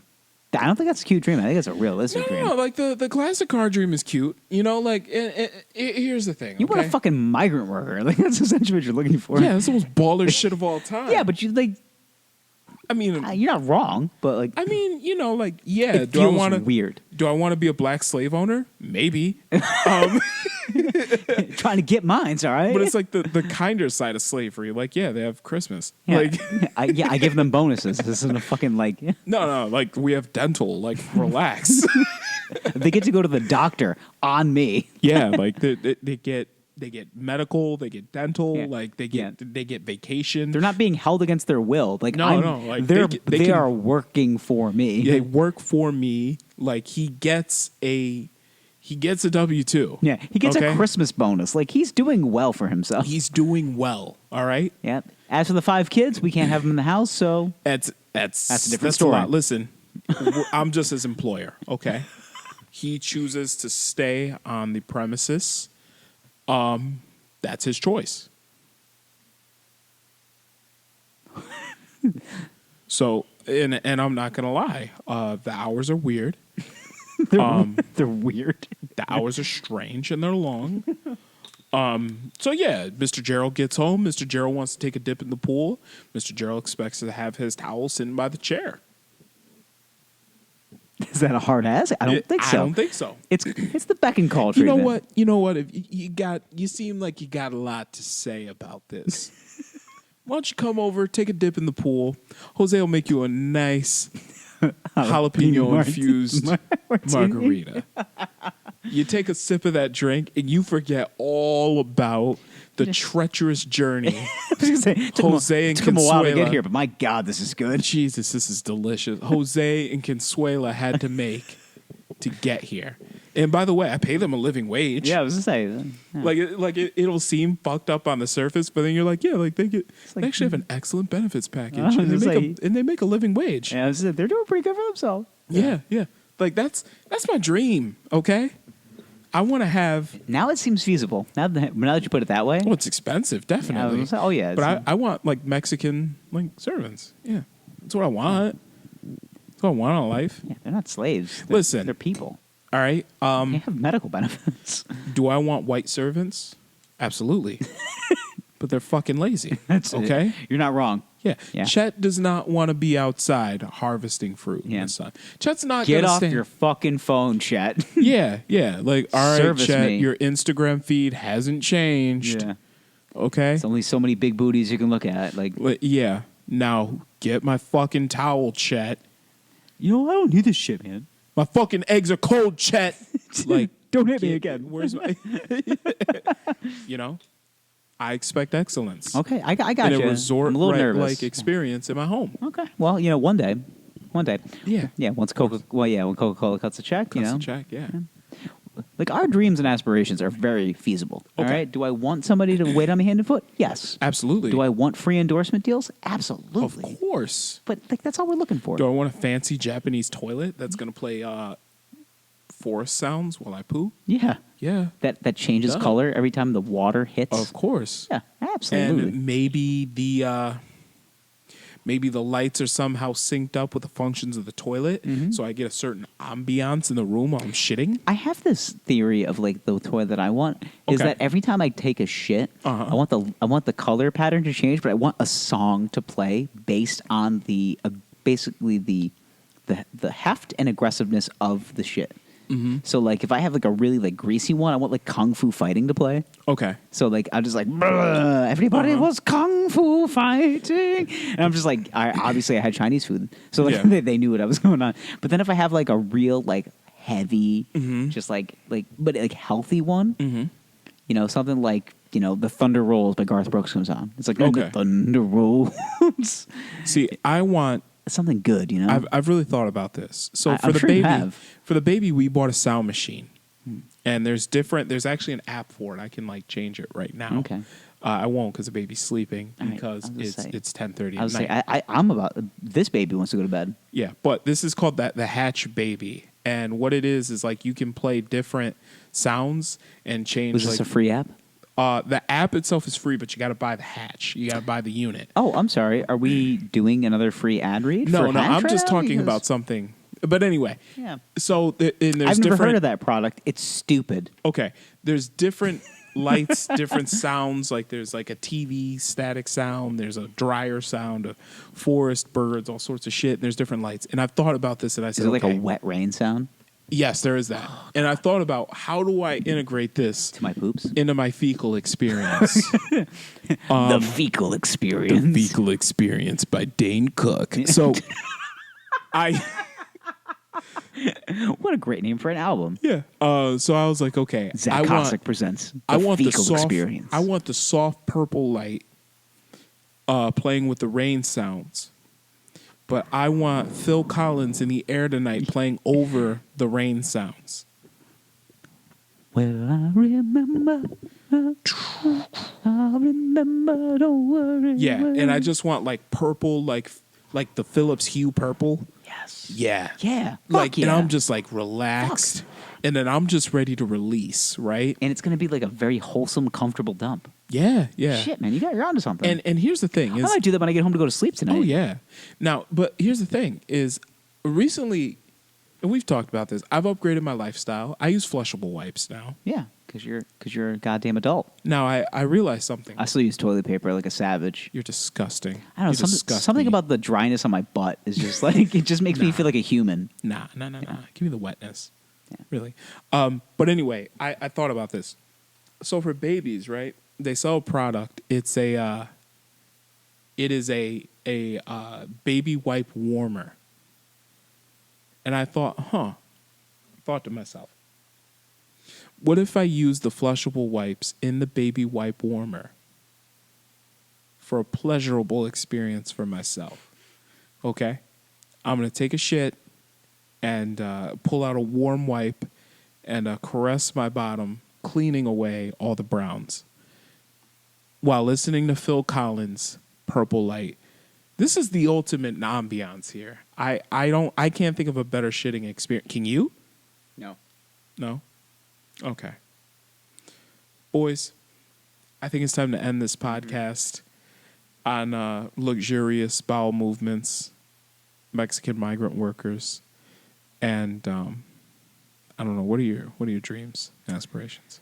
Speaker 2: I don't think that's a cute dream. I think it's a realistic dream.
Speaker 1: No, like the classic car dream is cute. You know, like here's the thing.
Speaker 2: You want a
Speaker 1: okay?
Speaker 2: fucking migrant worker. Like that's essentially what you're looking for.
Speaker 1: Yeah, that's the most baller shit of all time.
Speaker 2: Yeah, but you like
Speaker 1: I mean,
Speaker 2: you're not wrong, but like
Speaker 1: you know, like yeah.
Speaker 2: it
Speaker 1: Do I
Speaker 2: feels
Speaker 1: want to?
Speaker 2: weird.
Speaker 1: Do I want to be a black slave owner? Maybe.
Speaker 2: Trying to get mines, all right?
Speaker 1: But it's like the kinder side of slavery. Like yeah, they have Christmas.
Speaker 2: Yeah.
Speaker 1: Like
Speaker 2: I give them bonuses. This isn't a fucking like
Speaker 1: no, like we have dental. Like relax.
Speaker 2: they get to go to the doctor on me.
Speaker 1: Yeah, like they get medical, they get dental,
Speaker 2: Yeah.
Speaker 1: like they get vacation.
Speaker 2: They're not being held against their will. Like
Speaker 1: No, like,
Speaker 2: they
Speaker 1: they can-
Speaker 2: are working for me.
Speaker 1: They work for me. Like he gets a W-2.
Speaker 2: Yeah, he gets
Speaker 1: Okay?
Speaker 2: a Christmas bonus. Like he's doing well for himself.
Speaker 1: He's doing well. All right.
Speaker 2: Yeah. As for the 5 kids, we can't have them in the house, so
Speaker 1: That's
Speaker 2: a different story.
Speaker 1: a lot. Listen, I'm just his employer. Okay. He chooses to stay on the premises. That's his choice. So, and I'm not gonna lie, the hours are weird.
Speaker 2: They're weird.
Speaker 1: The hours are strange and they're long. So yeah, Mr. Gerald gets home. Mr. Gerald wants to take a dip in the pool. Mr. Gerald expects to have his towel sitting by the chair.
Speaker 2: Is that a hard ass? I don't think so.
Speaker 1: I don't think so.
Speaker 2: It's the beck and call
Speaker 1: You
Speaker 2: treatment.
Speaker 1: know what? You know what? If you seem like you got a lot to say about this. Why don't you come over, take a dip in the pool? Jose will make you a nice jalapeno infused margarita. You take a sip of that drink and you forget all about the treacherous journey.
Speaker 2: I was gonna say,
Speaker 1: Jose and
Speaker 2: took him a while to
Speaker 1: Consuela.
Speaker 2: get here, but my God, this is good.
Speaker 1: Jesus, this is delicious. Jose and Consuela had to make to get here. And by the way, I pay them a living wage.
Speaker 2: Yeah, I was gonna say. Yeah.
Speaker 1: It'll seem fucked up on the surface, but then you're like, yeah, like they actually have an excellent benefits package,
Speaker 2: I was
Speaker 1: and
Speaker 2: gonna
Speaker 1: they make a living wage.
Speaker 2: Yeah, I was gonna say, they're doing pretty good for themselves.
Speaker 1: Yeah. Like that's my dream. Okay, I want to have.
Speaker 2: Now it seems feasible. Now that you put it that way.
Speaker 1: Well, it's expensive,
Speaker 2: Yeah, I was
Speaker 1: definitely.
Speaker 2: gonna say, oh yeah.
Speaker 1: But I want like Mexican like servants. Yeah, that's what I want. That's what I want in life.
Speaker 2: yeah, they're not slaves.
Speaker 1: Listen.
Speaker 2: they're people.
Speaker 1: All right.
Speaker 2: They have medical benefits.
Speaker 1: Do I want white servants? Absolutely. But they're fucking lazy.
Speaker 2: That's it.
Speaker 1: Okay.
Speaker 2: You're not wrong.
Speaker 1: Yeah.
Speaker 2: Yeah.
Speaker 1: Chet does not want to be outside harvesting fruit in
Speaker 2: Yeah.
Speaker 1: the sun. Chet's not
Speaker 2: Get
Speaker 1: gonna
Speaker 2: off
Speaker 1: stand.
Speaker 2: your fucking phone, Chet.
Speaker 1: Yeah. Like, all right,
Speaker 2: Service
Speaker 1: Chet,
Speaker 2: me.
Speaker 1: your Instagram feed hasn't changed.
Speaker 2: Yeah.
Speaker 1: Okay.
Speaker 2: There's only so many big booties you can look at. Like,
Speaker 1: Yeah. Now get my fucking towel, Chet.
Speaker 2: I don't need this shit, man.
Speaker 1: My fucking eggs are cold, Chet. Like,
Speaker 2: Don't hit me
Speaker 1: get-
Speaker 2: again.
Speaker 1: Where's my? I expect excellence.
Speaker 2: Okay, I got
Speaker 1: In
Speaker 2: you.
Speaker 1: a resort
Speaker 2: I'm a little nervous.
Speaker 1: like experience in my home.
Speaker 2: Okay. Well, one day.
Speaker 1: Yeah.
Speaker 2: Yeah. When Coca-Cola cuts a check,
Speaker 1: Cuts the check, yeah.
Speaker 2: like our dreams and aspirations are very feasible. All
Speaker 1: Okay.
Speaker 2: right. Do I want somebody to wait on me hand and foot? Yes.
Speaker 1: Absolutely.
Speaker 2: Do I want free endorsement deals?
Speaker 1: Of
Speaker 2: Absolutely.
Speaker 1: course.
Speaker 2: But like that's all we're looking for.
Speaker 1: Do I want a fancy Japanese toilet that's going to play forest sounds while I poo?
Speaker 2: Yeah.
Speaker 1: Yeah.
Speaker 2: That changes
Speaker 1: Duh.
Speaker 2: color every time the water hits.
Speaker 1: Of course.
Speaker 2: Yeah. Absolutely.
Speaker 1: And maybe the lights are somehow synced up with the functions of the toilet,
Speaker 2: Mm-hmm.
Speaker 1: so I get a certain ambiance in the room while I'm shitting.
Speaker 2: I have this theory of like the toy that I want is
Speaker 1: Okay.
Speaker 2: that every time I take a shit,
Speaker 1: Uh-huh.
Speaker 2: I want the color pattern to change, but I want a song to play based on the basically the heft and aggressiveness of the shit.
Speaker 1: Mm-hmm.
Speaker 2: So like if I have like a really like greasy one, I want like Kung Fu Fighting to play.
Speaker 1: Okay.
Speaker 2: So like I'm just like "Bruh, everybody
Speaker 1: Uh-huh.
Speaker 2: was Kung Fu fighting, and I'm just like obviously I had Chinese food, so like
Speaker 1: Yeah.
Speaker 2: they knew what I was going on. But then if I have like a real like heavy, just like but like healthy one, something like the Thunder Rolls by Garth Brooks comes on. It's like
Speaker 1: Okay.
Speaker 2: the Thunder Rolls.
Speaker 1: See, I want.
Speaker 2: Something good,
Speaker 1: I've really thought about this. So
Speaker 2: I'm
Speaker 1: for the
Speaker 2: sure you
Speaker 1: baby,
Speaker 2: have.
Speaker 1: we bought a sound machine, and there's actually an app for it. I can like change it right now.
Speaker 2: Okay.
Speaker 1: I won't because the baby's sleeping
Speaker 2: All right,
Speaker 1: because
Speaker 2: I was gonna say-
Speaker 1: it's 10:30
Speaker 2: I
Speaker 1: at
Speaker 2: was
Speaker 1: night.
Speaker 2: saying I'm about this baby wants to go to bed.
Speaker 1: Yeah, but this is called the Hatch Baby, and what it is like you can play different sounds and change.
Speaker 2: Was this
Speaker 1: like,
Speaker 2: a free app?
Speaker 1: The app itself is free, but you got to buy the Hatch. You got to buy the unit.
Speaker 2: Oh, I'm sorry. Are we doing another free ad read?
Speaker 1: No,
Speaker 2: for
Speaker 1: no, I'm
Speaker 2: Hatch
Speaker 1: just
Speaker 2: right now?
Speaker 1: talking
Speaker 2: Because-
Speaker 1: about something. But anyway,
Speaker 2: Yeah.
Speaker 1: so and there's
Speaker 2: I've never
Speaker 1: different.
Speaker 2: heard of that product. It's stupid.
Speaker 1: Okay, there's different lights, different sounds. Like there's like a TV static sound. There's a dryer sound, a forest, birds, all sorts of shit. And there's different lights. And I've thought about this, and I
Speaker 2: Is
Speaker 1: said,
Speaker 2: it like
Speaker 1: okay,
Speaker 2: a wet rain sound
Speaker 1: yes, there is that. And I thought about how do I integrate this
Speaker 2: to my poops?
Speaker 1: into my fecal experience.
Speaker 2: The fecal experience.
Speaker 1: Fecal experience by Dane Cook. So I.
Speaker 2: What a great name for an album.
Speaker 1: Yeah. So I was like, okay,
Speaker 2: Zach Cossack presents The
Speaker 1: I want
Speaker 2: Fecal
Speaker 1: the soft,
Speaker 2: Experience.
Speaker 1: I want the soft purple light playing with the rain sounds. But I want Phil Collins in the air tonight playing over the rain sounds.
Speaker 2: Well, I remember, don't worry.
Speaker 1: Yeah, and I just want like purple, like the Philips Hue purple.
Speaker 2: Yes.
Speaker 1: Yeah.
Speaker 2: Yeah.
Speaker 1: Like,
Speaker 2: Fuck yeah.
Speaker 1: and I'm just like relaxed, and then I'm just ready to release, right?
Speaker 2: And it's going to be like a very wholesome, comfortable dump.
Speaker 1: Yeah, yeah.
Speaker 2: Shit, man, you're onto something.
Speaker 1: And here's the thing
Speaker 2: I
Speaker 1: is,
Speaker 2: might do that when I get home to go to sleep tonight.
Speaker 1: oh yeah. Now, but here's the thing is, recently, and we've talked about this. I've upgraded my lifestyle. I use flushable wipes now.
Speaker 2: Yeah, because you're a goddamn adult.
Speaker 1: Now I realize something.
Speaker 2: I still use toilet paper like a savage.
Speaker 1: You're disgusting.
Speaker 2: I don't know. Something about the dryness on my butt is just like, it just makes me feel like a human.
Speaker 1: Nah. Give me the wetness. Yeah. Really. But anyway, I thought about this. So for babies, right? They sell a product. It is a baby wipe warmer. And I thought to myself, what if I use the flushable wipes in the baby wipe warmer for a pleasurable experience for myself? Okay? I'm going to take a shit and pull out a warm wipe and caress my bottom, cleaning away all the browns while listening to Phil Collins' Purple Light. This is the ultimate ambiance here. I can't think of a better shitting experience. Can you? No? Okay. Boys, I think it's time to end this podcast on luxurious bowel movements, Mexican migrant workers, and I don't know, what are your dreams and aspirations?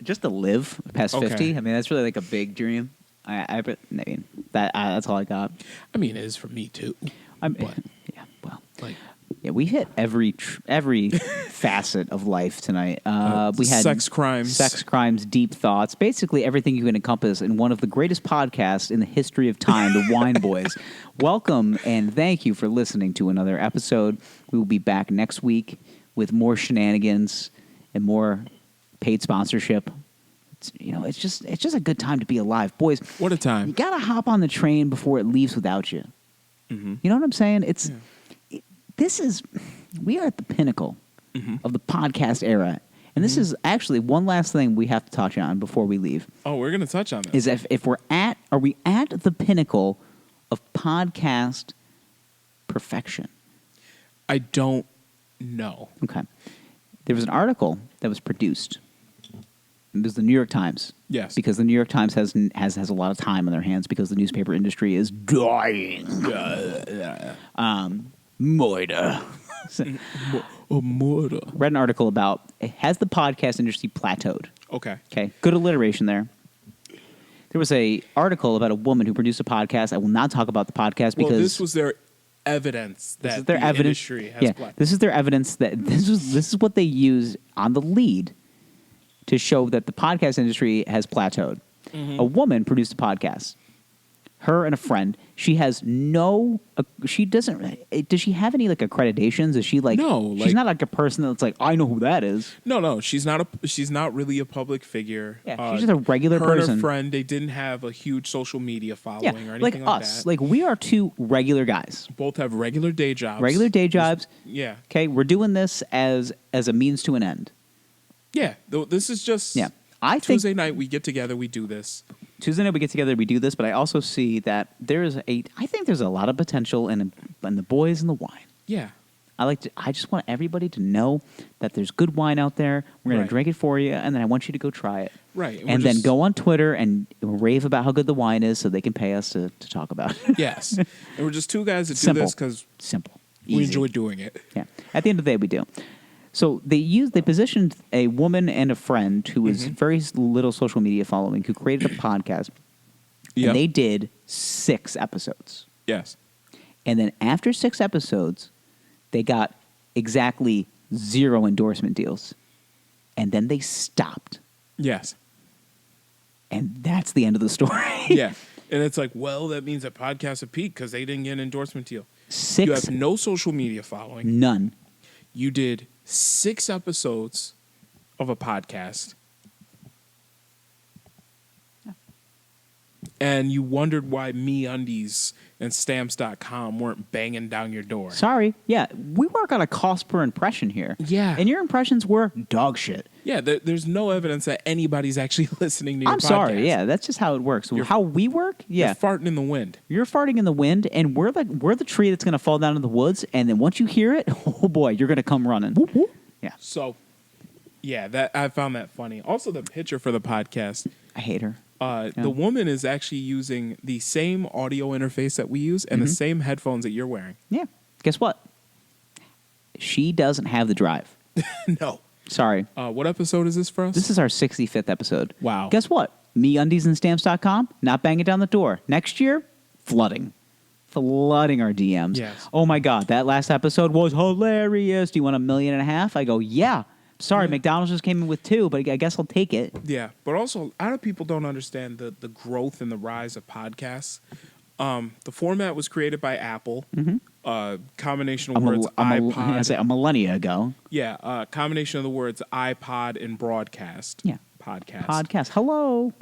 Speaker 2: Just to live past
Speaker 1: Okay.
Speaker 2: 50. I mean, that's really like a big dream. I mean, that's all I got.
Speaker 1: I mean, it is for me too.
Speaker 2: Yeah, well,
Speaker 1: Like,
Speaker 2: yeah, we hit every facet of life tonight. We had
Speaker 1: sex crimes,
Speaker 2: deep thoughts, basically everything you can encompass in one of the greatest podcasts in the history of time, the Wine Boys. Welcome and thank you for listening to another episode. We will be back next week with more shenanigans and more paid sponsorship. It's just a good time to be alive, boys.
Speaker 1: What a time!
Speaker 2: You gotta hop on the train before it leaves without you. Mm-hmm. You know what I'm saying? We are at the pinnacle of the podcast era. And this is actually one last thing we have to touch on before we leave.
Speaker 1: Oh, we're going to touch on this.
Speaker 2: Is are we at the pinnacle of podcast perfection?
Speaker 1: I don't know.
Speaker 2: Okay. There was an article that was produced. It was the New York Times.
Speaker 1: Yes.
Speaker 2: Because the New York Times has a lot of time on their hands because the newspaper industry is dying. Murder.
Speaker 1: Murder.
Speaker 2: Read an article about, has the podcast industry plateaued?
Speaker 1: Okay.
Speaker 2: Good alliteration there. There was a article about a woman who produced a podcast. I will not talk about the podcast because
Speaker 1: this was their evidence that the industry has plateaued.
Speaker 2: This is their evidence that this is what they use on the lead to show that the podcast industry has plateaued. Mm-hmm. A woman produced a podcast. Her and a friend. She has she doesn't. Does she have any like accreditations? Is she like?
Speaker 1: No.
Speaker 2: She's not like a person that's like, I know who that is.
Speaker 1: No. She's not really a public figure.
Speaker 2: Yeah, she's just a regular person.
Speaker 1: Her and her friend. They didn't have a huge social media following or anything like
Speaker 2: us.
Speaker 1: that.
Speaker 2: Like we are two regular guys.
Speaker 1: Both have regular day jobs.
Speaker 2: Yeah. Okay, we're doing this as a means to an end.
Speaker 1: Yeah. This is just.
Speaker 2: Yeah.
Speaker 1: Tuesday night we get together. We do this.
Speaker 2: Tuesday night we get together, we do this, but I also see that I think there's a lot of potential in the boys and the wine.
Speaker 1: Yeah.
Speaker 2: I just want everybody to know that there's good wine out there. We're going to drink it for you, and then I want you to go try it.
Speaker 1: Right.
Speaker 2: And then go on Twitter and rave about how good the wine is so they can pay us to talk about it.
Speaker 1: Yes. And we're just two guys that do this because
Speaker 2: simple.
Speaker 1: We
Speaker 2: Easy.
Speaker 1: enjoy doing it.
Speaker 2: Yeah. At the end of the day, we do. So they positioned a woman and a friend who was very little social media following who created a podcast.
Speaker 1: Yep.
Speaker 2: And they did 6 episodes.
Speaker 1: Yes.
Speaker 2: And then after 6 episodes, they got exactly 0 endorsement deals. And then they stopped.
Speaker 1: Yes.
Speaker 2: And that's the end of the story.
Speaker 1: Yeah. And it's like, well, that means that podcasts have peaked because they didn't get an endorsement deal.
Speaker 2: 6.
Speaker 1: You have no social media following.
Speaker 2: None.
Speaker 1: You did 6 episodes of a podcast. Yeah. And you wondered why MeUndies and Stamps.com weren't banging down your door.
Speaker 2: Sorry. Yeah, we work on a cost per impression here.
Speaker 1: Yeah.
Speaker 2: And your impressions were dog shit.
Speaker 1: Yeah, there's no evidence that anybody's actually listening to your podcast.
Speaker 2: I'm sorry. Yeah, that's just how it works. How we work, yeah.
Speaker 1: You're farting in the wind.
Speaker 2: You're farting in the wind, and we're the tree that's going to fall down in the woods, and then once you hear it, oh boy, you're going to come running.
Speaker 1: Whoop, whoop.
Speaker 2: Yeah.
Speaker 1: So, yeah, I found that funny. Also, the picture for the podcast.
Speaker 2: I hate her.
Speaker 1: The woman is actually using the same audio interface that we use and the same headphones that you're wearing.
Speaker 2: Yeah. Guess what? She doesn't have the drive.
Speaker 1: No.
Speaker 2: Sorry.
Speaker 1: What episode is this for us?
Speaker 2: This is our 65th episode.
Speaker 1: Wow.
Speaker 2: Guess what? MeUndiesAndStamps.com, not banging down the door. Next year, flooding our DMs.
Speaker 1: Yes.
Speaker 2: Oh my God, that last episode was hilarious. Do you want $1.5 million? I go, yeah. Sorry,
Speaker 1: Yeah.
Speaker 2: McDonald's just came in with 2, but I guess I'll take it.
Speaker 1: Yeah, but also a lot of people don't understand the growth and the rise of podcasts. The format was created by Apple. Combination of words iPod.
Speaker 2: A millennia ago.
Speaker 1: Yeah, combination of the words iPod and broadcast.
Speaker 2: Yeah.
Speaker 1: Podcast.
Speaker 2: Hello.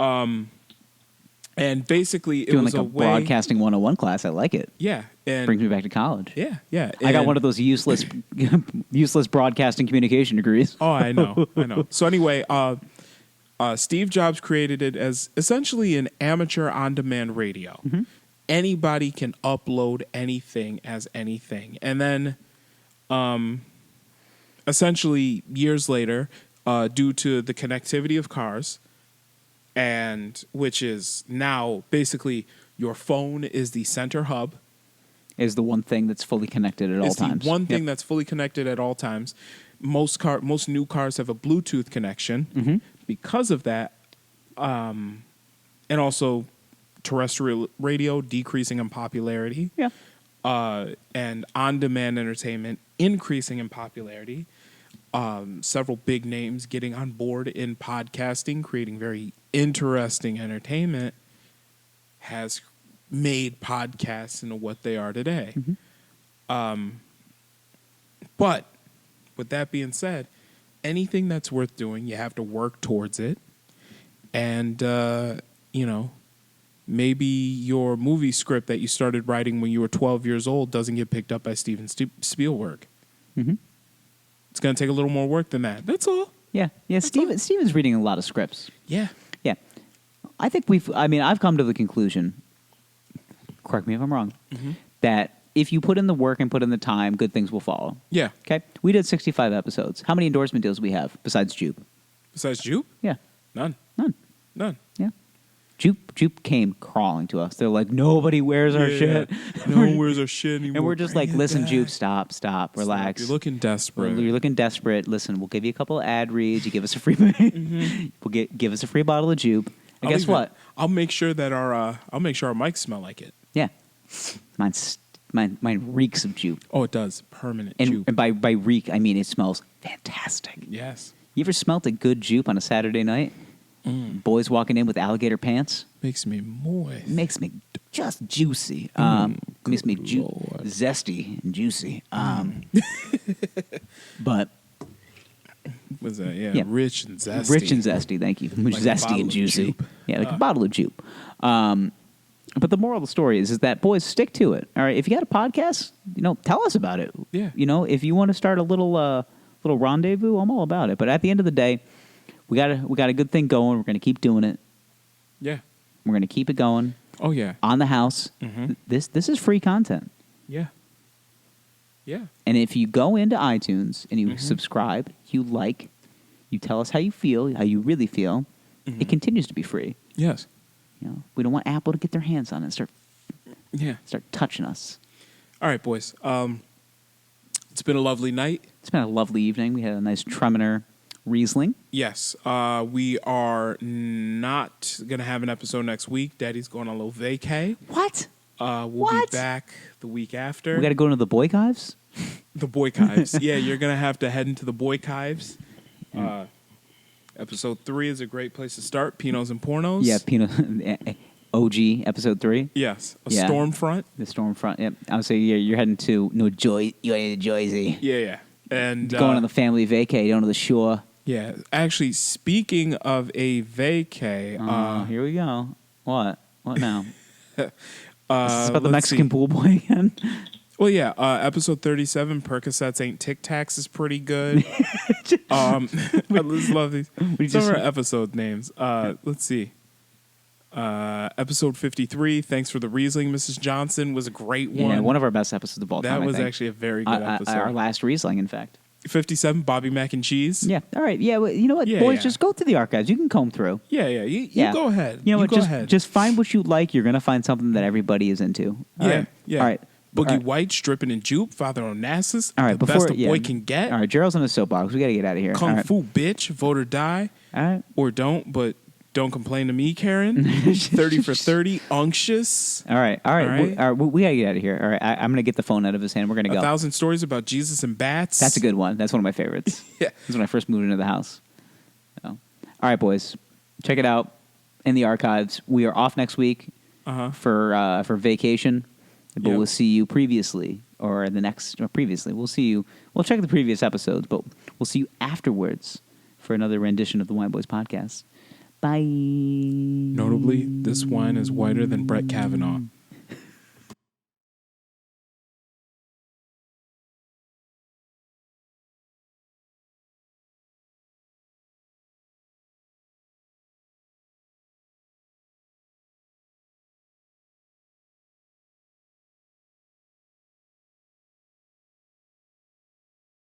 Speaker 1: And basically, it
Speaker 2: Doing
Speaker 1: was
Speaker 2: like a
Speaker 1: way.
Speaker 2: Broadcasting 101 class. I like it.
Speaker 1: Yeah, and
Speaker 2: Brings me back to college.
Speaker 1: yeah.
Speaker 2: I got
Speaker 1: and-
Speaker 2: one of those useless broadcasting communication degrees.
Speaker 1: Oh, I know. So anyway, Steve Jobs created it as essentially an amateur on-demand radio. Anybody can upload anything as anything. And then essentially years later, due to the connectivity of cars, and which is now basically your phone is the center hub.
Speaker 2: Is the one thing that's fully connected at all
Speaker 1: It's
Speaker 2: times.
Speaker 1: the one thing that's fully connected at all times. Most new cars have a Bluetooth connection. Because of that, and also terrestrial radio decreasing in popularity.
Speaker 2: Yeah.
Speaker 1: And on-demand entertainment increasing in popularity. Several big names getting on board in podcasting, creating very interesting entertainment, has made podcasts into what they are today. But with that being said, anything that's worth doing, you have to work towards it. And, maybe your movie script that you started writing when you were 12 years old doesn't get picked up by Steven Spielberg. It's going to take a little more work than that. That's all.
Speaker 2: Yeah. Steven's reading a lot of scripts.
Speaker 1: Yeah.
Speaker 2: Yeah. I think I've come to the conclusion, correct me if I'm wrong, that if you put in the work and put in the time, good things will follow.
Speaker 1: Yeah.
Speaker 2: Okay? We did 65 episodes. How many endorsement deals do we have besides Jupe?
Speaker 1: Besides Jupe?
Speaker 2: Yeah.
Speaker 1: None.
Speaker 2: Yeah. Jupe came crawling to us. They're like, nobody wears our shit.
Speaker 1: No one wears our shit anymore.
Speaker 2: And we're just like,
Speaker 1: Bring it
Speaker 2: listen,
Speaker 1: back.
Speaker 2: Jupe, stop, relax.
Speaker 1: You're looking desperate.
Speaker 2: You're looking desperate. Listen, we'll give you a couple of ad reads. You give us a free, we'll give us a free bottle of Jupe. And guess what?
Speaker 1: I'll make sure that our mics smell like it.
Speaker 2: Yeah, mine reeks of Jupe.
Speaker 1: Oh, it does. Permanent
Speaker 2: And,
Speaker 1: Jupe.
Speaker 2: and by reek, I mean it smells fantastic.
Speaker 1: Yes.
Speaker 2: You ever smelt a good Jupe on a Saturday night? Boys walking in with alligator pants?
Speaker 1: Makes me moist.
Speaker 2: Makes me just juicy. Makes me zesty and juicy. But
Speaker 1: Was that? Yeah,
Speaker 2: Yeah.
Speaker 1: rich and zesty.
Speaker 2: rich and zesty, thank you.
Speaker 1: Like a bottle
Speaker 2: Zesty and
Speaker 1: of
Speaker 2: juicy.
Speaker 1: Jupe.
Speaker 2: Yeah, like a bottle of Jupe. But the moral of the story is that, boys, stick to it. All right, if you got a podcast, tell us about it.
Speaker 1: Yeah.
Speaker 2: If you want to start a little rendezvous, I'm all about it. But at the end of the day, we got a good thing going. We're going to keep doing it.
Speaker 1: Yeah.
Speaker 2: We're going to keep it going
Speaker 1: Oh yeah.
Speaker 2: on the house. This is free content.
Speaker 1: Yeah. Yeah.
Speaker 2: And if you go into iTunes and you subscribe, you tell us how you feel, how you really feel, it continues to be free.
Speaker 1: Yes.
Speaker 2: We don't want Apple to get their hands on it and start touching us.
Speaker 1: All right, boys. It's been a lovely night.
Speaker 2: It's been a lovely evening. We had a nice Treminer Riesling.
Speaker 1: Yes. We are not going to have an episode next week. Daddy's going on a little vacay.
Speaker 2: What?
Speaker 1: We'll be back the week after.
Speaker 2: We got to go into the Boykives?
Speaker 1: The Boykives. Yeah, you're going to have to head into the Boykives. Episode 3 is a great place to start. Pinos and Pornos.
Speaker 2: Yeah, Pinot OG episode 3.
Speaker 1: Yes. A
Speaker 2: Yeah.
Speaker 1: Stormfront.
Speaker 2: The Stormfront. Yep. I would say you're heading to New Jersey.
Speaker 1: Yeah. And
Speaker 2: Going on the family vacay, going to the shore.
Speaker 1: yeah. Actually, speaking of a vacay,
Speaker 2: Here we go. What? What now? Is this about the
Speaker 1: let's
Speaker 2: Mexican
Speaker 1: see.
Speaker 2: pool boy again?
Speaker 1: Well, yeah. Episode 37, Percocets Ain't Tic Tacs, is pretty good. I just love these. Some of our episode names. Let's see. Episode 53, Thanks for the Riesling, Mrs. Johnson, was a great one.
Speaker 2: Yeah, one of our best episodes of all time.
Speaker 1: That
Speaker 2: I
Speaker 1: was
Speaker 2: think.
Speaker 1: actually a very good episode.
Speaker 2: Our last Riesling, in fact.
Speaker 1: 57, Bobby Mac and Cheese.
Speaker 2: Yeah. All right. Yeah. Well, you know what,
Speaker 1: Yeah,
Speaker 2: boys?
Speaker 1: yeah.
Speaker 2: Just go through the archives. You can comb through.
Speaker 1: Yeah. You go ahead.
Speaker 2: You know what?
Speaker 1: Go
Speaker 2: Just
Speaker 1: ahead.
Speaker 2: just find what you like. You're gonna find something that everybody is into. All
Speaker 1: Yeah,
Speaker 2: right?
Speaker 1: yeah.
Speaker 2: All right.
Speaker 1: Boogie White, Drippin' and Jupe, Father Onassis,
Speaker 2: All right,
Speaker 1: the best a boy can get.
Speaker 2: All right, Gerald's on the soapbox. We got to get out of here.
Speaker 1: Kung Fu Bitch, Vote or Die.
Speaker 2: All right.
Speaker 1: Or don't, but don't complain to me, Karen. 30 for 30, Unctuous.
Speaker 2: All right. We got to get out of here. All right, I'm going to get the phone out of his hand. We're going to go.
Speaker 1: 1,000 Stories About Jesus and Bats.
Speaker 2: That's a good one. That's one of my favorites.
Speaker 1: Yeah.
Speaker 2: This is when I first moved into the house. So. All right, boys. Check it out in the archives. We are off next week for vacation. But we'll see you previously, or previously. We'll see you. We'll check the previous episodes, but we'll see you afterwards for another rendition of the Wine Boys podcast. Bye.
Speaker 1: Notably, this wine is whiter than Brett Kavanaugh.